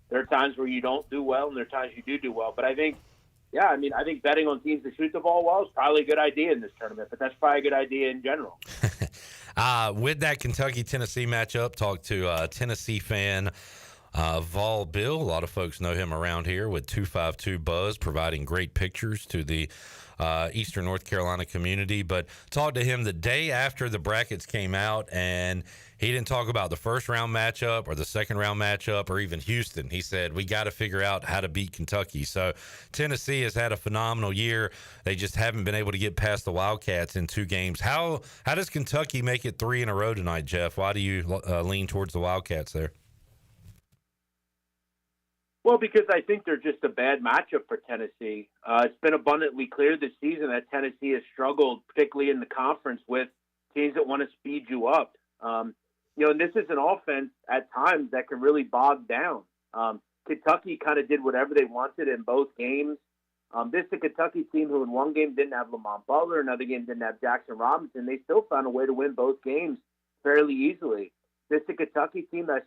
there are times where you don't do well, and there are times you do well. But I think betting on teams to shoot the ball well is probably a good idea in this tournament, but that's probably a good idea in general.
With that Kentucky-Tennessee matchup, talked to a Tennessee fan, Vol Bill. A lot of folks know him around here with 252 Buzz, providing great pictures to the Eastern North Carolina community. But talked to him the day after the brackets came out, and he didn't talk about the first round matchup or the second round matchup or even Houston. He said, we got to figure out how to beat Kentucky. So Tennessee has had a phenomenal year. They just haven't been able to get past the Wildcats in 2 games. How does Kentucky make it 3 in a row tonight, Jeff? Why do you lean towards the Wildcats there?
Well, because I think they're just a bad matchup for Tennessee. It's been abundantly clear this season that Tennessee has struggled, particularly in the conference, with teams that want to speed you up. And this is an offense at times that can really bog down. Kentucky kind of did whatever they wanted in both games. This is a Kentucky team who in one game didn't have Lamont Butler, another game didn't have Jackson Robinson. They still found a way to win both games fairly easily. This is a Kentucky team that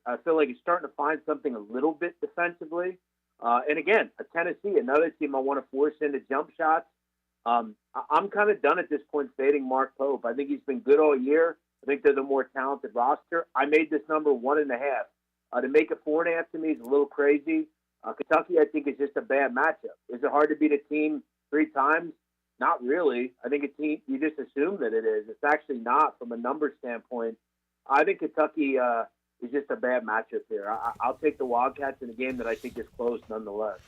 I feel like is starting to find something a little bit defensively. And again, a Tennessee, another team I want to force into jump shots. I'm kind of done at this point fading Mark Pope. I think he's been good all year. I think they're the more talented roster. I made this number 1.5. To make it 4.5 to me is a little crazy. Kentucky, I think, is just a bad matchup. Is it hard to beat a team 3 times? Not really. I think a team, you just assume that it is. It's actually not from a numbers standpoint. I think Kentucky is just a bad matchup here. I'll take the Wildcats in a game that I think is close nonetheless.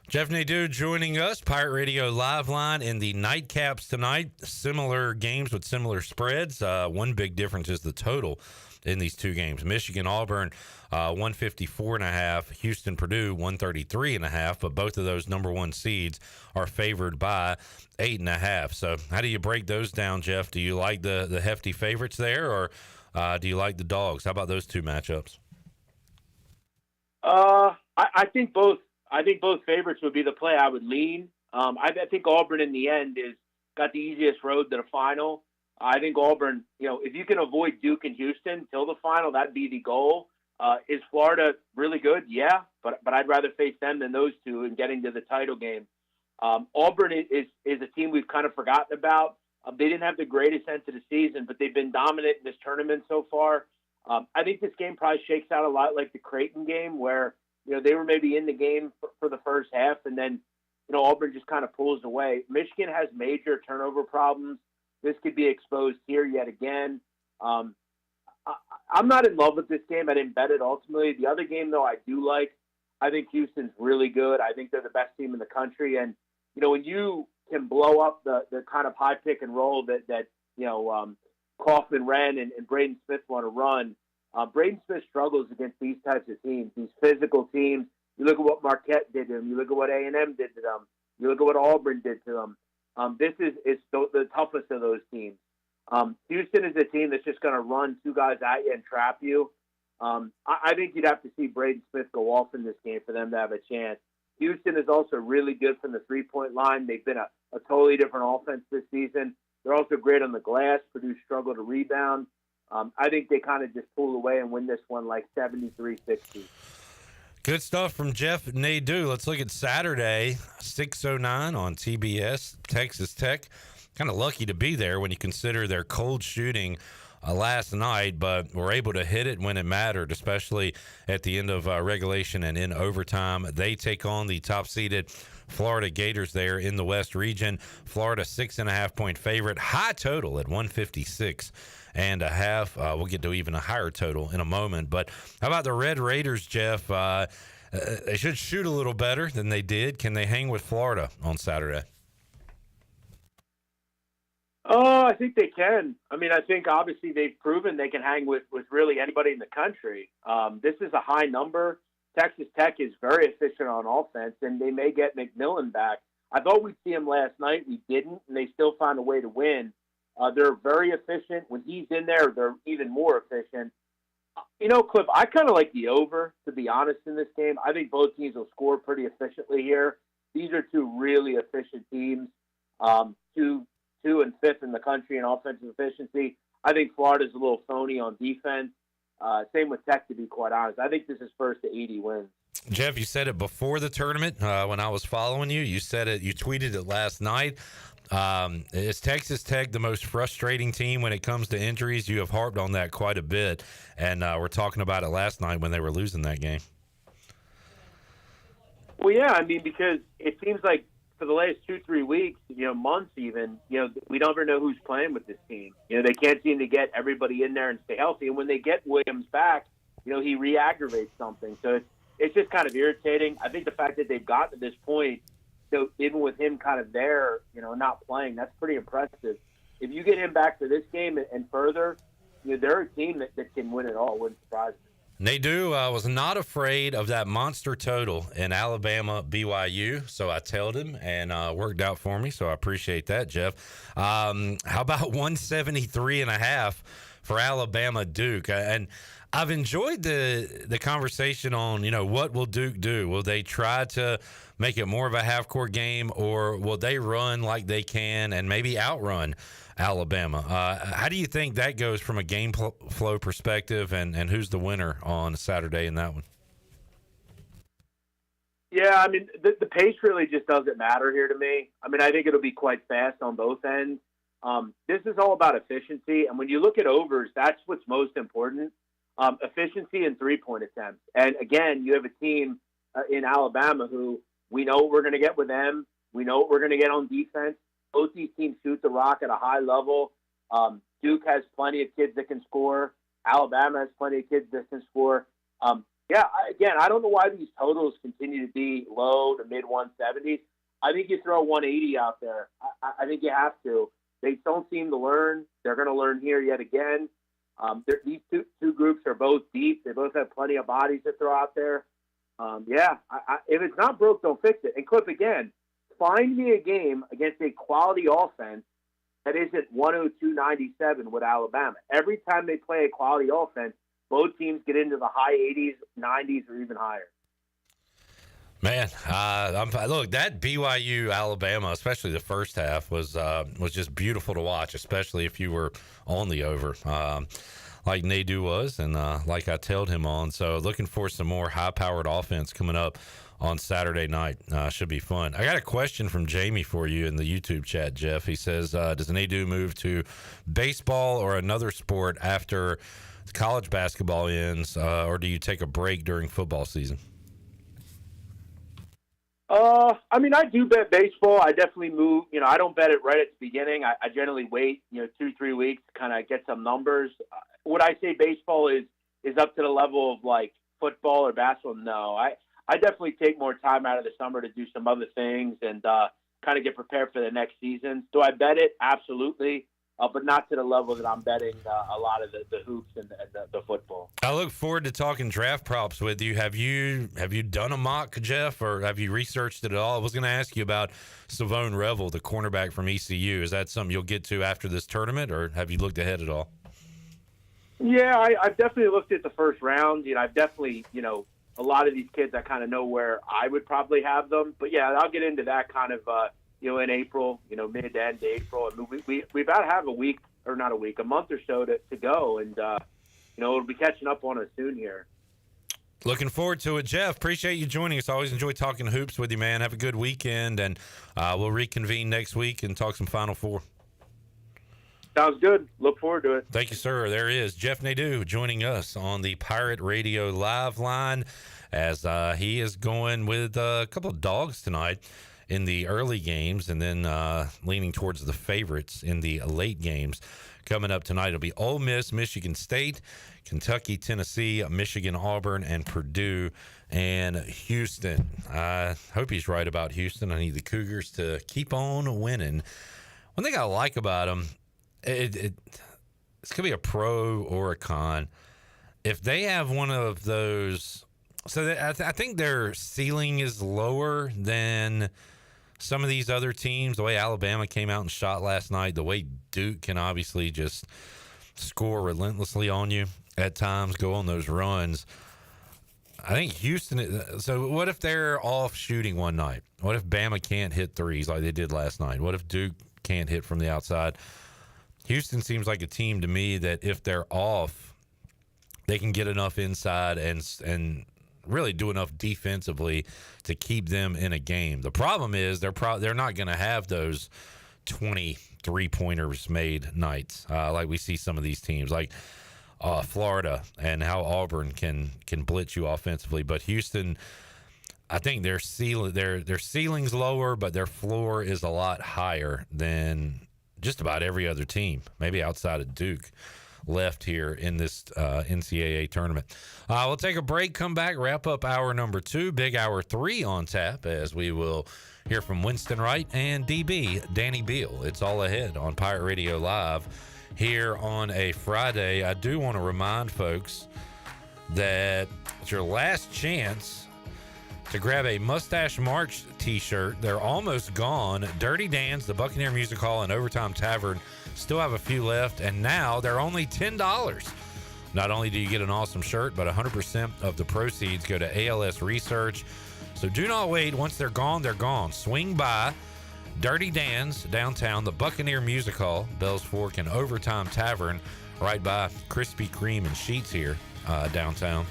Jeff Nadu joining us, Pirate Radio Live Line in the nightcaps tonight. Similar games with similar spreads. One big difference is the total in these 2 games. Michigan-Auburn, 154.5. Houston-Purdue, 133.5. But both of those number 1 seeds are favored by 8.5. So how do you break those down, Jeff? Do you like the hefty favorites there, or do you like the dogs? How about those 2 matchups?
I think both. I think both favorites would be the play I would lean. I think Auburn in the end is got the easiest road to the final. I think Auburn, if you can avoid Duke and Houston till the final, that'd be the goal. Is Florida really good? Yeah, but I'd rather face them than those 2 in getting to the title game. Auburn is a team we've kind of forgotten about. They didn't have the greatest end to the season, but they've been dominant in this tournament so far. I think this game probably shakes out a lot like the Creighton game, where they were maybe in the game for the first half, and then Auburn just kind of pulls away. Michigan has major turnover problems. This could be exposed here yet again. I'm not in love with this game. I didn't bet it ultimately. The other game, though, I do like. I think Houston's really good. I think they're the best team in the country. And, when you can blow up the kind of high pick and roll that Kaufman, Wren, and Braden Smith want to run, Braden Smith struggles against these types of teams, these physical teams. You look at what Marquette did to them. You look at what A&M did to them. You look at what Auburn did to them. This is the toughest of those teams. Houston is a team that's just going to run two guys at you and trap you. I think you'd have to see Braden Smith go off in this game for them to have a chance. Houston is also really good from the three-point line. They've been a totally different offense this season. They're also great on the glass. Purdue struggle to rebound. I think they kind of just pull away and win this one like 73-60.
Good stuff from Jeff Nadu. Let's look at Saturday, 6:09 on TBS, Texas Tech. Kind of lucky to be there when you consider their cold shooting last night, but were able to hit it when it mattered, especially at the end of regulation and in overtime. They take on the top-seeded Florida Gators there in the West region. Florida 6.5-point favorite, high total at 156.5. We'll get to even a higher total in a moment. But how about the Red Raiders, Jeff? They should shoot a little better than they did. Can they hang with Florida on Saturday?
Oh, I think they can. I mean, I think obviously they've proven they can hang with really anybody in the country. This is a high number. Texas Tech is very efficient on offense, and they may get McMillan back. I thought we'd see him last night. We didn't, and they still found a way to win. They're very efficient. When he's in there, they're even more efficient. Cliff, I kind of like the over, to be honest, in this game. I think both teams will score pretty efficiently here. These are two really efficient teams, two and fifth in the country in offensive efficiency. I think Florida's a little phony on defense. Same with Tech, to be quite honest. I think this is first to 80 wins.
Jeff, you said it before the tournament when I was following you. You said it. You tweeted it last night. Is Texas Tech the most frustrating team when it comes to injuries? You have harped on that quite a bit, and we're talking about it last night when they were losing that game.
Well, yeah, I mean, because it seems like for the last 2-3 weeks, months even, we never know who's playing with this team. They can't seem to get everybody in there and stay healthy. And when they get Williams back, he re-aggravates something. So it's just kind of irritating. I think the fact that they've gotten to this point, even with him kind of there, not playing, that's pretty impressive. If you get him back for this game and further, they're a team that can win it all. Wouldn't surprise me.
Nadu was not afraid of that monster total in Alabama BYU, so I told him and worked out for me, so I appreciate that, Jeff. How about 173.5 for Alabama Duke? And I've enjoyed the conversation on, what will Duke do? Will they try to make it more of a half-court game, or will they run like they can and maybe outrun Alabama? How do you think that goes from a game flow perspective, and who's the winner on Saturday in that one?
Yeah, I mean, the pace really just doesn't matter here to me. I mean, I think it'll be quite fast on both ends. This is all about efficiency, and when you look at overs, that's what's most important. Efficiency and three-point attempts. And, again, you have a team in Alabama who we know what we're going to get with them. We know what we're going to get on defense. Both these teams shoot the rock at a high level. Duke has plenty of kids that can score. Alabama has plenty of kids that can score. Again, I don't know why these totals continue to be low to mid-170s. I think you throw 180 out there. I think you have to. They don't seem to learn. They're going to learn here yet again. These two groups are both deep. They both have plenty of bodies to throw out there. If it's not broke, don't fix it. And Cliff, again, find me a game against a quality offense that isn't 102-97 with Alabama. Every time they play a quality offense, both teams get into the high 80s, 90s, or even higher.
Man, look, that BYU Alabama, especially the first half, was just beautiful to watch, especially if you were on the over, like Nadu was, and like I told him on. So looking for some more high-powered offense coming up on Saturday night. Should be fun. I got a question from Jamie for you in the YouTube chat, Jeff. He says, does Nadu move to baseball or another sport after college basketball ends, or do you take a break during football season?
I mean, I do bet baseball. I definitely move. I don't bet it right at the beginning. I generally wait, 2-3 weeks to kind of get some numbers. Would I say baseball is up to the level of like football or basketball? No, I definitely take more time out of the summer to do some other things and kind of get prepared for the next season. Do I bet it? Absolutely. but not to the level that I'm betting a lot of the hoops and the football.
I look forward to talking draft props with you. Have you done a mock, Jeff, or have you researched it at all? I was going to ask you about Savone Revel, the cornerback from ECU. Is that something you'll get to after this tournament, or have you looked ahead at all?
Yeah, I've definitely looked at the first round. I've definitely, a lot of these kids, I kind of know where I would probably have them. But, yeah, I'll get into that kind of, in April, mid to end April. I mean, we've got to have a month or so to go. And, we'll be catching up on us soon here.
Looking forward to it, Jeff. Appreciate you joining us. Always enjoy talking hoops with you, man. Have a good weekend, and we'll reconvene next week and talk some Final Four.
Sounds good. Look forward to it.
Thank you, sir. There is Jeff Nadu joining us on the Pirate Radio Live line as he is going with a couple of dogs tonight in the early games, and then leaning towards the favorites in the late games. Coming up tonight, it'll be Ole Miss, Michigan State, Kentucky, Tennessee, Michigan, Auburn, and Purdue, and Houston. I hope he's right about Houston. I need the Cougars to keep on winning. One thing I like about them, it's going to be a pro or a con. If they have one of those, so I think their ceiling is lower than some of these other teams. The way Alabama came out and shot last night, the way Duke can obviously just score relentlessly on you at times, go on those runs. I think Houston, so what if they're off shooting one night? What if Bama can't hit threes like they did last night? What if Duke can't hit from the outside? Houston seems like a team to me that if they're off, they can get enough inside and really do enough defensively to keep them in a game. The problem is they're not going to have those 23-pointers made nights like we see some of these teams like Florida and how Auburn can blitz you offensively. But Houston, I think their ceiling's lower, but their floor is a lot higher than just about every other team, maybe outside of Duke, left here in this NCAA tournament. We'll take a break, come back, wrap up hour number 2, big hour 3 on tap, as we will hear from Winston Wright and DB Danny Beal. It's all ahead on Pirate Radio Live here on a Friday. I do want to remind folks that it's your last chance to grab a Mustache March t-shirt. They're almost gone. Dirty Dan's, the Buccaneer Music Hall, and Overtime Tavern still have a few left, and now they're only $10. Not only do you get an awesome shirt, but 100% of the proceeds go to ALS Research. So do not wait. Once they're gone, they're gone. Swing by Dirty Dan's downtown, the Buccaneer Music Hall, Bells Fork, and Overtime Tavern right by Krispy Kreme and Sheetz here downtown.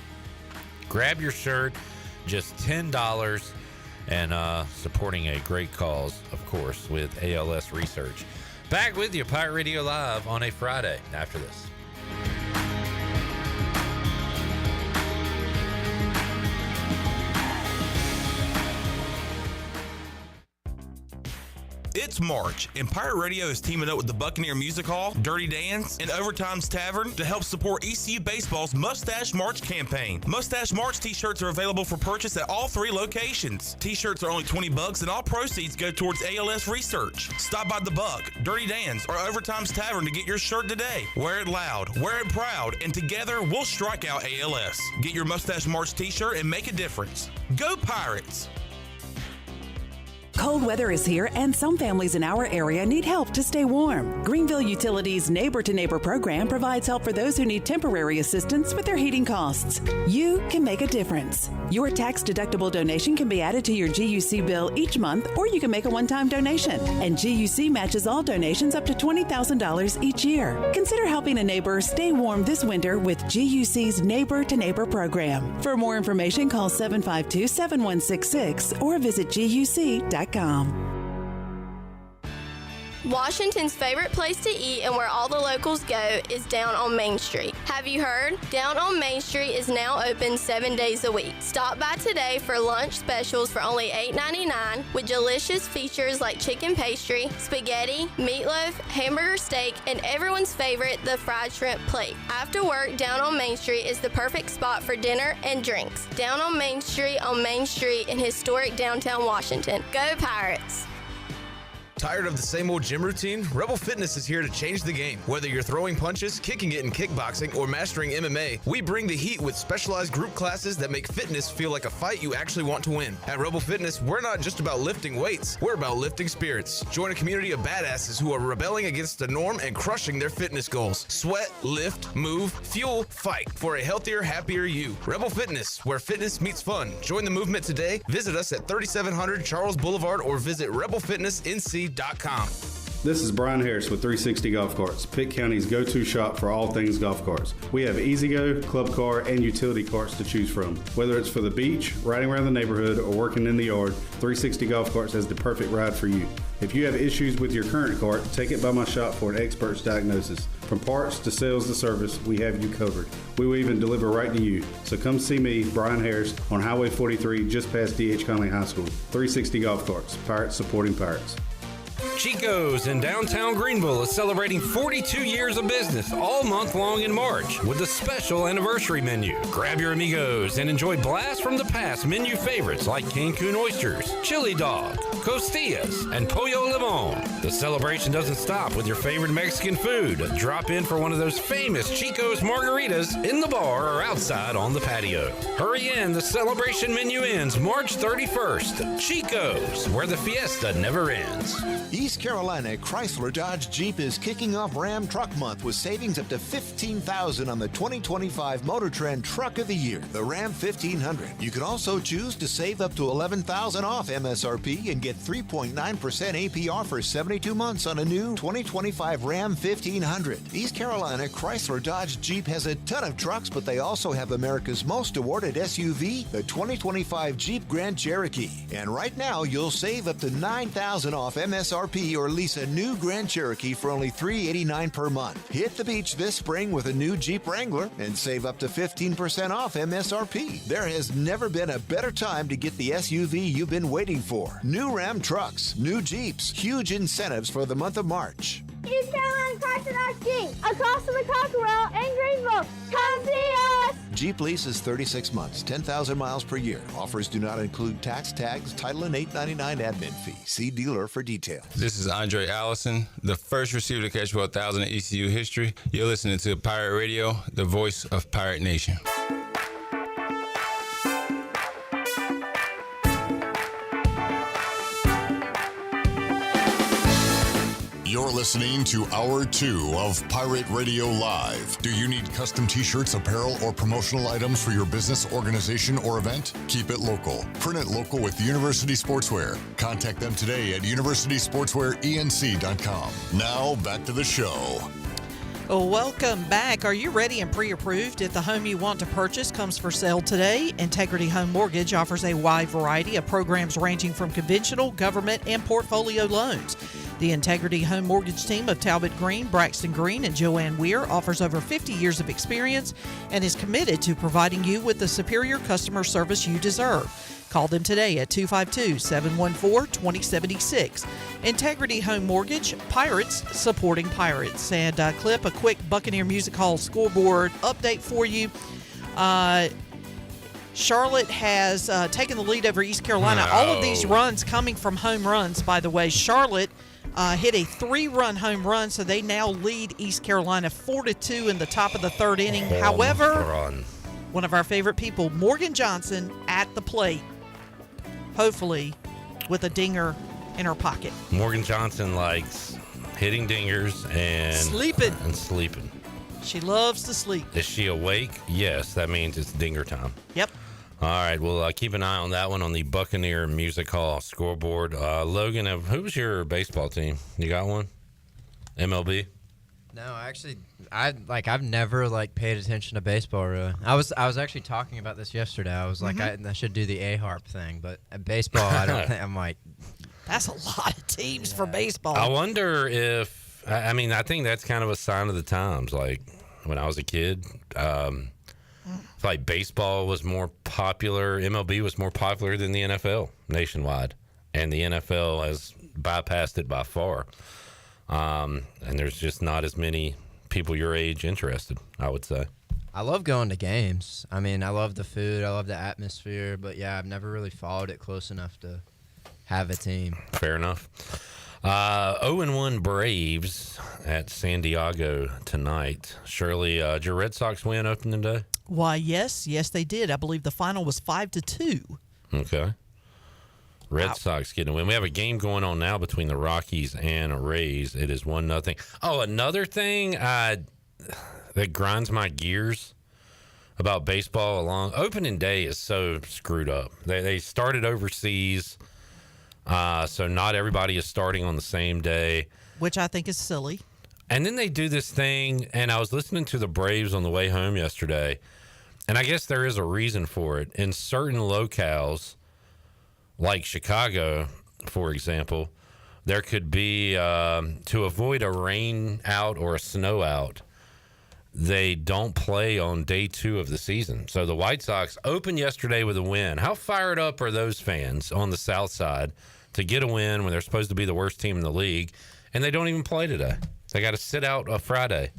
Grab your shirt, just $10, and supporting a great cause, of course, with ALS Research. Back with you, Pirate Radio Live on a Friday after this.
It's March, and Pirate Radio is teaming up with the Buccaneer Music Hall, Dirty Dan's, and Overtime's Tavern to help support ECU Baseball's Mustache March campaign. Mustache March t-shirts are available for purchase at all 3 locations. T-shirts are only $20, and all proceeds go towards ALS Research. Stop by the Buck, Dirty Dan's, or Overtime's Tavern to get your shirt today. Wear it loud, wear it proud, and together we'll strike out ALS. Get your Mustache March t-shirt and make a difference. Go Pirates!
Cold weather is here, and some families in our area need help to stay warm. Greenville Utilities' Neighbor to Neighbor program provides help for those who need temporary assistance with their heating costs. You can make a difference. Your tax-deductible donation can be added to your GUC bill each month, or you can make a one-time donation. And GUC matches all donations up to $20,000 each year. Consider helping a neighbor stay warm this winter with GUC's Neighbor to Neighbor program. For more information, call 752-7166 or visit GUC.com.
Washington's favorite place to eat and where all the locals go is down on Main Street. Have you heard? Down on Main Street is now open 7 days a week. Stop by today for lunch specials for only $8.99 with delicious features like chicken pastry, spaghetti, meatloaf, hamburger steak, and everyone's favorite, the fried shrimp plate. After work, down on Main Street is the perfect spot for dinner and drinks. Down on Main Street in historic downtown Washington. Go Pirates!
Tired of the same old gym routine? Rebel Fitness is here to change the game. Whether you're throwing punches, kicking it in kickboxing, or mastering MMA, we bring the heat with specialized group classes that make fitness feel like a fight you actually want to win. At Rebel Fitness, we're not just about lifting weights, we're about lifting spirits. Join a community of badasses who are rebelling against the norm and crushing their fitness goals. Sweat, lift, move, fuel, fight for a healthier, happier you. Rebel Fitness, where fitness meets fun. Join the movement today. Visit us at 3700 Charles Boulevard or visit rebelfitnessnc.com.
This is Brian Harris with 360 Golf Carts, Pitt County's go-to shop for all things golf carts. We have E-Z-Go, club car, and utility carts to choose from. Whether it's for the beach, riding around the neighborhood, or working in the yard, 360 Golf Carts has the perfect ride for you. If you have issues with your current cart, take it by my shop for an expert's diagnosis. From parts to sales to service, we have you covered. We will even deliver right to you. So come see me, Brian Harris, on Highway 43, just past D.H. Conley High School. 360 Golf Carts, Pirates supporting Pirates.
Chico's in downtown Greenville is celebrating 42 years of business all month long in March with a special anniversary menu. Grab your amigos and enjoy blast from the past menu favorites like Cancun oysters, chili dog, costillas, and pollo limon. The celebration doesn't stop with your favorite Mexican food. Drop in for one of those famous Chico's margaritas in the bar or outside on the patio. Hurry in, the celebration menu ends March 31st. Chico's, where the fiesta never ends.
East Carolina Chrysler Dodge Jeep is kicking off Ram Truck Month with savings up to $15,000 on the 2025 Motor Trend Truck of the Year, the Ram 1500. You can also choose to save up to $11,000 off MSRP and get 3.9% APR for 72 months on a new 2025 Ram 1500. East Carolina Chrysler Dodge Jeep has a ton of trucks, but they also have America's most awarded SUV, the 2025 Jeep Grand Cherokee. And right now, you'll save up to $9,000 off MSRP or lease a new Grand Cherokee for only $389 per month. Hit the beach this spring with a new Jeep Wrangler and save up to 15% off MSRP. There has never been a better time to get the SUV you've been waiting for. New Ram trucks, new Jeeps, huge incentives for the month of March.
East Carolina Chrysler Dodge Jeep, across from the Cockerel in Greenville. Come see us!
Jeep lease is 36 months, 10,000 miles per year. Offers do not include tax, tags, title, and $8.99 admin fee. See dealer for details.
This is Andre Allison, the first receiver to catch 1,000 in ECU history. You're listening to Pirate Radio, the voice of Pirate Nation.
You're listening to Hour 2 of Pirate Radio Live. Do you need custom t-shirts, apparel, or promotional items for your business, organization, or event? Keep it local. Print it local with University Sportswear. Contact them today at universitysportswearenc.com. Now, back to the show.
Welcome back. Are you ready and pre-approved? If the home you want to purchase comes for sale today, Integrity Home Mortgage offers a wide variety of programs ranging from conventional, government, and portfolio loans. The Integrity Home Mortgage team of Talbot Green, Braxton Green, and Joanne Weir offers over 50 years of experience and is committed to providing you with the superior customer service you deserve. Call them today at 252-714-2076. Integrity Home Mortgage, Pirates supporting Pirates. And Clip, a quick Buccaneer Music Hall scoreboard update for you. Charlotte has taken the lead over East Carolina.
No.
All of these runs coming from home runs, by the way. Charlotte hit a 3-run home run, so they now lead East Carolina 4-2 in the top of the third inning. However, one of our favorite people, Morgan Johnson, at the plate, hopefully with a dinger in her pocket.
Morgan Johnson likes hitting dingers and sleeping.
She loves to sleep.
Is she awake? Yes, that means it's dinger time.
Yep.
All right, well, keep an eye on that one on the Buccaneer Music Hall scoreboard. Logan, who's your baseball team? You got one? MLB?
No, actually, I've never paid attention to baseball really. I was actually talking about this yesterday. I was like, I should do the Harp thing, but baseball, I don't think I'm like.
That's a lot of teams for baseball.
I wonder if I think that's kind of a sign of the times. Like when I was a kid, baseball was more popular. MLB was more popular than the NFL nationwide, and the NFL has bypassed it by far. And there's just not as many people your age interested, I would say.
I love going to games. I love the food. I love the atmosphere. But, yeah, I've never really followed it close enough to have a team.
Fair enough. 0-1 Braves at San Diego tonight. Shirley, did your Red Sox win opening day?
Why, yes, they did. I believe the final was 5-2.
Okay. Red Sox getting a win. We have a game going on now between the Rockies and Rays. It is 1-0. Oh, another thing that grinds my gears about baseball along opening day is so screwed up. They started overseas, so not everybody is starting on the same day,
which I think is silly.
And then they do this thing, and I was listening to the Braves on the way home yesterday, and I guess there is a reason for it. In certain locales, like Chicago, for example, there could be, to avoid a rain out or a snow out, they don't play on day 2 of the season. So the White Sox opened yesterday with a win. How fired up are those fans on the South Side to get a win when they're supposed to be the worst team in the league, and they don't even play today? They got to sit out a Friday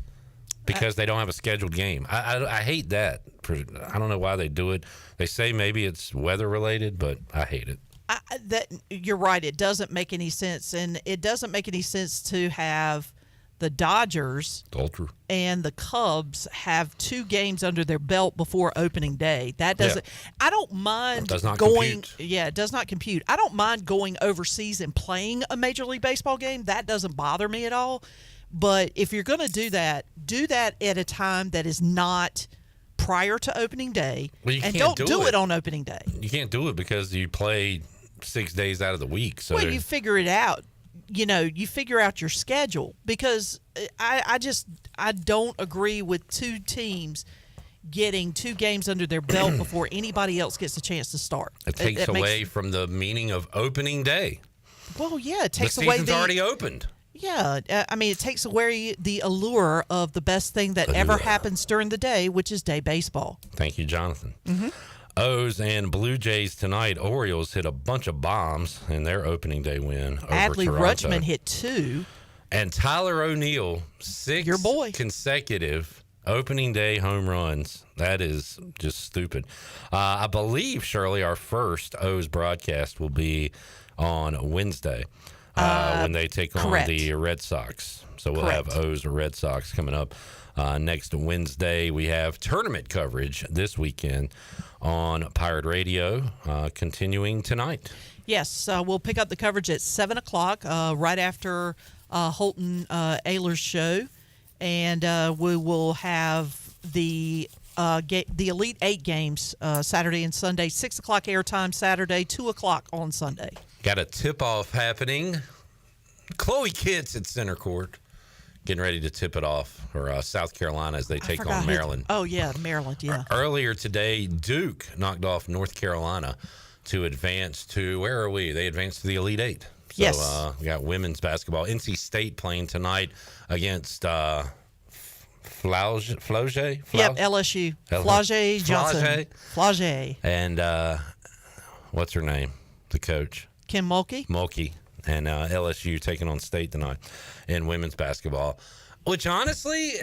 because they don't have a scheduled game. I hate that. I don't know why they do it. They say maybe it's weather related, but I hate it.
You're right. It doesn't make any sense, and it doesn't make any sense to have the Dodgers and the Cubs have 2 games under their belt before opening day. That doesn't. Yeah. I don't mind going. Compute. Yeah, it does not compute. I don't mind going overseas and playing a Major League Baseball game. That doesn't bother me at all. But if you're going to do that at a time that is not prior to opening day, and don't do it on opening day.
You can't do it because you play 6 days out of the week. So
you figure it out. You figure out your schedule, because I don't agree with 2 teams getting 2 games under their belt before anybody else gets a chance to start.
It takes away from the meaning of opening day.
Well, yeah, it takes
away.
The
season's already opened.
Yeah, it takes away the allure of the best thing that ever happens during the day, which is day baseball.
Thank you, Jonathan.
Mm-hmm.
O's and Blue Jays tonight. Orioles hit a bunch of bombs in their opening day win over
Adley
Toronto.
Rutschman hit 2.
And Tyler O'Neill, 6 consecutive opening day home runs. That is just stupid. I believe, Shirley, our first O's broadcast will be on Wednesday when they take on the Red Sox. So we'll have O's or Red Sox coming up next Wednesday. We have tournament coverage this weekend on Pirate Radio, continuing tonight.
Yes, we'll pick up the coverage at 7 o'clock, right after Holton Ayler's show, and we will have the Elite 8 games Saturday and Sunday, 6 o'clock airtime Saturday, 2 o'clock on Sunday.
Got a tip-off happening. Chloe Kitts at center court, getting ready to tip it off for South Carolina as they take on Maryland.
Maryland, yeah.
Earlier today, Duke knocked off North Carolina to advance to, where are we? They advanced to the Elite 8. So,
yes.
We got women's basketball. NC State playing tonight against Flauget?
Yep, LSU. Flauget Johnson. Flauget.
And what's her name? The coach.
Kim Mulkey.
Mulkey. And LSU taking on State tonight in women's basketball, which honestly,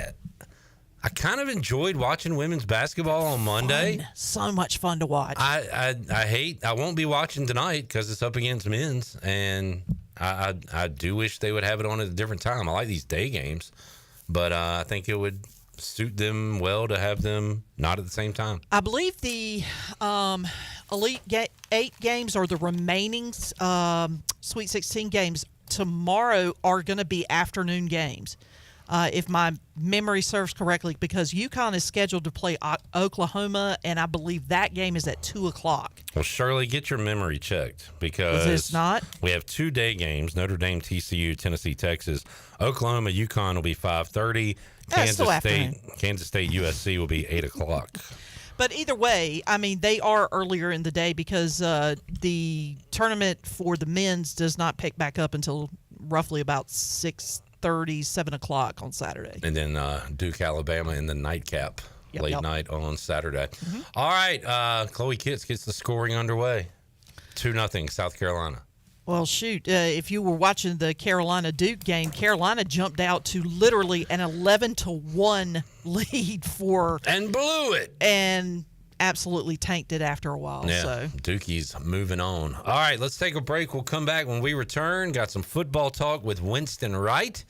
I kind of enjoyed watching women's basketball on Monday.
So much fun to watch.
I won't be watching tonight because it's up against men's, and I do wish they would have it on at a different time. I like these day games, but I think it would suit them well to have them not at the same time.
I believe the Elite 8 games, or the remaining Sweet 16 games tomorrow, are going to be afternoon games, if my memory serves correctly, because UConn is scheduled to play Oklahoma, and I believe that game is at 2 o'clock.
Well, Shirley, get your memory checked, because
it's not.
We have 2 day games: Notre Dame, TCU, Tennessee, Texas. Oklahoma, UConn will be 5:30. Kansas State, USC will be 8 o'clock.
But either way, they are earlier in the day, because the tournament for the men's does not pick back up until roughly about 6:30, 7 o'clock on Saturday.
And then Duke, Alabama in the nightcap, late night on Saturday.
Mm-hmm.
All right, Chloe Kitts gets the scoring underway. 2-0 South Carolina.
Well, shoot, if you were watching the Carolina-Duke game, Carolina jumped out to literally an 11-1 lead
and blew it.
And absolutely tanked it after a while.
Yeah,
So
Dookie's moving on. All right, let's take a break. We'll come back when we return. Got some football talk with Winston Wright.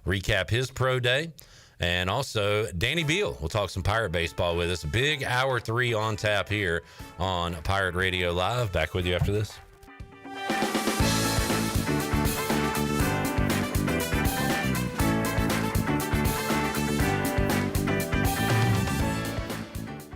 Recap his pro day. And also, Danny Beal will talk some Pirate baseball with us. Big Hour 3 on tap here on Pirate Radio Live. Back with you after this.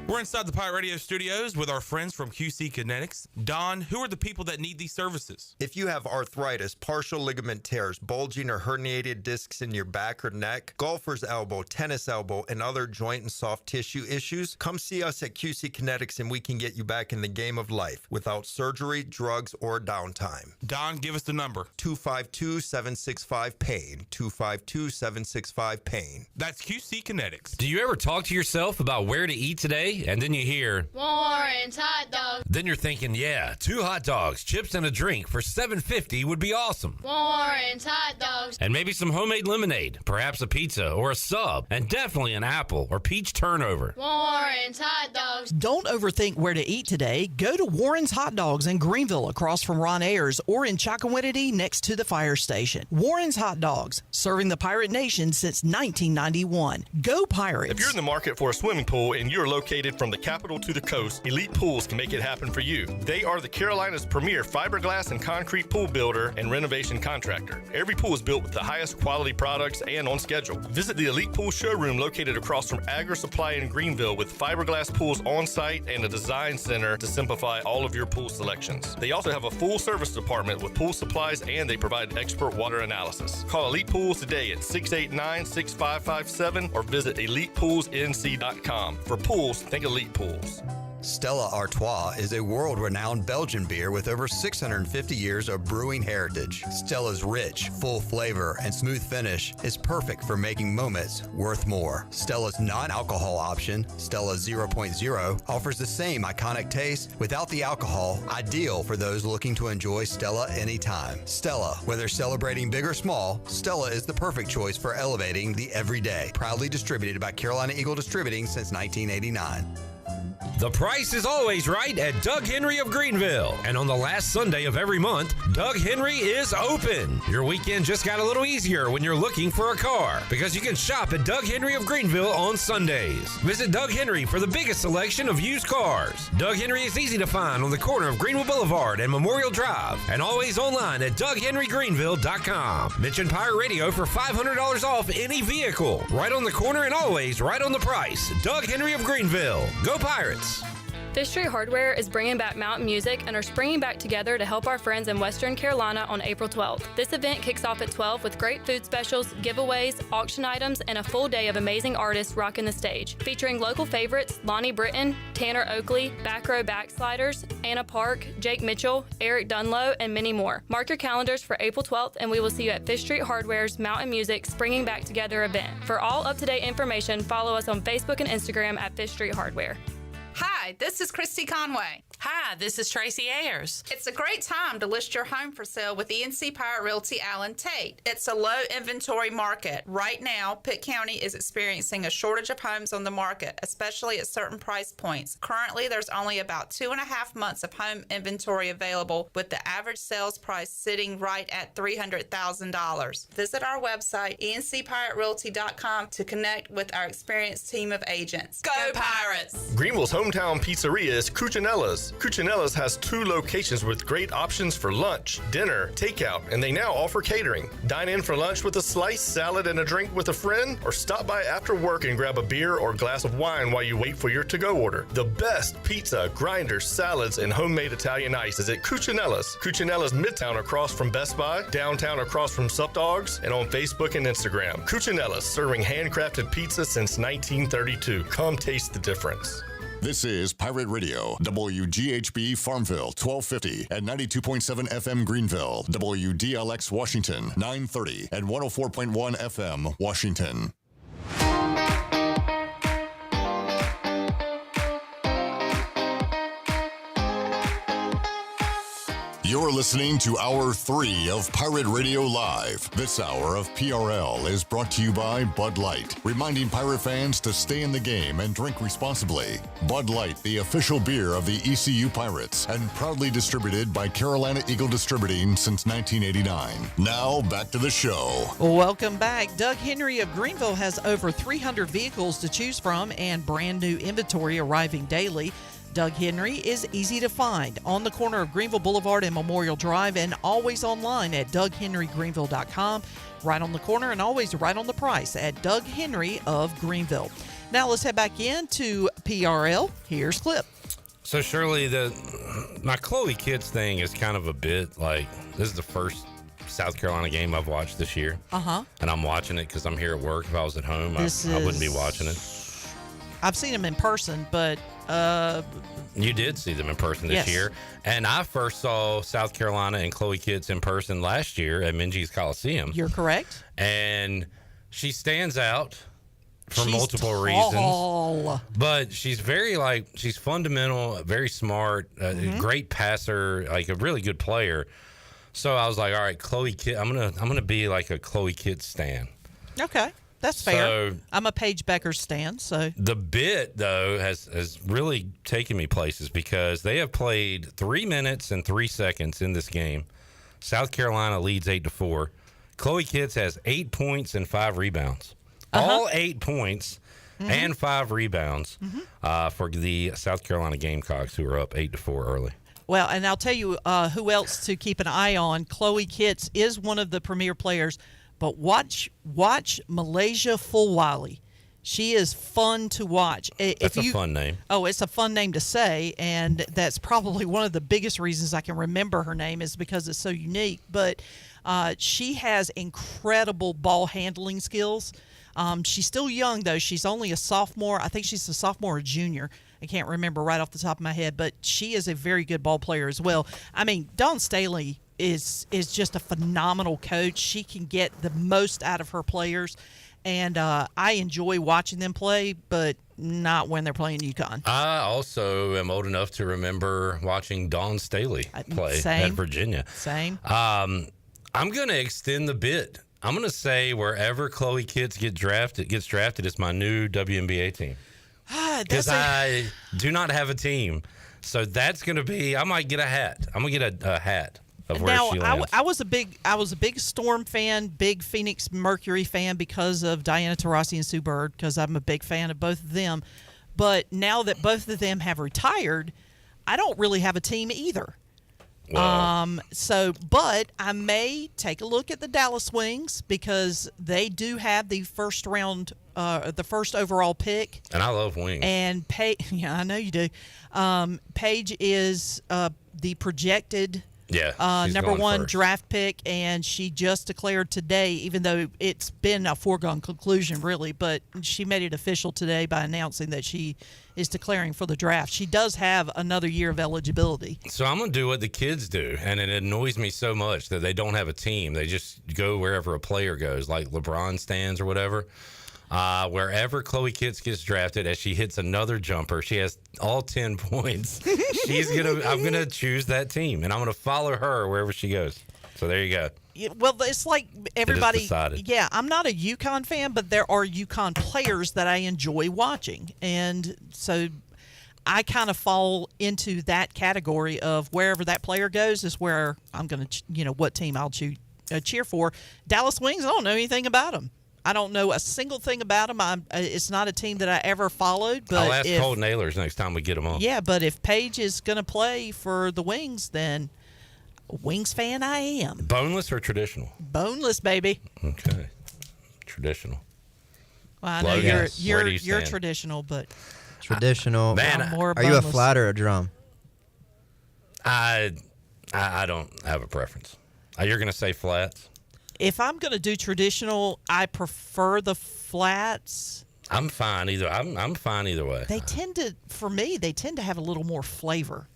We're inside the Pirate Radio studios with our friends from QC Kinetics. Don, who are the people that need these services?
If you have arthritis, partial ligament tears, bulging or herniated discs in your back or neck, golfer's elbow, tennis elbow, and other joint and soft tissue issues, come see us at QC Kinetics and we can get you back in the game of life without surgery, drugs, or downtime.
Don, give us the number.
252-765-PAIN. 252-765-PAIN.
That's QC Kinetics.
Do you ever talk to yourself about where to eat today? And then you hear
Warren's hot dogs.
Then you're thinking, yeah, 2 hot dogs, chips, and a drink for $7.50 would be awesome.
Warren's hot dogs.
And maybe some homemade lemonade, perhaps a pizza or a sub, and definitely an apple or peach turnover.
Warren's hot dogs.
don't overthink where to eat today. Go to Warren's Hot Dogs in Greenville across from Ron Ayers or in Chocowinity next to the fire station. Warren's Hot Dogs, serving the Pirate Nation since 1991. Go Pirates!
If you're in the market for a swimming pool and you're located from the capital to the coast, Elite Pools can make it happen for you. They are the Carolina's premier fiberglass and concrete pool builder and renovation contractor. Every pool is built with the highest quality products and on schedule. Visit the Elite Pool showroom located across from Agri Supply in Greenville with fiberglass pools on site and a design center to simplify all of your pool selections. They also have a full service department with pool supplies and they provide expert water analysis. Call Elite Pools today at 689-6557 or visit elitepoolsnc.com. For pools, think Elite Pools.
Stella Artois is a world-renowned Belgian beer with over 650 years of brewing heritage. Stella's rich, full flavor and smooth finish is perfect for making moments worth more. Stella's non-alcohol option, Stella 0.0, offers the same iconic taste without the alcohol, ideal for those looking to enjoy Stella anytime. Stella, whether celebrating big or small, Stella is the perfect choice for elevating the everyday. Proudly distributed by Carolina Eagle Distributing since 1989.
The price is always right at Doug Henry of Greenville. And on the last Sunday of every month, Doug Henry is open. Your weekend just got a little easier when you're looking for a car because you can shop at Doug Henry of Greenville on Sundays. Visit Doug Henry for the biggest selection of used cars. Doug Henry is easy to find on the corner of Greenville Boulevard and Memorial Drive and always online at DougHenryGreenville.com. Mention Pirate Radio for $500 off any vehicle. Right on the corner and always right on the price. Doug Henry of Greenville. Go Pirates!
Fifth Street Hardware is bringing back mountain music and are springing back together to help our friends in Western Carolina on April 12th. This event kicks off at 12 with great food specials, giveaways, auction items, and a full day of amazing artists rocking the stage. Featuring local favorites Lonnie Britton, Tanner Oakley, Back Row Backsliders, Anna Park, Jake Mitchell, Eric Dunlow, and many more. Mark your calendars for April 12th and we will see you at Fifth Street Hardware's Mountain Music Springing Back Together event. For all up-to-date information, follow us on Facebook and Instagram at Fifth Street Hardware.
Hi, this is Christy Conway.
Hi, this is Tracy Ayers.
It's a great time to list your home for sale with ENC Pirate Realty Allen Tate. It's a low inventory market. Right now, Pitt County is experiencing a shortage of homes on the market, especially at certain price points. Currently, there's only about 2.5 months of home inventory available, with the average sales price sitting right at $300,000. Visit our website, encpiraterealty.com, to connect with our experienced team of agents.
Go Pirates!
Greenville's hometown pizzeria is Cucinella's. Cucinella's has 2 locations with great options for lunch, dinner, takeout, and they now offer catering. Dine in for lunch with a slice, salad, and a drink with a friend, or stop by after work and grab a beer or glass of wine while you wait for your to-go order. The best pizza, grinders, salads, and homemade Italian ice is at Cucinella's. Cucinella's Midtown across from Best Buy, downtown across from Sup Dogs, and on Facebook and Instagram. Cucinella's, serving handcrafted pizza since 1932. Come taste the difference.
This is Pirate Radio, WGHB Farmville, 1250 at 92.7 FM Greenville, WDLX Washington, 930 and 104.1 FM Washington. You're listening to Hour 3 of Pirate Radio Live. This hour of PRL is brought to you by Bud Light, reminding Pirate fans to stay in the game and drink responsibly. Bud Light, the official beer of the ECU Pirates, and proudly distributed by Carolina Eagle Distributing since 1989. Now, back to the show.
Welcome back. Doug Henry of Greenville has over 300 vehicles to choose from and brand new inventory arriving daily. Doug Henry is easy to find on the corner of Greenville Boulevard and Memorial Drive, and always online at DougHenryGreenville.com. Right on the corner and always right on the price at Doug Henry of Greenville. Now let's head back into PRL. Here's Clip.
So Shirley, my Chloe Kitts thing is kind of a bit like, this is the first South Carolina game I've watched this year. And I'm watching it because I'm here at work. If I was at home, I wouldn't be watching it.
I've seen them in person, but
you did see them in person this year. And I first saw South Carolina and Chloe Kitts in person last year at Minges Coliseum.
You're correct.
And she stands out for
She's
multiple
tall.
reasons. But she's she's fundamental, very smart, great passer, like a really good player. So I was like, all right, Chloe Kitts, I'm gonna be like a Chloe Kitts stan.
Okay. That's fair. I'm a Paige Becker stan, so.
The bit, though, has really taken me places because they have played 3 minutes and 3 seconds in this game. South Carolina leads 8-4. Chloe Kitts has 8 points and 5 rebounds. All 8 points and 5 rebounds for the South Carolina Gamecocks, who are up 8-4 early.
Well, and I'll tell you who else to keep an eye on. Chloe Kitts is one of the premier players. But watch Malaysia Fulwiley. She is fun to watch.
That's a fun name.
Oh, it's a fun name to say, and that's probably one of the biggest reasons I can remember her name is because it's so unique. But she has incredible ball handling skills. She's still young, though. She's only a sophomore. I think she's a sophomore or junior. I can't remember right off the top of my head, but she is a very good ball player as well. I mean, Dawn Staley is just a phenomenal coach. She can get the most out of her players, and I enjoy watching them play, but not when they're playing UConn.
I also am old enough to remember watching Dawn Staley play at Virginia.
Same.
I'm going to extend the bid. I'm going to say wherever Chloe Kitts gets drafted, it's my new WNBA team. Because I do not have a team. So that's going to be, I might get a hat. I'm going to get a hat.
Now, I was a big Storm fan, big Phoenix Mercury fan because of Diana Taurasi and Sue Bird, because I'm a big fan of both of them. But now that both of them have retired, I don't really have a team either.
Wow.
But I may take a look at the Dallas Wings because they do have the first round, the first overall pick.
And I love Wings.
And yeah, I know you do. Paige is the projected number one draft pick, and she just declared today, even though it's been a foregone conclusion, really, but she made it official today by announcing that she is declaring for the draft. She does have another year of eligibility.
So I'm going to do what the kids do, and it annoys me so much that they don't have a team. They just go wherever a player goes, like LeBron stands or whatever. Wherever Chloe Kitts gets drafted, as she hits another jumper, she has all 10 points. I'm gonna choose that team, and I'm gonna follow her wherever she goes. So there you go.
Well, it's like everybody.
It is decided.
Yeah, I'm not a UConn fan, but there are UConn players that I enjoy watching, and so I kind of fall into that category of wherever that player goes is where I'm gonna, what team I'll cheer for. Dallas Wings, I don't know anything about them. I don't know a single thing about them. It's not a team that I ever followed. But
I'll ask Cole Nailers next time we get them on.
Yeah, but if Paige is going to play for the Wings, then a Wings fan I am.
Boneless or traditional?
Boneless, baby.
Okay, traditional.
Well, I know you're traditional, but
traditional.
Man,
are you a flat or a drum?
I don't have a preference. You're going to say flats?
If I'm going to do traditional, I prefer the flats.
I'm fine either. I'm fine either way.
They tend to have a little more flavor.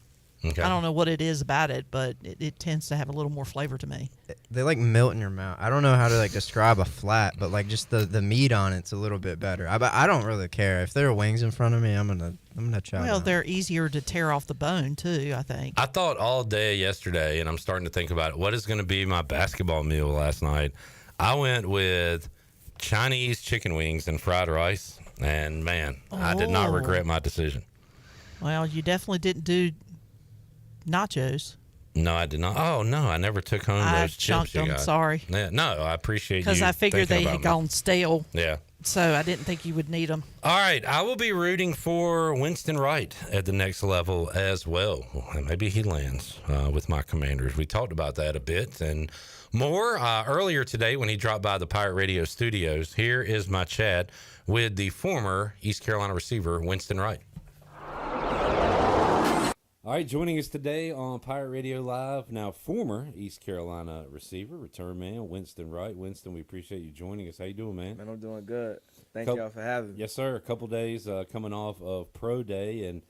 Okay.
I don't know what it is about it, but it tends to have a little more flavor to me.
They like melt in your mouth. I don't know how to like describe a flat, but like just the meat on it's a little bit better. I don't really care if there are wings in front of me. I'm gonna try.
Well,
them.
they're easier to tear off the bone too, I think.
I thought all day yesterday, and I'm starting to think about it. What is going to be my basketball meal last night? I went with Chinese chicken wings and fried rice, and man, I did not regret my decision.
Well, you definitely didn't do nachos.
No, I did not. Oh no, I never took home
I
those chips
chunked
you
them.
got.
Sorry.
Yeah, no, I appreciate you.
Because I figured they
thinking
had
about me.
gone stale.
Yeah.
So I didn't think you would need them.
All right, I will be rooting for Winston Wright at the next level as well. Maybe he lands with my Commanders. We talked about that a bit and more earlier today when he dropped by the Pirate Radio studios. Here is my chat with the former East Carolina receiver, Winston Wright. All right, joining us today on Pirate Radio Live, now former East Carolina receiver, return man, Winston Wright. Winston, we appreciate you joining us. How you doing, man?
Man, I'm doing good. Thank y'all for having me.
Yes, sir. A couple days coming off of Pro Day and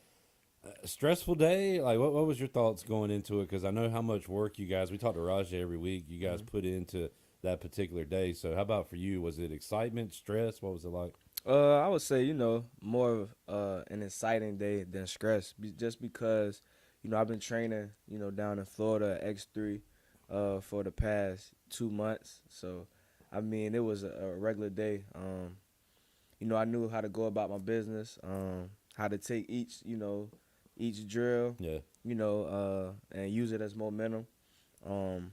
a stressful day. Like, what was your thoughts going into it? Because I know how much work you guys, we talk to Rajay every week, you guys put into that particular day. So how about for you? Was it excitement, stress? What was it like?
I would say, more of an exciting day than stress, just because, I've been training, down in Florida at X3 for the past 2 months. So, I mean, it was a regular day. I knew how to go about my business, how to take each drill, and use it as momentum. And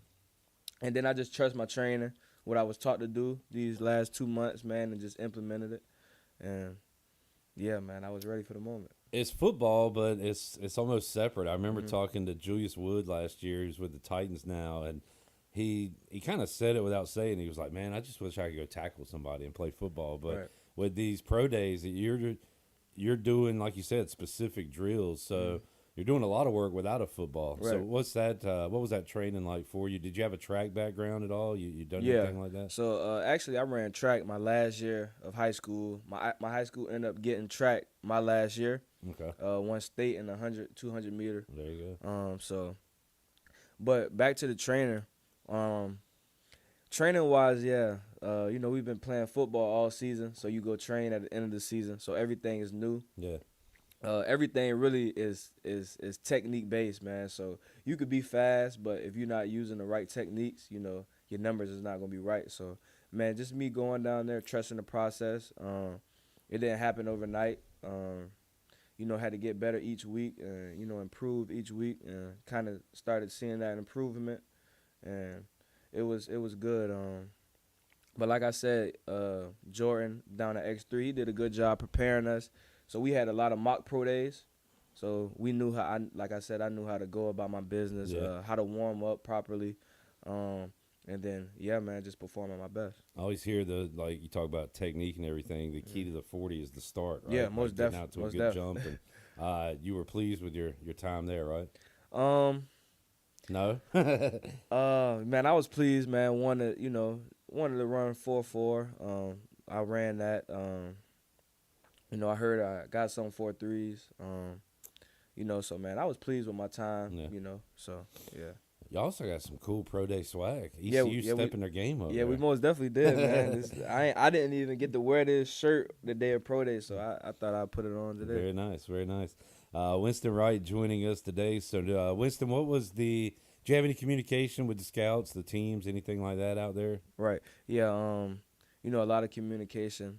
then I just trust my training, what I was taught to do these last 2 months, man, and just implemented it. And yeah, man, I was ready for the moment.
It's football, but it's almost separate. I remember talking to Julius Wood last year. He's with the Titans now, and he kind of said it without saying. He was like, "Man, I just wish I could go tackle somebody and play football." But with these pro days, you're doing, like you said, specific drills. So you're doing a lot of work without a football.
Right.
So what's that? What was that training like for you? Did you have a track background at all? You done anything like that?
So actually, I ran track my last year of high school. My high school ended up getting track my last year.
Okay.
Won state in 100, 200 meter.
There you go.
But back to the trainer. Training wise, we've been playing football all season, so you go train at the end of the season. So everything is new.
Yeah.
Everything really is technique based, man. So you could be fast, but if you're not using the right techniques, your numbers is not gonna be right. So, man, just me going down there, trusting the process. It didn't happen overnight. Had to get better each week and, improve each week, and kind of started seeing that improvement, and it was good. But like I said, Jordan down at X3, he did a good job preparing us. So we had a lot of mock pro days. So we knew how, I knew how to go about my business, how to warm up properly. And then, just perform at my best.
I always hear you talk about technique and everything. The key to the 40 is the start, right?
Yeah, most definitely.
Out to a good jump. And you were pleased with your time there, right? No.
Man, I was pleased, man. Wanted to run 4.4. I ran that. I heard I got some 4.3s. So man, I was pleased with my time. So yeah.
You also got some cool pro day swag. ECU stepping their game up.
Yeah, we most definitely did, man. I didn't even get to wear this shirt the day of pro day, so I thought I'd put it on today.
Very nice, very nice. Winston Wright joining us today. So, Winston, did you have any communication with the scouts, the teams, anything like that out there?
Right. Yeah. A lot of communication.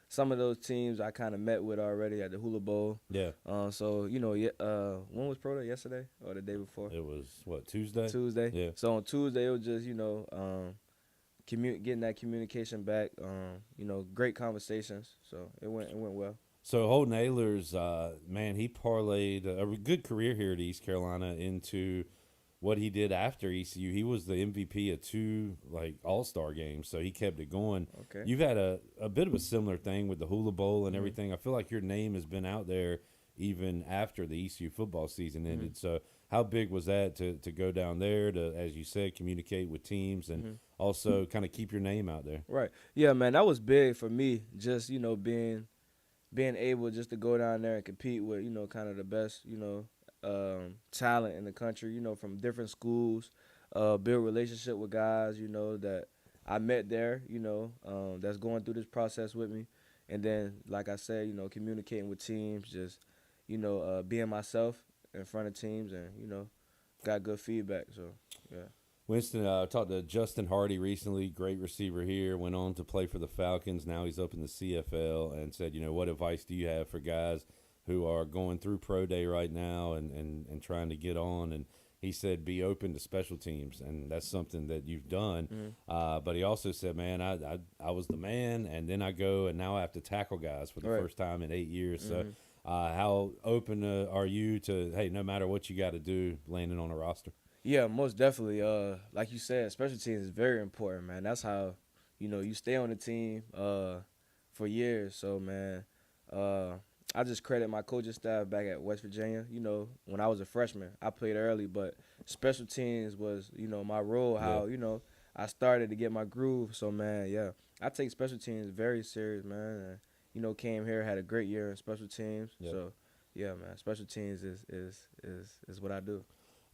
Some of those teams I kind of met with already at the Hula Bowl.
Yeah.
When was pro day? Yesterday or the day before?
It was Tuesday.
Tuesday.
Yeah.
So on Tuesday it was just getting that communication back. Great conversations. So it went well.
So Holden Ahlers, man, he parlayed a good career here at East Carolina into what he did after ECU. He was the MVP of 2 all-star games, so he kept it going.
Okay.
You've had a bit of a similar thing with the Hula Bowl and everything. I feel like your name has been out there even after the ECU football season ended. So how big was that to go down there to, as you said, communicate with teams and also kind of keep your name out there?
Right. Yeah, man, that was big for me, just, being able just to go down there and compete with, kind of the best, talent in the country, you know, from different schools, build relationship with guys, you know, that I met there, you know, that's going through this process with me. And then, like I said, you know, communicating with teams, just, you know, being myself in front of teams and, you know, got good feedback. So, yeah.
Winston, I talked to Justin Hardy recently, great receiver here, went on to play for the Falcons. Now he's up in the CFL and said, you know, what advice do you have for guys who are going through pro day right now and trying to get on? And he said, be open to special teams. And that's something that you've done. But he also said, man, I was the man, and then I go and now I have to tackle guys for the first time in 8 years. So how open are you to, hey, no matter what you got to do, landing on a roster?
Yeah, most definitely. Like you said, special teams is very important, man. That's how, you know, you stay on the team for years. So, man, I just credit my coaching staff back at West Virginia. You know, when I was a freshman, I played early, but special teams was, you know, my role, how, you know, I started to get my groove. So, man, yeah, I take special teams very serious, man. And, you know, came here, had a great year in special teams. So, yeah, man, special teams is what I do.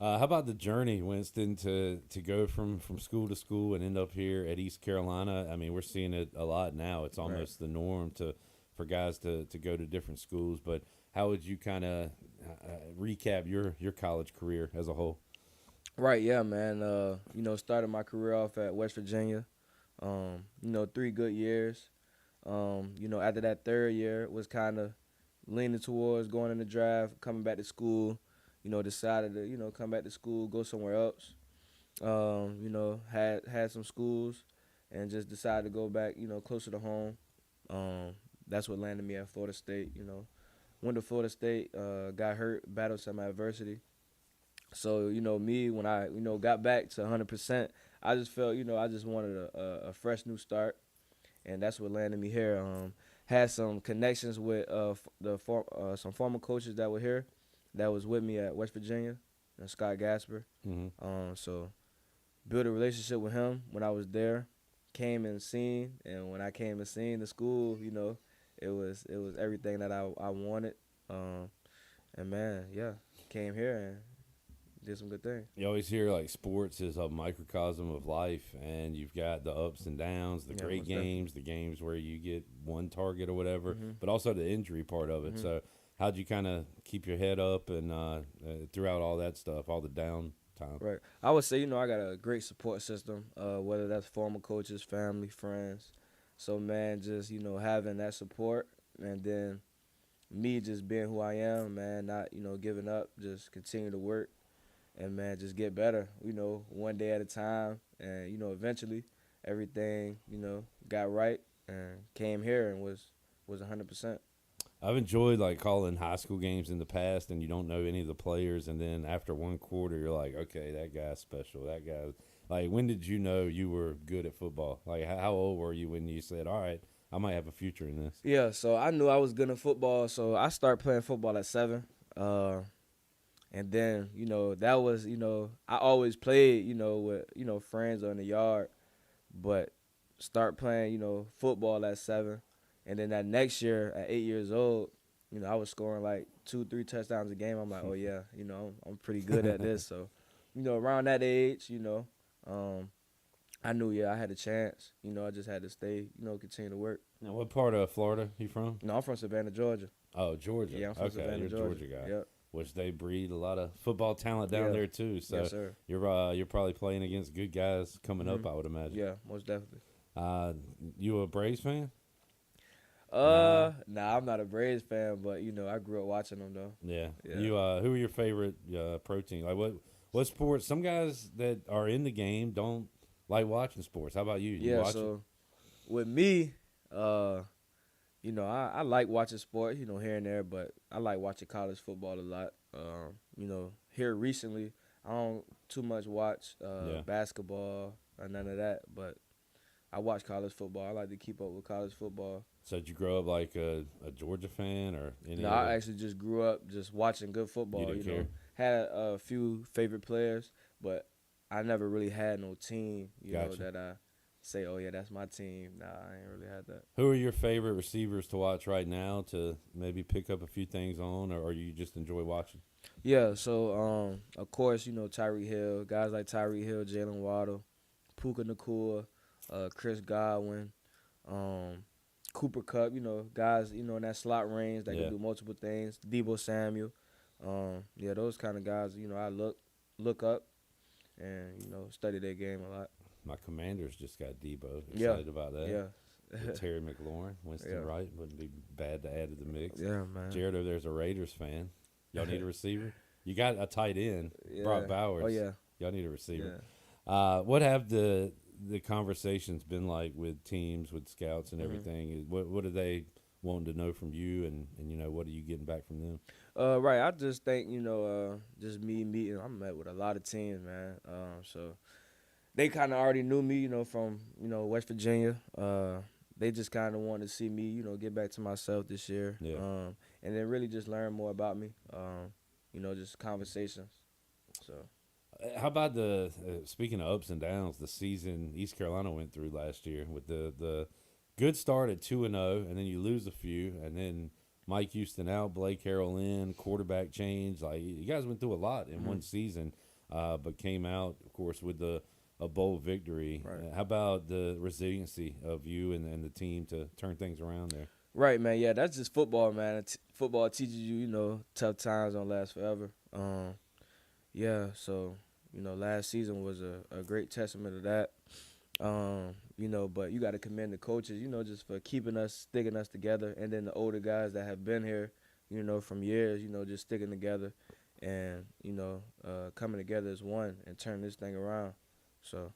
How about the journey, Winston, to go from school to school and end up here at East Carolina? I mean, we're seeing it a lot now. It's almost the norm for guys to go to different schools. But how would you kind of recap your college career as a whole?
Right, yeah, man. You know, started my career off at West Virginia. You know, 3 good years. You know, after that third year was kind of leaning towards going in the draft, coming back to school. You know, decided to, you know, come back to school, go somewhere else. You know, had some schools and just decided to go back, you know, closer to home. That's what landed me at Florida State, you know. Went to Florida State, got hurt, battled some adversity. So, you know, me, when I, you know, got back to 100%, I just felt, you know, I just wanted a fresh new start. And that's what landed me here. Had some connections with some former coaches that were here, that was with me at West Virginia, and Scott Gasper. So built a relationship with him when I was there, came and seen, and when I came and seen the school, you know, it was everything that I wanted. And man, yeah, came here and did some good things.
You always hear like sports is a microcosm of life, and you've got the ups and downs, the great games, the games where you get one target or whatever, but also the injury part of it. So how'd you kind of keep your head up and throughout all that stuff, all the downtime?
Right. I would say, you know, I got a great support system, whether that's former coaches, family, friends. So, man, just, you know, having that support, and then me just being who I am, man, not, you know, giving up, just continue to work, and, man, just get better, you know, one day at a time. And, you know, eventually everything, you know, got right and came here and was 100%.
I've enjoyed like calling high school games in the past, and you don't know any of the players, and then after one quarter, you're like, okay, that guy's special. That guy. Like, when did you know you were good at football? Like, how old were you when you said, all right, I might have a future in this?
Yeah, so I knew I was good at football, so I started playing football at 7. And then, you know, that was, you know, I always played, you know, with, you know, friends on the yard, but start playing, you know, football at 7. And then that next year, at 8 years old, you know, I was scoring like 2-3 touchdowns a game. I'm like, oh, yeah, you know, I'm pretty good at this. So, you know, around that age, you know, I knew, yeah, I had a chance. You know, I just had to stay, you know, continue to work.
Now, what part of Florida you from?
No, I'm from Savannah, Georgia.
Oh, Georgia.
Yeah, I'm from Savannah,
you're
Georgia.
a Georgia guy.
Yep.
Which they breed a lot of football talent down there, too. So
yes, sir.
You're probably playing against good guys coming up, I would imagine.
Yeah, most definitely.
You a Braves fan?
Nah, I'm not a Braves fan, but, you know, I grew up watching them, though.
Yeah. You who are your favorite pro team? Like, what sports? Some guys that are in the game don't like watching sports. How about you? You watch
so with me, you know, I like watching sport, you know, here and there, but I like watching college football a lot. You know, here recently, I don't too much watch basketball or none of that, but I watch college football. I like to keep up with college football.
So did you grow up like a Georgia fan or any?
No, I actually just grew up just watching good football.
You didn't care?
Know, had a few favorite players, but I never really had no team, you know, that I say, oh yeah, that's my team. Nah, I ain't really had that.
Who are your favorite receivers to watch right now to maybe pick up a few things on, or you just enjoy watching?
Yeah, so of course, Tyreek Hill, guys like Tyreek Hill, Jalen Waddle, Puka Nacua, Chris Godwin, Cooper Kupp, guys, in that slot range that can do multiple things. Debo Samuel. Yeah, those kind of guys, I look up and, study their game a lot.
My Commanders just got Debo. Excited about that.
Yeah.
With Terry McLaurin, Winston Wright wouldn't be bad to add to the mix.
Yeah, man.
Jared over there's a Raiders fan. Y'all need a receiver? You got a tight end, Brock Bowers.
Oh, yeah.
Y'all need a receiver. Yeah. What have the conversations been like with teams, with scouts and everything? What are they wanting to know from you, and what are you getting back from them?
Right. I just think, just me meeting. I met with a lot of teams, man. So they kind of already knew me, from, West Virginia. They just kind of wanted to see me, get back to myself this year.
Yeah.
And then really just learn more about me, just conversations. So.
How about speaking of ups and downs, the season East Carolina went through last year with the good start at 2-0, and then you lose a few, and then Mike Houston out, Blake Harrell in, quarterback change. Like, you guys went through a lot in one season, but came out, of course, with a bold victory. Right. How about the resiliency of you and the team to turn things around there? Right,
man. Yeah, that's just football, man. Football teaches you, tough times don't last forever. Yeah, so, last season was a great testament of that. But you got to commend the coaches, just for sticking us together. And then the older guys that have been here, from years, just sticking together and, coming together as one and turning this thing around. So,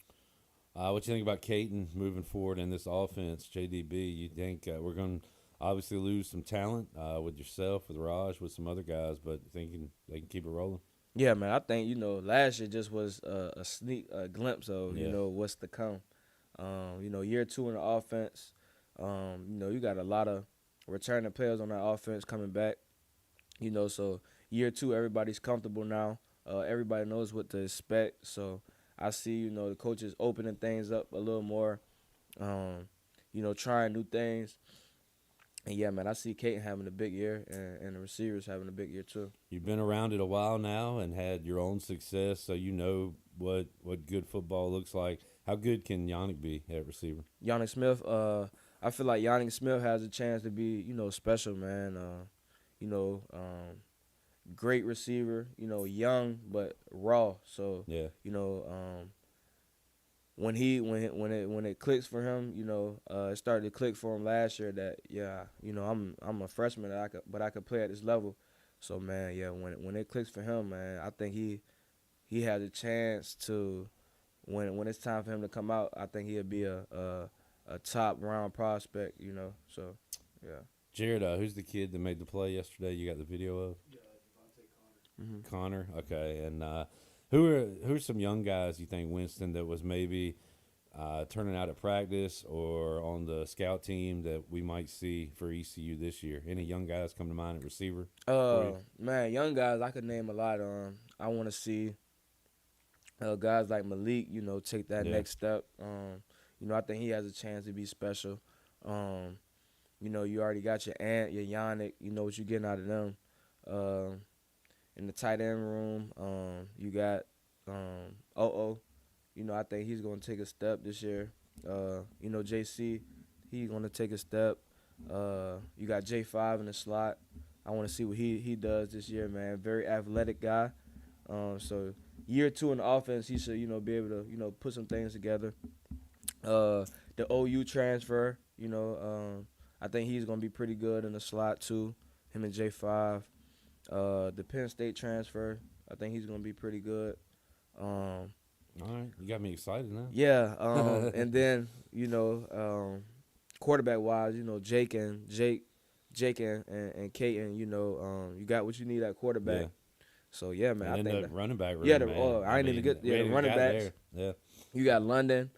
what you think about Caton moving forward in this offense, JDB? You think we're going to obviously lose some talent with yourself, with Raj, with some other guys, but thinking they can keep it rolling?
Yeah, man. I think, last year just was a glimpse of, what's to come. Year 2 in the offense, you got a lot of returning players on that offense coming back. So year 2, everybody's comfortable now. Everybody knows what to expect. So I see, the coaches opening things up a little more, trying new things. And, yeah, man, I see Caton having a big year and the receivers having a big year too.
You've been around it a while now and had your own success, so you know what good football looks like. How good can Yannick be at receiver?
Yannick Smith, I feel like Yannick Smith has a chance to be, special, man. Great receiver, young but raw. So,
yeah.
When it clicks for him, it started to click for him last year that I'm a freshman but I could play at this level. So man, yeah, when it clicks for him, man, I think he has a chance to when it's time for him to come out, I think he'll be a top round prospect, So yeah.
Jared, who's the kid that made the play yesterday? You got the video of?
Yeah, Devontae
Connor. Connor, okay, and. Who are some young guys you think, Winston, that was maybe turning out at practice or on the scout team that we might see for ECU this year? Any young guys come to mind at receiver?
Man, young guys, I could name a lot. I want to see guys like Malik, take that next step. I think he has a chance to be special. You already got your Ant, your Yannick. You know what you're getting out of them. In the tight end room, you got O-O. I think he's going to take a step this year. JC, he's going to take a step. You got J5 in the slot. I want to see what he does this year, man. Very athletic guy. So year 2 in the offense, he should, be able to, put some things together. The OU transfer, I think he's going to be pretty good in the slot too, him and J5. The Penn State transfer, I think he's going to be pretty good.
All right, you got me excited now.
Yeah, and then, quarterback-wise, Jake and Caton, you got what you need at quarterback.
Yeah.
So, yeah, man.
And
I think
the running back room,
yeah,
man.
I ain't even get the running backs.
Yeah.
You got London.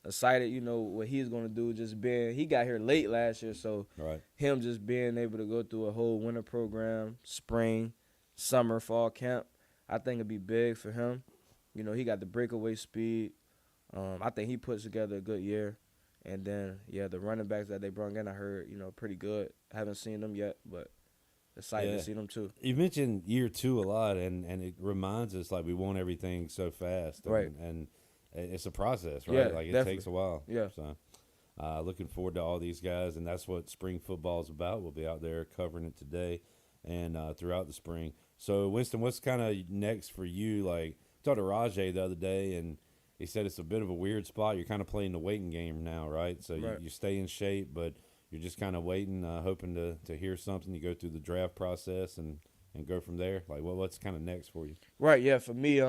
Excited, what he's going to do, just being – he got here late last year, so him just being able to go through a whole winter program, spring, summer, fall camp, I think it'd be big for him. He got the breakaway speed. I think he puts together a good year. And then, the running backs that they brought in, I heard, pretty good. Haven't seen them yet, but excited to see them too.
You mentioned year 2 a lot, and it reminds us like we want everything so fast.
Right.
And it's a process, right?
Yeah,
like it
definitely.
takes a while.
Yeah.
So looking forward to all these guys, and that's what spring football is about. We'll be out there covering it today and throughout the spring. So, Winston, what's kind of next for you? Like, I talked to Rajay the other day, and he said it's a bit of a weird spot. You're kind of playing the waiting game now, right? So you stay in shape, but you're just kind of waiting, hoping to hear something. You go through the draft process and go from there. Like, what's kind of next for you?
Right, yeah. For me,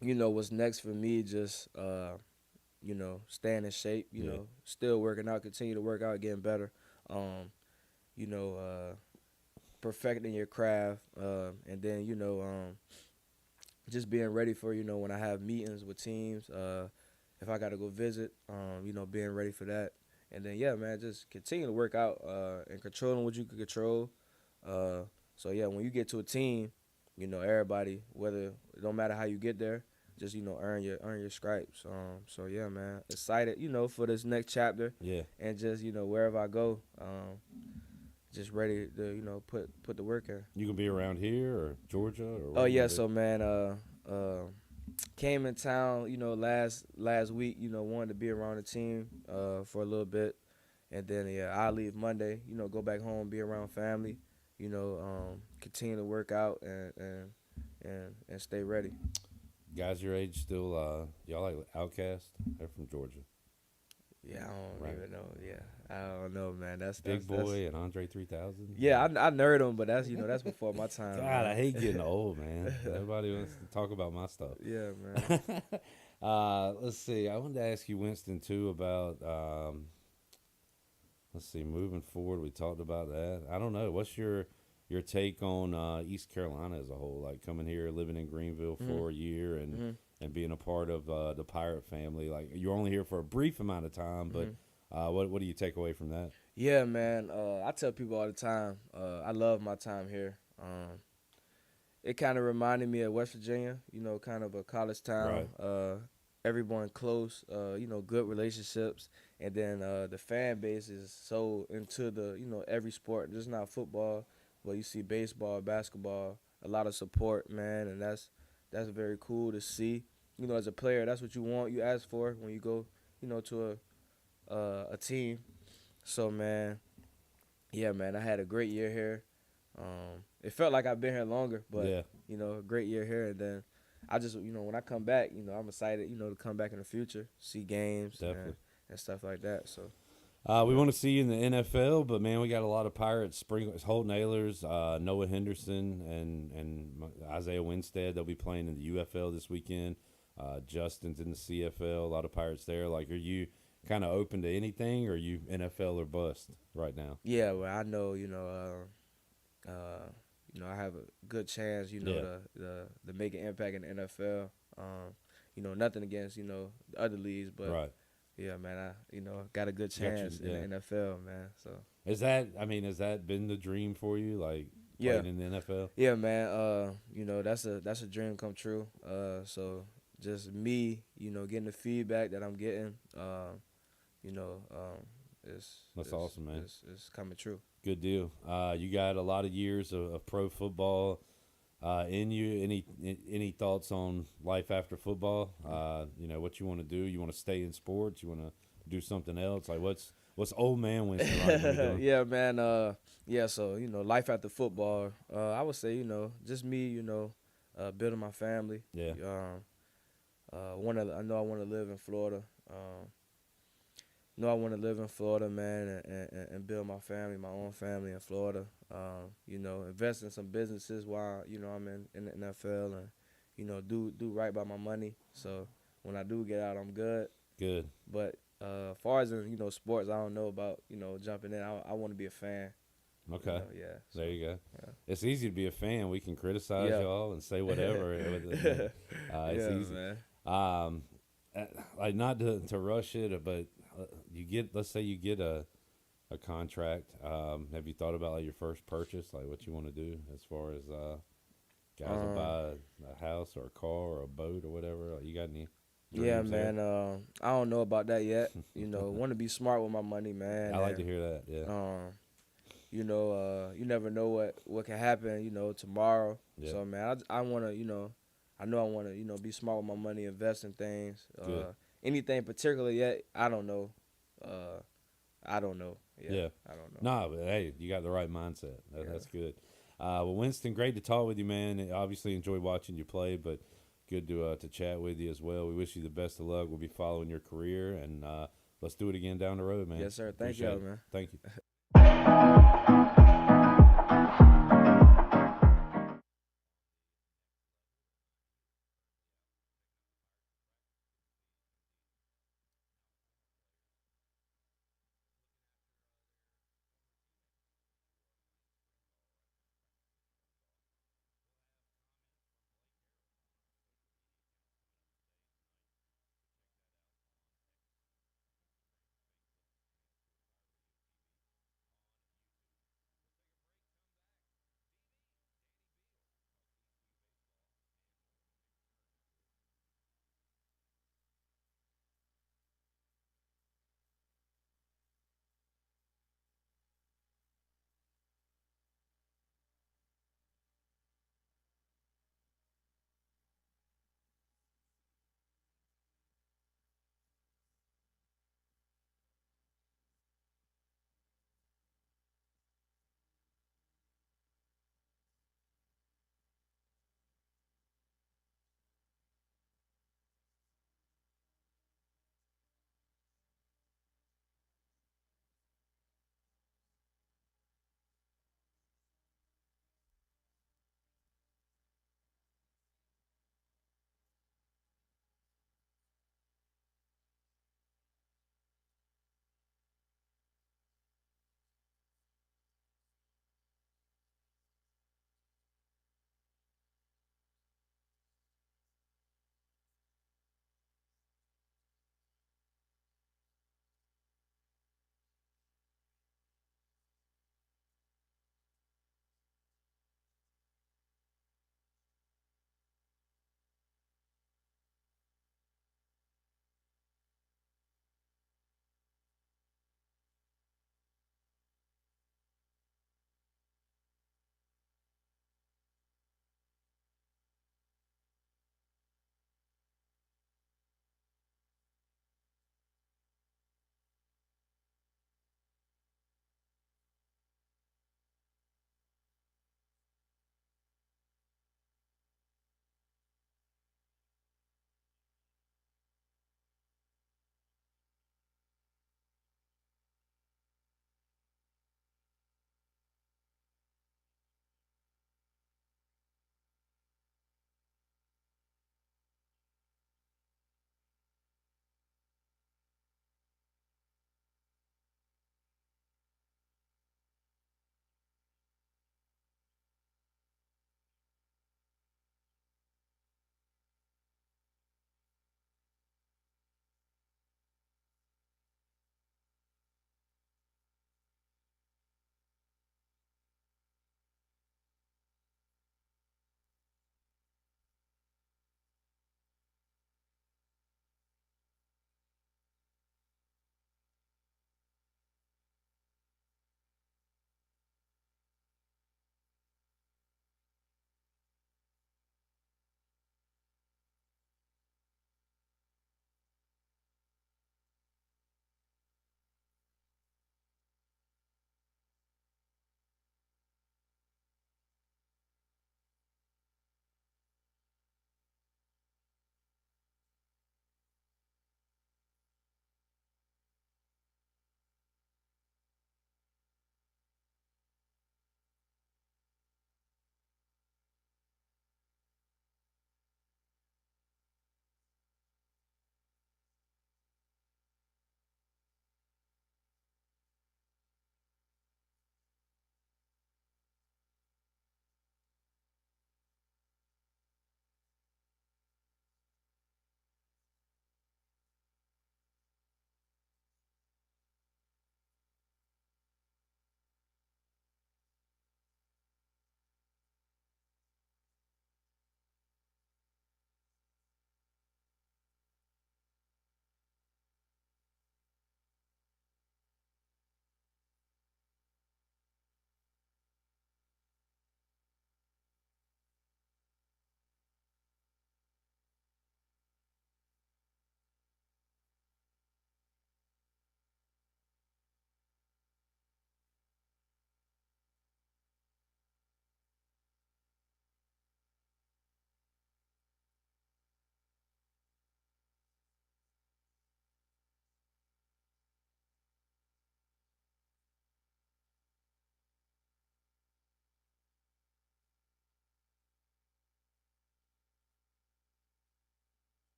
what's next for me, just, staying in shape, you know, still working out, continue to work out, getting better, perfecting your craft, and then, just being ready for, when I have meetings with teams, if I got to go visit, being ready for that. And then, man, just continue to work out and controlling what you can control. So, when you get to a team, everybody, whether it don't matter how you get there, just, earn your stripes. So, man, excited, for this next chapter.
Yeah.
And just, wherever I go, just ready to, put the work in.
You gonna be around here or Georgia? Or
Oh, yeah, so, man, came in town, last week, wanted to be around the team for a little bit. And then, I'll leave Monday, go back home, be around family, continue to work out and stay ready.
Guys your age still, y'all like Outcast? They're from Georgia.
Yeah, I don't even know. Yeah, I don't know, man. That's
Big Boy and Andre 3000.
Yeah, I nerd them, but that's that's before my time.
God,
man.
I hate getting old, man. Everybody wants to talk about my stuff.
Yeah, man.
Let's see. I wanted to ask you, Winston, too, about let's see, moving forward. We talked about that. I don't know. What's your take on East Carolina as a whole? Like coming here, living in Greenville for a year, and being a part of the Pirate family. Like you're only here for a brief amount of time, but what do you take away from that?
Yeah, man. I tell people all the time, I love my time here. It kind of reminded me of West Virginia, kind of a college town.
Right.
Everyone close, good relationships. And then the fan base is so into the, every sport, just not football, but you see baseball, basketball, a lot of support, man. And that's very cool to see. As a player, that's what you want, you ask for when you go, to a team. So, man, yeah, man, I had a great year here. It felt like I've been here longer, but, a great year here. And then I just, when I come back, I'm excited, to come back in the future, see games and stuff like that. So
we want to see you in the NFL, but, man, we got a lot of Pirates, Holt Nailers, Noah Henderson, and Isaiah Winstead. They'll be playing in the UFL this weekend. Justin's in the CFL, a lot of Pirates there. Like, are you kind of open to anything, or are you NFL or bust right now?
Yeah, well, I know, I have a good chance, to make an impact in the NFL. Nothing against, the other leagues, but yeah, man, I got a good chance in the NFL, man. So
has that been the dream for you, like playing in the NFL?
Yeah, man. That's a dream come true. So just me, getting the feedback that I'm getting,
that's awesome, man.
It's coming true.
Good deal. You got a lot of years of pro football in you. Any thoughts on life after football? What you want to do? You want to stay in sports? You want to do something else? Like what's old man Winston right now?
Yeah, man. So life after football. I would say just me. Building my family.
Yeah.
I know I want to live in Florida. I want to live in Florida, man, and build my family, my own family in Florida. Invest in some businesses while, I'm in the NFL and, do right by my money. So when I do get out, I'm good.
Good.
But as far as, sports, I don't know about, jumping in. I want to be a fan.
Okay.
So,
there you go.
Yeah.
It's easy to be a fan. We can criticize y'all and say whatever. It's easy.
Man.
Like not to rush it, but let's say you get a contract. Have you thought about like your first purchase, like what you want to do as far as guys will buy a house or a car or a boat or whatever? Like, you got any
Yeah,
dreams there?
man. I don't know about that yet. Want to be smart with my money, man.
I like to hear that. Yeah.
You never know what can happen. Tomorrow.
Yeah.
So, man, I want to. I know I want to. Be smart with my money, invest in things.
Good.
Anything particular yet? I don't know. I don't know. Yeah. I don't know.
Nah, but hey, you got the right mindset. That's good. Well, Winston, great to talk with you, man. Obviously, enjoyed watching you play, but good to chat with you as well. We wish you the best of luck. We'll be following your career, and let's do it again down the road, man.
Yes, sir. Thank you, man.
Thank you.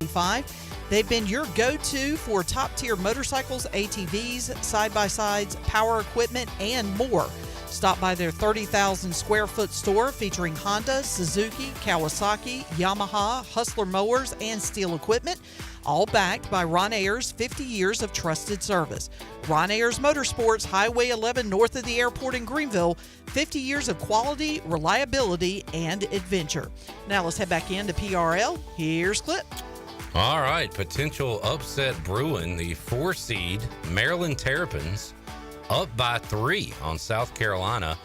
1995. They've been your go-to for top-tier motorcycles, ATVs, side-by-sides, power equipment, and more. Stop by their 30,000 square foot store featuring Honda, Suzuki, Kawasaki, Yamaha, Hustler mowers, and steel equipment, all backed by Ron Ayers' 50 years of trusted service. Ron Ayers Motorsports, Highway 11 north of the airport in Greenville, 50 years of quality, reliability, and adventure. Now let's head back into PRL. Here's Clip.
All right, potential upset brewing. The 4 seed Maryland Terrapins up by 3 on South Carolina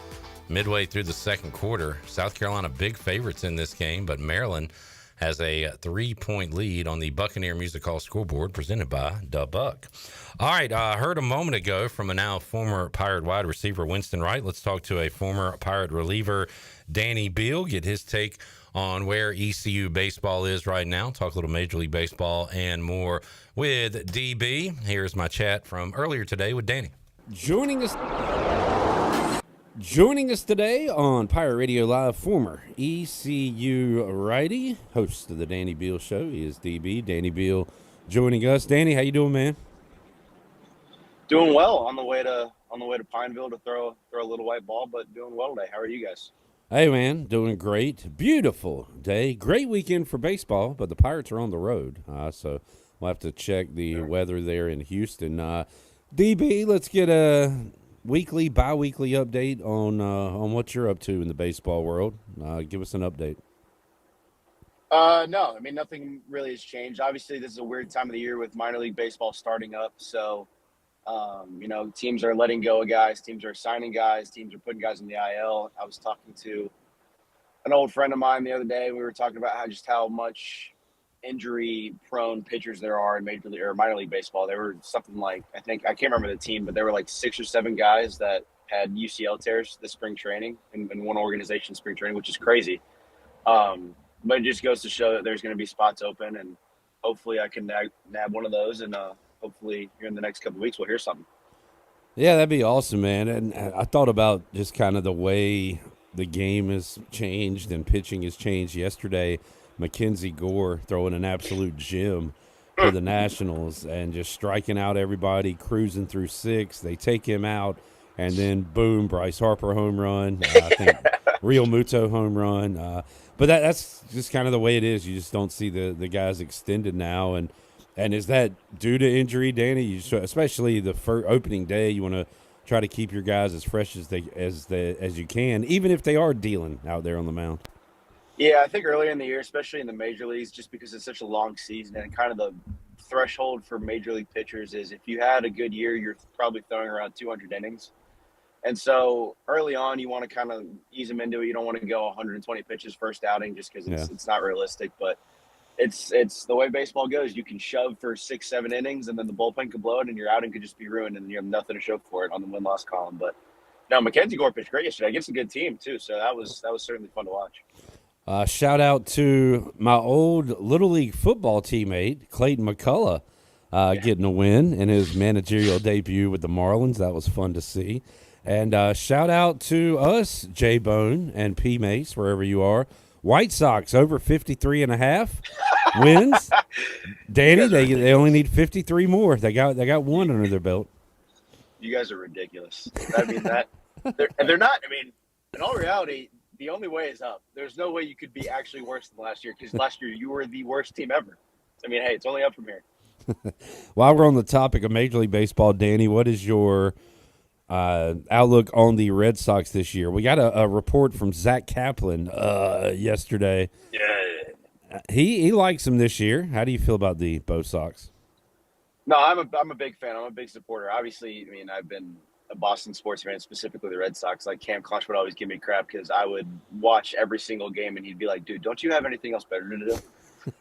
midway through the second quarter. South Carolina big favorites in this game, but Maryland has a 3-point lead on the Buccaneer Music Hall scoreboard presented by Da Buck. All right, I heard a moment ago from a now former Pirate wide receiver, Winston Wright. Let's talk to a former Pirate reliever, Danny Beal, get his take on where ECU baseball is right now. Talk a little Major League Baseball and more with DB. Here's my chat from earlier today with Danny.
Joining us today on Pirate Radio Live, former ECU righty, host of the Danny Beal Show. He is DB. Danny Beal joining us. Danny, how you doing, man?
Doing well. On the way to Pineville to throw a little white ball, but doing well today. How are you guys?
Hey, man, doing great. Beautiful day. Great weekend for baseball, but the Pirates are on the road, so we'll have to check the weather there in Houston. DB, let's get a weekly, bi-weekly update on what you're up to in the baseball world. Give us an update.
No, I mean, nothing really has changed. Obviously, this is a weird time of the year with minor league baseball starting up, so teams are letting go of guys, teams are signing guys, teams are putting guys in the IL. I was talking to an old friend of mine the other day. We were talking about how much injury-prone pitchers there are in major league or minor league baseball. There were something like, I can't remember the team, but there were like 6 or 7 guys that had UCL tears this spring training in one organization spring training, which is crazy. But it just goes to show that there's going to be spots open, and hopefully I can nab one of those, and hopefully here in the next couple of weeks we'll hear something.
Yeah, that'd be awesome, man. And I thought about just kind of the way the game has changed and pitching has changed yesterday. Mackenzie Gore throwing an absolute gem for the Nationals and just striking out everybody, cruising through 6. They take him out, and then boom, Bryce Harper home run. I think Real Muto home run. But that's just kind of the way it is. You just don't see the guys extended now. And is that due to injury, Danny? Especially the opening day, you want to try to keep your guys as fresh as you can, even if they are dealing out there on the mound.
Yeah, I think earlier in the year, especially in the major leagues, just because it's such a long season and kind of the threshold for major league pitchers is if you had a good year, you're probably throwing around 200 innings. And so early on, you want to kind of ease them into it. You don't want to go 120 pitches first outing just because it's not realistic. But it's the way baseball goes. You can shove for 6-7 innings, and then the bullpen could blow it, and your outing could just be ruined, and you have nothing to show for it on the win-loss column. But no, Mackenzie Gore pitched great yesterday. Against a good team too, so that was certainly fun to watch.
Shout out to my old Little League football teammate, Clayton McCullough, getting a win in his managerial debut with the Marlins. That was fun to see. And shout out to us, J-Bone and P-Mace, wherever you are. White Sox over 53.5 wins. Danny, they only need 53 more. They got one under their belt.
You guys are ridiculous. I mean, they're not. I mean, in all reality, the only way is up. There's no way you could be actually worse than last year because last year you were the worst team ever. I mean, hey, it's only up from here.
While we're on the topic of Major League Baseball, Danny, what is your outlook on the Red Sox this year? We got a report from Zach Kaplan yesterday.
Yeah.
He likes them this year. How do you feel about the Bo Sox?
No, I'm a big fan. I'm a big supporter. Obviously, I mean, I've been a Boston sports fan, specifically the Red Sox. Like Cam Clutch would always give me crap because I would watch every single game and he'd be like, dude, don't you have anything else better to do?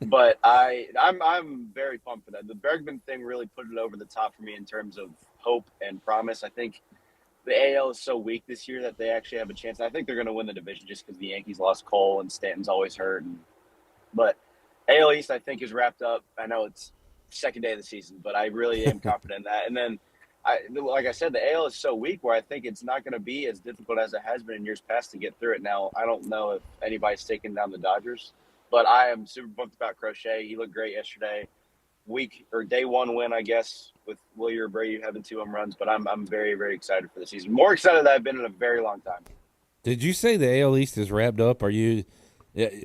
But I'm very pumped for that. The Bergman thing really put it over the top for me in terms of hope and promise. I think the AL is so weak this year that they actually have a chance. I think they're going to win the division just because the Yankees lost Cole and Stanton's always hurt. But AL East, I think, is wrapped up. I know it's second day of the season, but I really am confident in that. And then, like I said, the AL is so weak where I think it's not going to be as difficult as it has been in years past to get through it. Now, I don't know if anybody's taken down the Dodgers, But I am super pumped about Crochet. He looked great yesterday. Day one win, I guess, with Willie Abreu having 2 home runs. But I'm very, very excited for the season. More excited than I've been in a very long time.
Did you say the AL East is wrapped up? Are you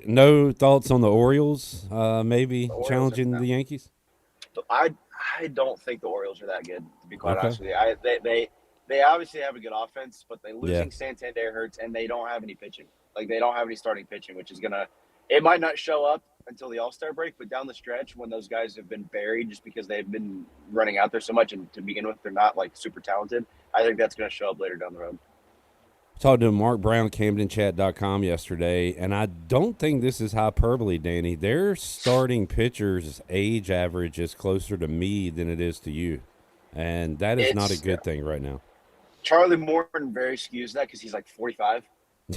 no thoughts on the Orioles maybe challenging the Yankees?
I don't think the Orioles are that good, to be quite
Okay.
honest with you. They obviously have a good offense, but losing Santander hurts, and they don't have any pitching. Like, they don't have any starting pitching, which is it might not show up until the All-Star break, but down the stretch when those guys have been buried just because they've been running out there so much, and to begin with, they're not like super talented. I think that's going to show up later down the road.
Talked to Mark Brown, CamdenChat.com yesterday, and I don't think this is hyperbole, Danny. Their starting pitchers' age average is closer to me than it is to you, and that is not a good thing right now.
Charlie Morton very skews that because he's like 45.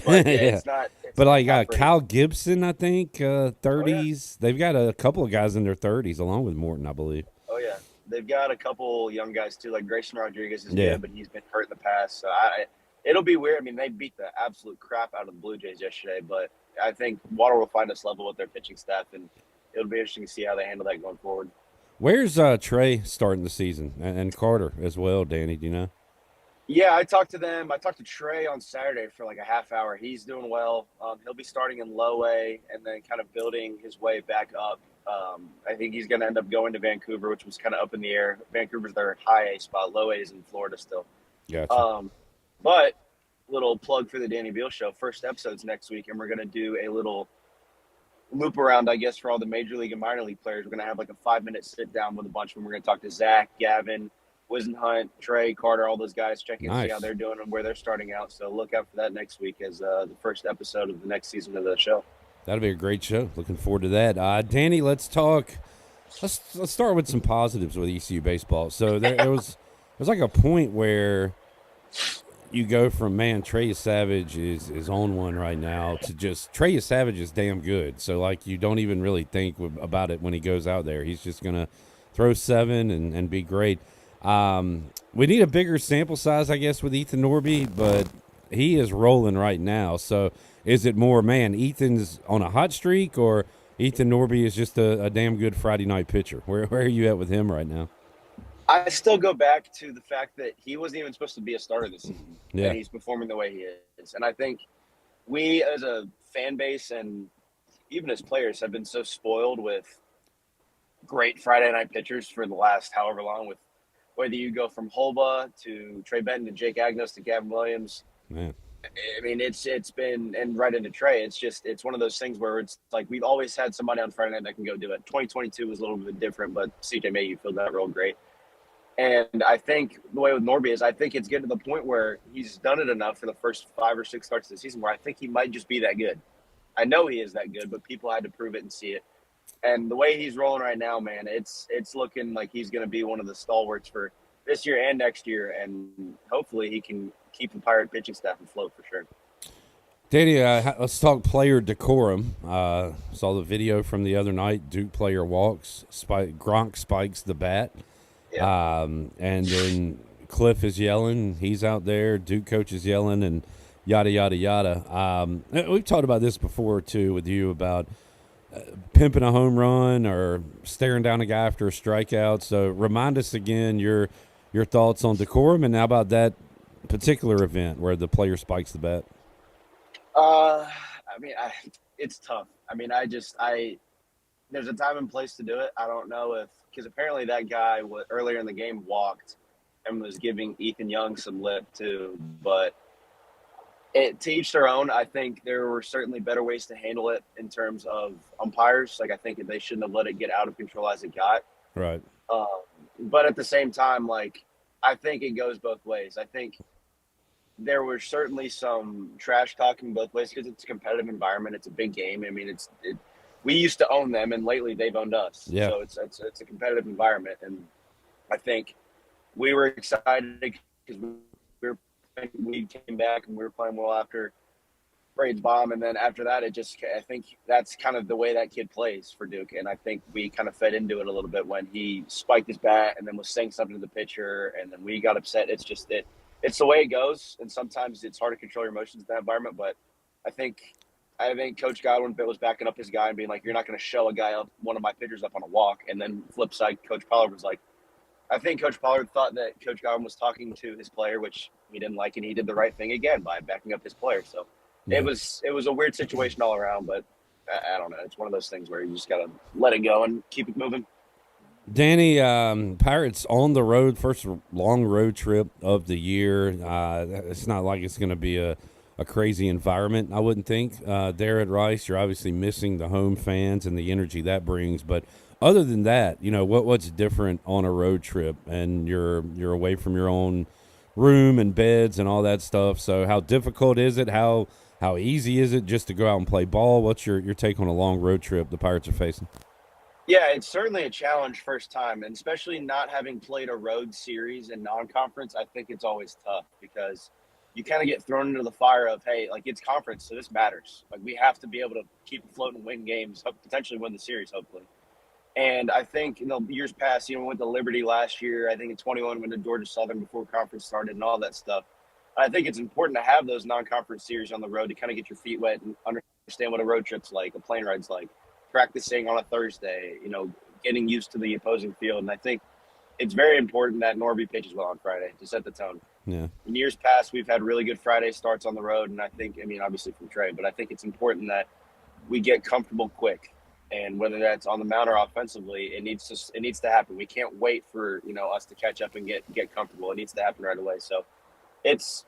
But it's not.
But Kyle Gibson, I think, 30s. They've got a couple of guys in their 30s along with Morton, I believe.
Oh, yeah. They've got a couple young guys, too. Like Grayson Rodriguez is good, but he's been hurt in the past. So it'll be weird. I mean, they beat the absolute crap out of the Blue Jays yesterday, but I think water will find us level with their pitching staff, and it'll be interesting to see how they handle that going forward.
Where's Trey starting the season? And Carter as well, Danny, do you know?
Yeah, I talked to them. I talked to Trey on Saturday for like a half hour. He's doing well. He'll be starting in low A and then kind of building his way back up. I think he's going to end up going to Vancouver, which was kind of up in the air. Vancouver's their high A spot. Low A is in Florida still.
Gotcha.
But little plug for the Danny Beal Show. First episode's next week, and we're going to do a little loop around, I guess, for all the major league and minor league players. We're going to have like a 5-minute sit down with a bunch of them. We're going to talk to Zach, Gavin, Wisenhunt, Trey, Carter, all those guys, check in, see how they're doing and where they're starting out. So look out for that next week as the first episode of the next season of the show.
That'll be a great show. Looking forward to that. Danny, let's talk. Let's start with some positives with ECU baseball. So there was like a point where you go from, man, Trey Savage is on one right now, to just Trey Savage is damn good. So like you don't even really think about it when he goes out there. He's just gonna throw 7 and be great. We need a bigger sample size, I guess, with Ethan Norby, but he is rolling right now. So is it more, man, Ethan's on a hot streak, or Ethan Norby is just a damn good Friday night pitcher? Where are you at with him right now?
I still go back to the fact that he wasn't even supposed to be a starter this season.
Yeah.
And he's performing the way he is. And I think we as a fan base and even as players have been so spoiled with great Friday night pitchers for the last however long, with whether you go from Holba to Trey Benton to Jake Agnos to Gavin Williams.
Man.
I mean, it's been, and right into Trey. It's one of those things where it's like we've always had somebody on Friday night that can go do it. 2022 was a little bit different, but CJ Mayhew filled that role great. And I think the way with Norby is I think it's getting to the point where he's done it enough for the first 5 or 6 starts of the season where I think he might just be that good. I know he is that good, but people had to prove it and see it. And the way he's rolling right now, man, it's looking like he's going to be one of the stalwarts for this year and next year. And hopefully he can keep the Pirate pitching staff afloat for sure.
Danny, let's talk player decorum. Saw the video from the other night. Duke player walks. Gronk spikes the bat.
Yeah.
And then Cliff is yelling. He's out there. Duke coach is yelling and yada, yada, yada. We've talked about this before, too, with you about pimping a home run or staring down a guy after a strikeout. So remind us again your thoughts on decorum, and how about that particular event where the player spikes the bat?
I mean, it's tough. I mean, there's a time and place to do it. I don't know if, because apparently that guy earlier in the game walked and was giving Ethan Young some lip too, but to each their own. I think there were certainly better ways to handle it in terms of umpires. Like, I think they shouldn't have let it get out of control as it got.
Right.
But at the same time, like, I think it goes both ways. I think there was certainly some trash talking both ways because it's a competitive environment. It's a big game. I mean, we used to own them, and lately they've owned us.
Yeah.
So it's a competitive environment, and I think we were excited because we came back and we were playing well after Braid's bomb, and then after that, I think that's kind of the way that kid plays for Duke, and I think we kind of fed into it a little bit when he spiked his bat and then was saying something to the pitcher, and then we got upset. It's just it's the way it goes, and sometimes it's hard to control your emotions in that environment, but I think I think Coach Godwin was backing up his guy and being like, "You're not going to show a guy up, one of my pitchers up on a walk." And then flip side, Coach Pollard was like, I think Coach Pollard thought that Coach Godwin was talking to his player, which he didn't like, and he did the right thing again by backing up his player. So it was a weird situation all around, but I don't know. It's one of those things where you just got to let it go and keep it moving.
Danny, Pirates on the road, first long road trip of the year. It's not like it's going to be a crazy environment, I wouldn't think. There at Rice, you're obviously missing the home fans and the energy that brings. But other than that, what's different on a road trip? And you're away from your own room and beds and all that stuff. So how difficult is it? How easy is it just to go out and play ball? What's your take on a long road trip the Pirates are facing?
Yeah, it's certainly a challenge first time, and especially not having played a road series in non-conference, I think it's always tough because you kind of get thrown into the fire of, hey, like it's conference, so this matters. Like we have to be able to keep afloat and win games, potentially win the series, hopefully. And I think in the years past, we went to Liberty last year. I think in 21 went to Georgia Southern before conference started and all that stuff. I think it's important to have those non-conference series on the road to kind of get your feet wet and understand what a road trip's like, a plane ride's like. Practicing on a Thursday, getting used to the opposing field. And I think it's very important that Norby pitches well on Friday to set the tone.
Yeah.
In years past, we've had really good Friday starts on the road. And I think, obviously from Trey, but I think it's important that we get comfortable quick. And whether that's on the mound or offensively, it needs to happen. We can't wait for, us to catch up and get comfortable. It needs to happen right away. So it's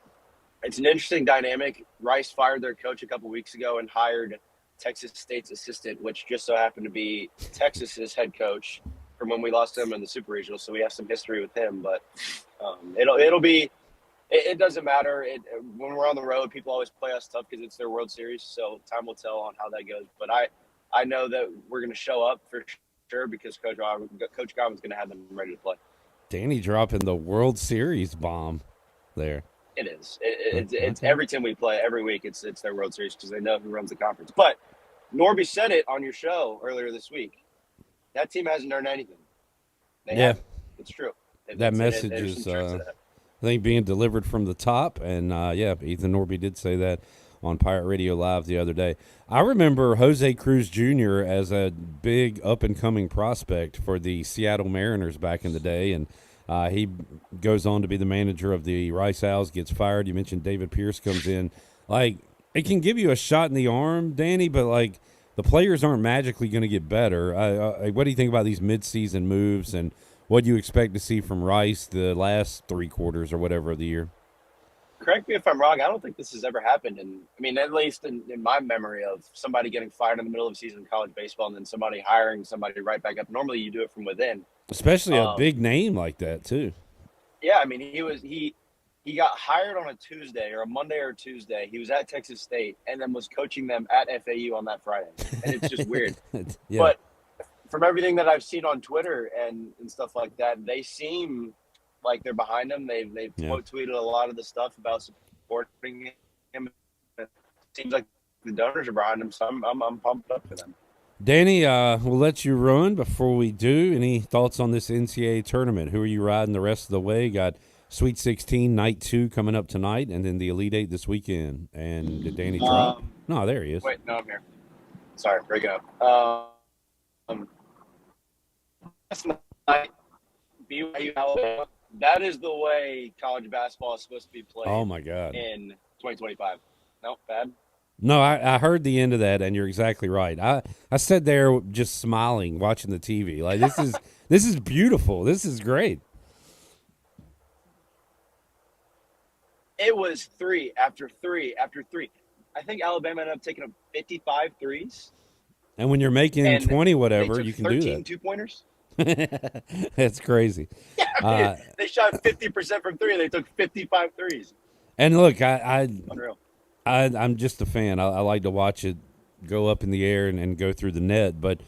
an interesting dynamic. Rice fired their coach a couple weeks ago and hired Texas State's assistant, which just so happened to be Texas's head coach from when we lost him in the Super Regional. So we have some history with him, but it doesn't matter. When we're on the road, people always play us tough because it's their World Series. So time will tell on how that goes. But I know that we're going to show up for sure because Coach Godwin's going to have them ready to play.
Danny dropping the World Series bomb there.
It is. It's every team we play every week. It's their World Series because they know who runs the conference. But Norby said it on your show earlier this week. That team hasn't earned anything. It's true.
That message is, I think, being delivered from the top. And, Ethan Norby did say that on Pirate Radio Live the other day. I remember Jose Cruz Jr. as a big up-and-coming prospect for the Seattle Mariners back in the day. And he goes on to be the manager of the Rice Owls, gets fired. You mentioned David Pierce comes in. Like, it can give you a shot in the arm, Danny, but, like, the players aren't magically going to get better. What do you think about these midseason moves, and what do you expect to see from Rice the last 3 quarters or whatever of the year?
Correct me if I'm wrong. I don't think this has ever happened. At least in my memory of somebody getting fired in the middle of the season in college baseball and then somebody hiring somebody right back up. Normally you do it from within.
Especially a big name like that, too.
Yeah, he got hired on a Tuesday or a Monday or Tuesday. He was at Texas State and then was coaching them at FAU on that Friday. And it's just weird.
Yeah.
But from everything that I've seen on Twitter and stuff like that, they seem like they're behind him. They've quote tweeted a lot of the stuff about supporting him. It seems like the donors are behind him, so I'm pumped up for them.
Danny, we'll let you run before we do. Any thoughts on this NCAA tournament? Who are you riding the rest of the way? Got Sweet 16, Night 2 coming up tonight, and then the Elite 8 this weekend. And did Danny drop? No, there he is.
Wait, no, I'm here. Sorry, breaking up. Last night, BYU, Alabama. That is the way college basketball is supposed to be played.
Oh, my God.
In 2025. No, bad.
No, I heard the end of that, and you're exactly right. I sat there just smiling, watching the TV. Like, this is beautiful. This is great.
It was 3 after 3 after 3. I think Alabama ended up taking up 55 threes.
And when you're making 20 whatever, you can do that.
13 two-pointers.
That's crazy.
Yeah, they shot 50% from 3, and they took 55 threes.
And look,
Unreal.
I'm just a fan. I like to watch it go up in the air and go through the net. But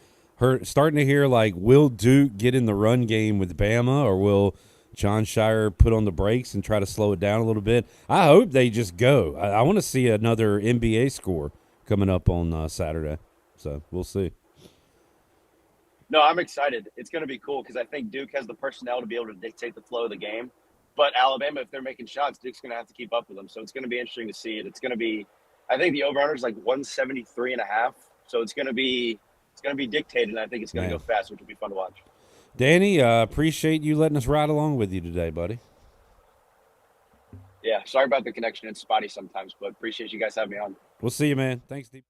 starting to hear, like, will Duke get in the run game with Bama, or will John Shire put on the brakes and try to slow it down a little bit? I hope they just go. I want to see another NBA score coming up on Saturday. So we'll see.
No, I'm excited. It's going to be cool because I think Duke has the personnel to be able to dictate the flow of the game. But Alabama, if they're making shots, Duke's going to have to keep up with them. So it's going to be interesting to see it. It's going to be I think the over/under is like 173.5. So it's gonna be dictated, and I think it's gonna
Man.
go fast, which will be fun to watch.
Danny, appreciate you letting us ride along with you today, buddy.
Yeah, sorry about the connection. It's spotty sometimes, but appreciate you guys having me on.
We'll see you, man. Thanks, Steve.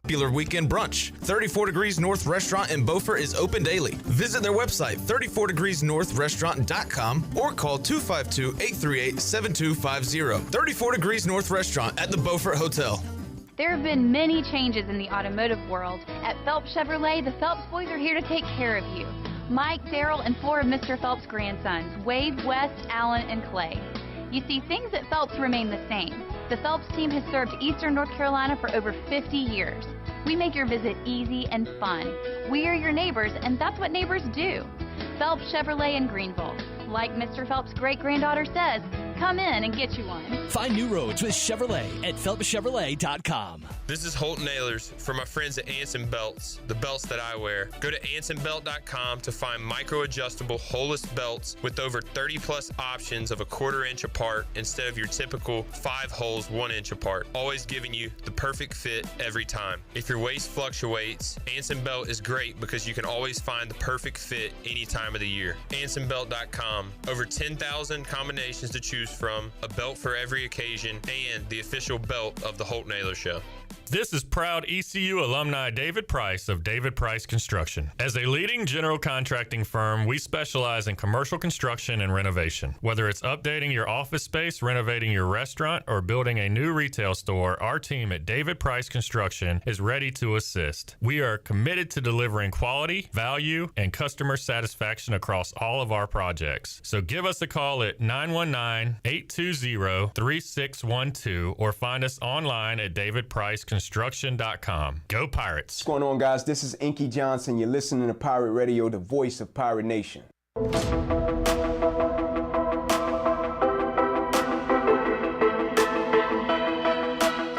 popular weekend brunch. 34 Degrees North Restaurant in Beaufort is open daily. Visit their website, 34degreesnorthrestaurant.com, or call 252-838-7250. 34 Degrees North Restaurant at the Beaufort Hotel.
There have been many changes in the automotive world. At Phelps Chevrolet, the Phelps boys are here to take care of you. Mike, Daryl, and 4 of Mr. Phelps' grandsons, Wade, West, Allen, and Clay. You see, things at Phelps remain the same. The Phelps team has served Eastern North Carolina for over 50 years. We make your visit easy and fun. We are your neighbors, and that's what neighbors do. Phelps Chevrolet in Greenville. Like Mr. Phelps' great-granddaughter says, come in and get you one.
Find new roads with Chevrolet at PhelpsChevrolet.com.
This is Holt Nailers for my friends at Anson Belts, the belts that I wear. Go to AnsonBelt.com to find micro-adjustable holeless belts with over 30-plus options of a 1/4 inch apart instead of your typical 5 holes 1 inch apart, always giving you the perfect fit every time. If your waist fluctuates, Anson Belt is great because you can always find the perfect fit any time of the year. AnsonBelt.com. Over 10,000 combinations to choose from, a belt for every occasion, and the official belt of the Holt Naylor Show.
This is proud ECU alumni David Price of David Price Construction. As a leading general contracting firm, we specialize in commercial construction and renovation. Whether it's updating your office space, renovating your restaurant, or building a new retail store, our team at David Price Construction is ready to assist. We are committed to delivering quality, value, and customer satisfaction across all of our projects. So give us a call at 919-820-3612 or find us online at davidpriceconstruction.com. Go Pirates.
What's going on, guys? This is Inky Johnson. You're listening to Pirate Radio, the voice of Pirate Nation.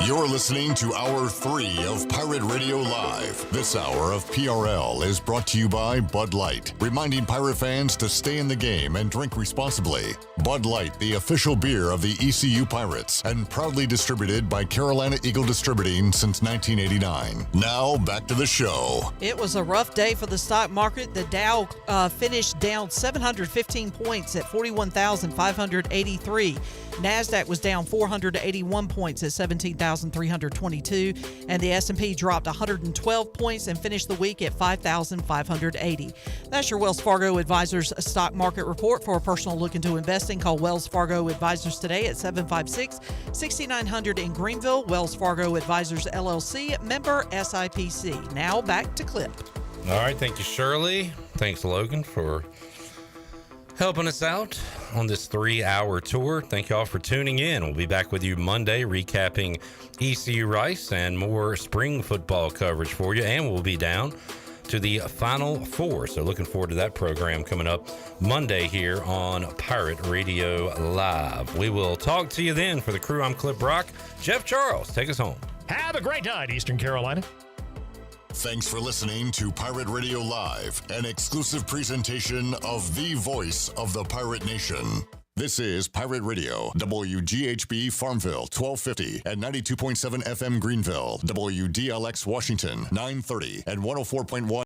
You're listening to Hour 3 of Pirate Radio Live. This hour of PRL is brought to you by Bud Light, reminding Pirate fans to stay in the game and drink responsibly. Bud Light, the official beer of the ECU Pirates, and proudly distributed by Carolina Eagle Distributing since 1989. Now, back to the show.
It was a rough day for the stock market. The Dow finished down 715 points at 41,583. NASDAQ was down 481 points at 17,322, and the S&P dropped 112 points and finished the week at 5,580. That's your Wells Fargo Advisors stock market report. For a personal look into investing, call Wells Fargo Advisors today at 756-6900 in Greenville. Wells Fargo Advisors, LLC, member SIPC. Now back to Clip.
All right, thank you, Shirley. Thanks, Logan, for helping us out on this 3-hour tour. Thank y'all for tuning in. We'll be back with you Monday recapping ECU Rice and more spring football coverage for you, and we'll be down to the Final Four. So looking forward to that program coming up Monday here on Pirate Radio Live. We will talk to you then. For the crew, I'm Clip Brock. Jeff Charles, take us home.
Have a great night, Eastern Carolina.
Thanks for listening to Pirate Radio Live, an exclusive presentation of the voice of the Pirate Nation. This is Pirate Radio, WGHB Farmville, 1250 and 92.7 FM Greenville, WDLX Washington, 930 and 104.1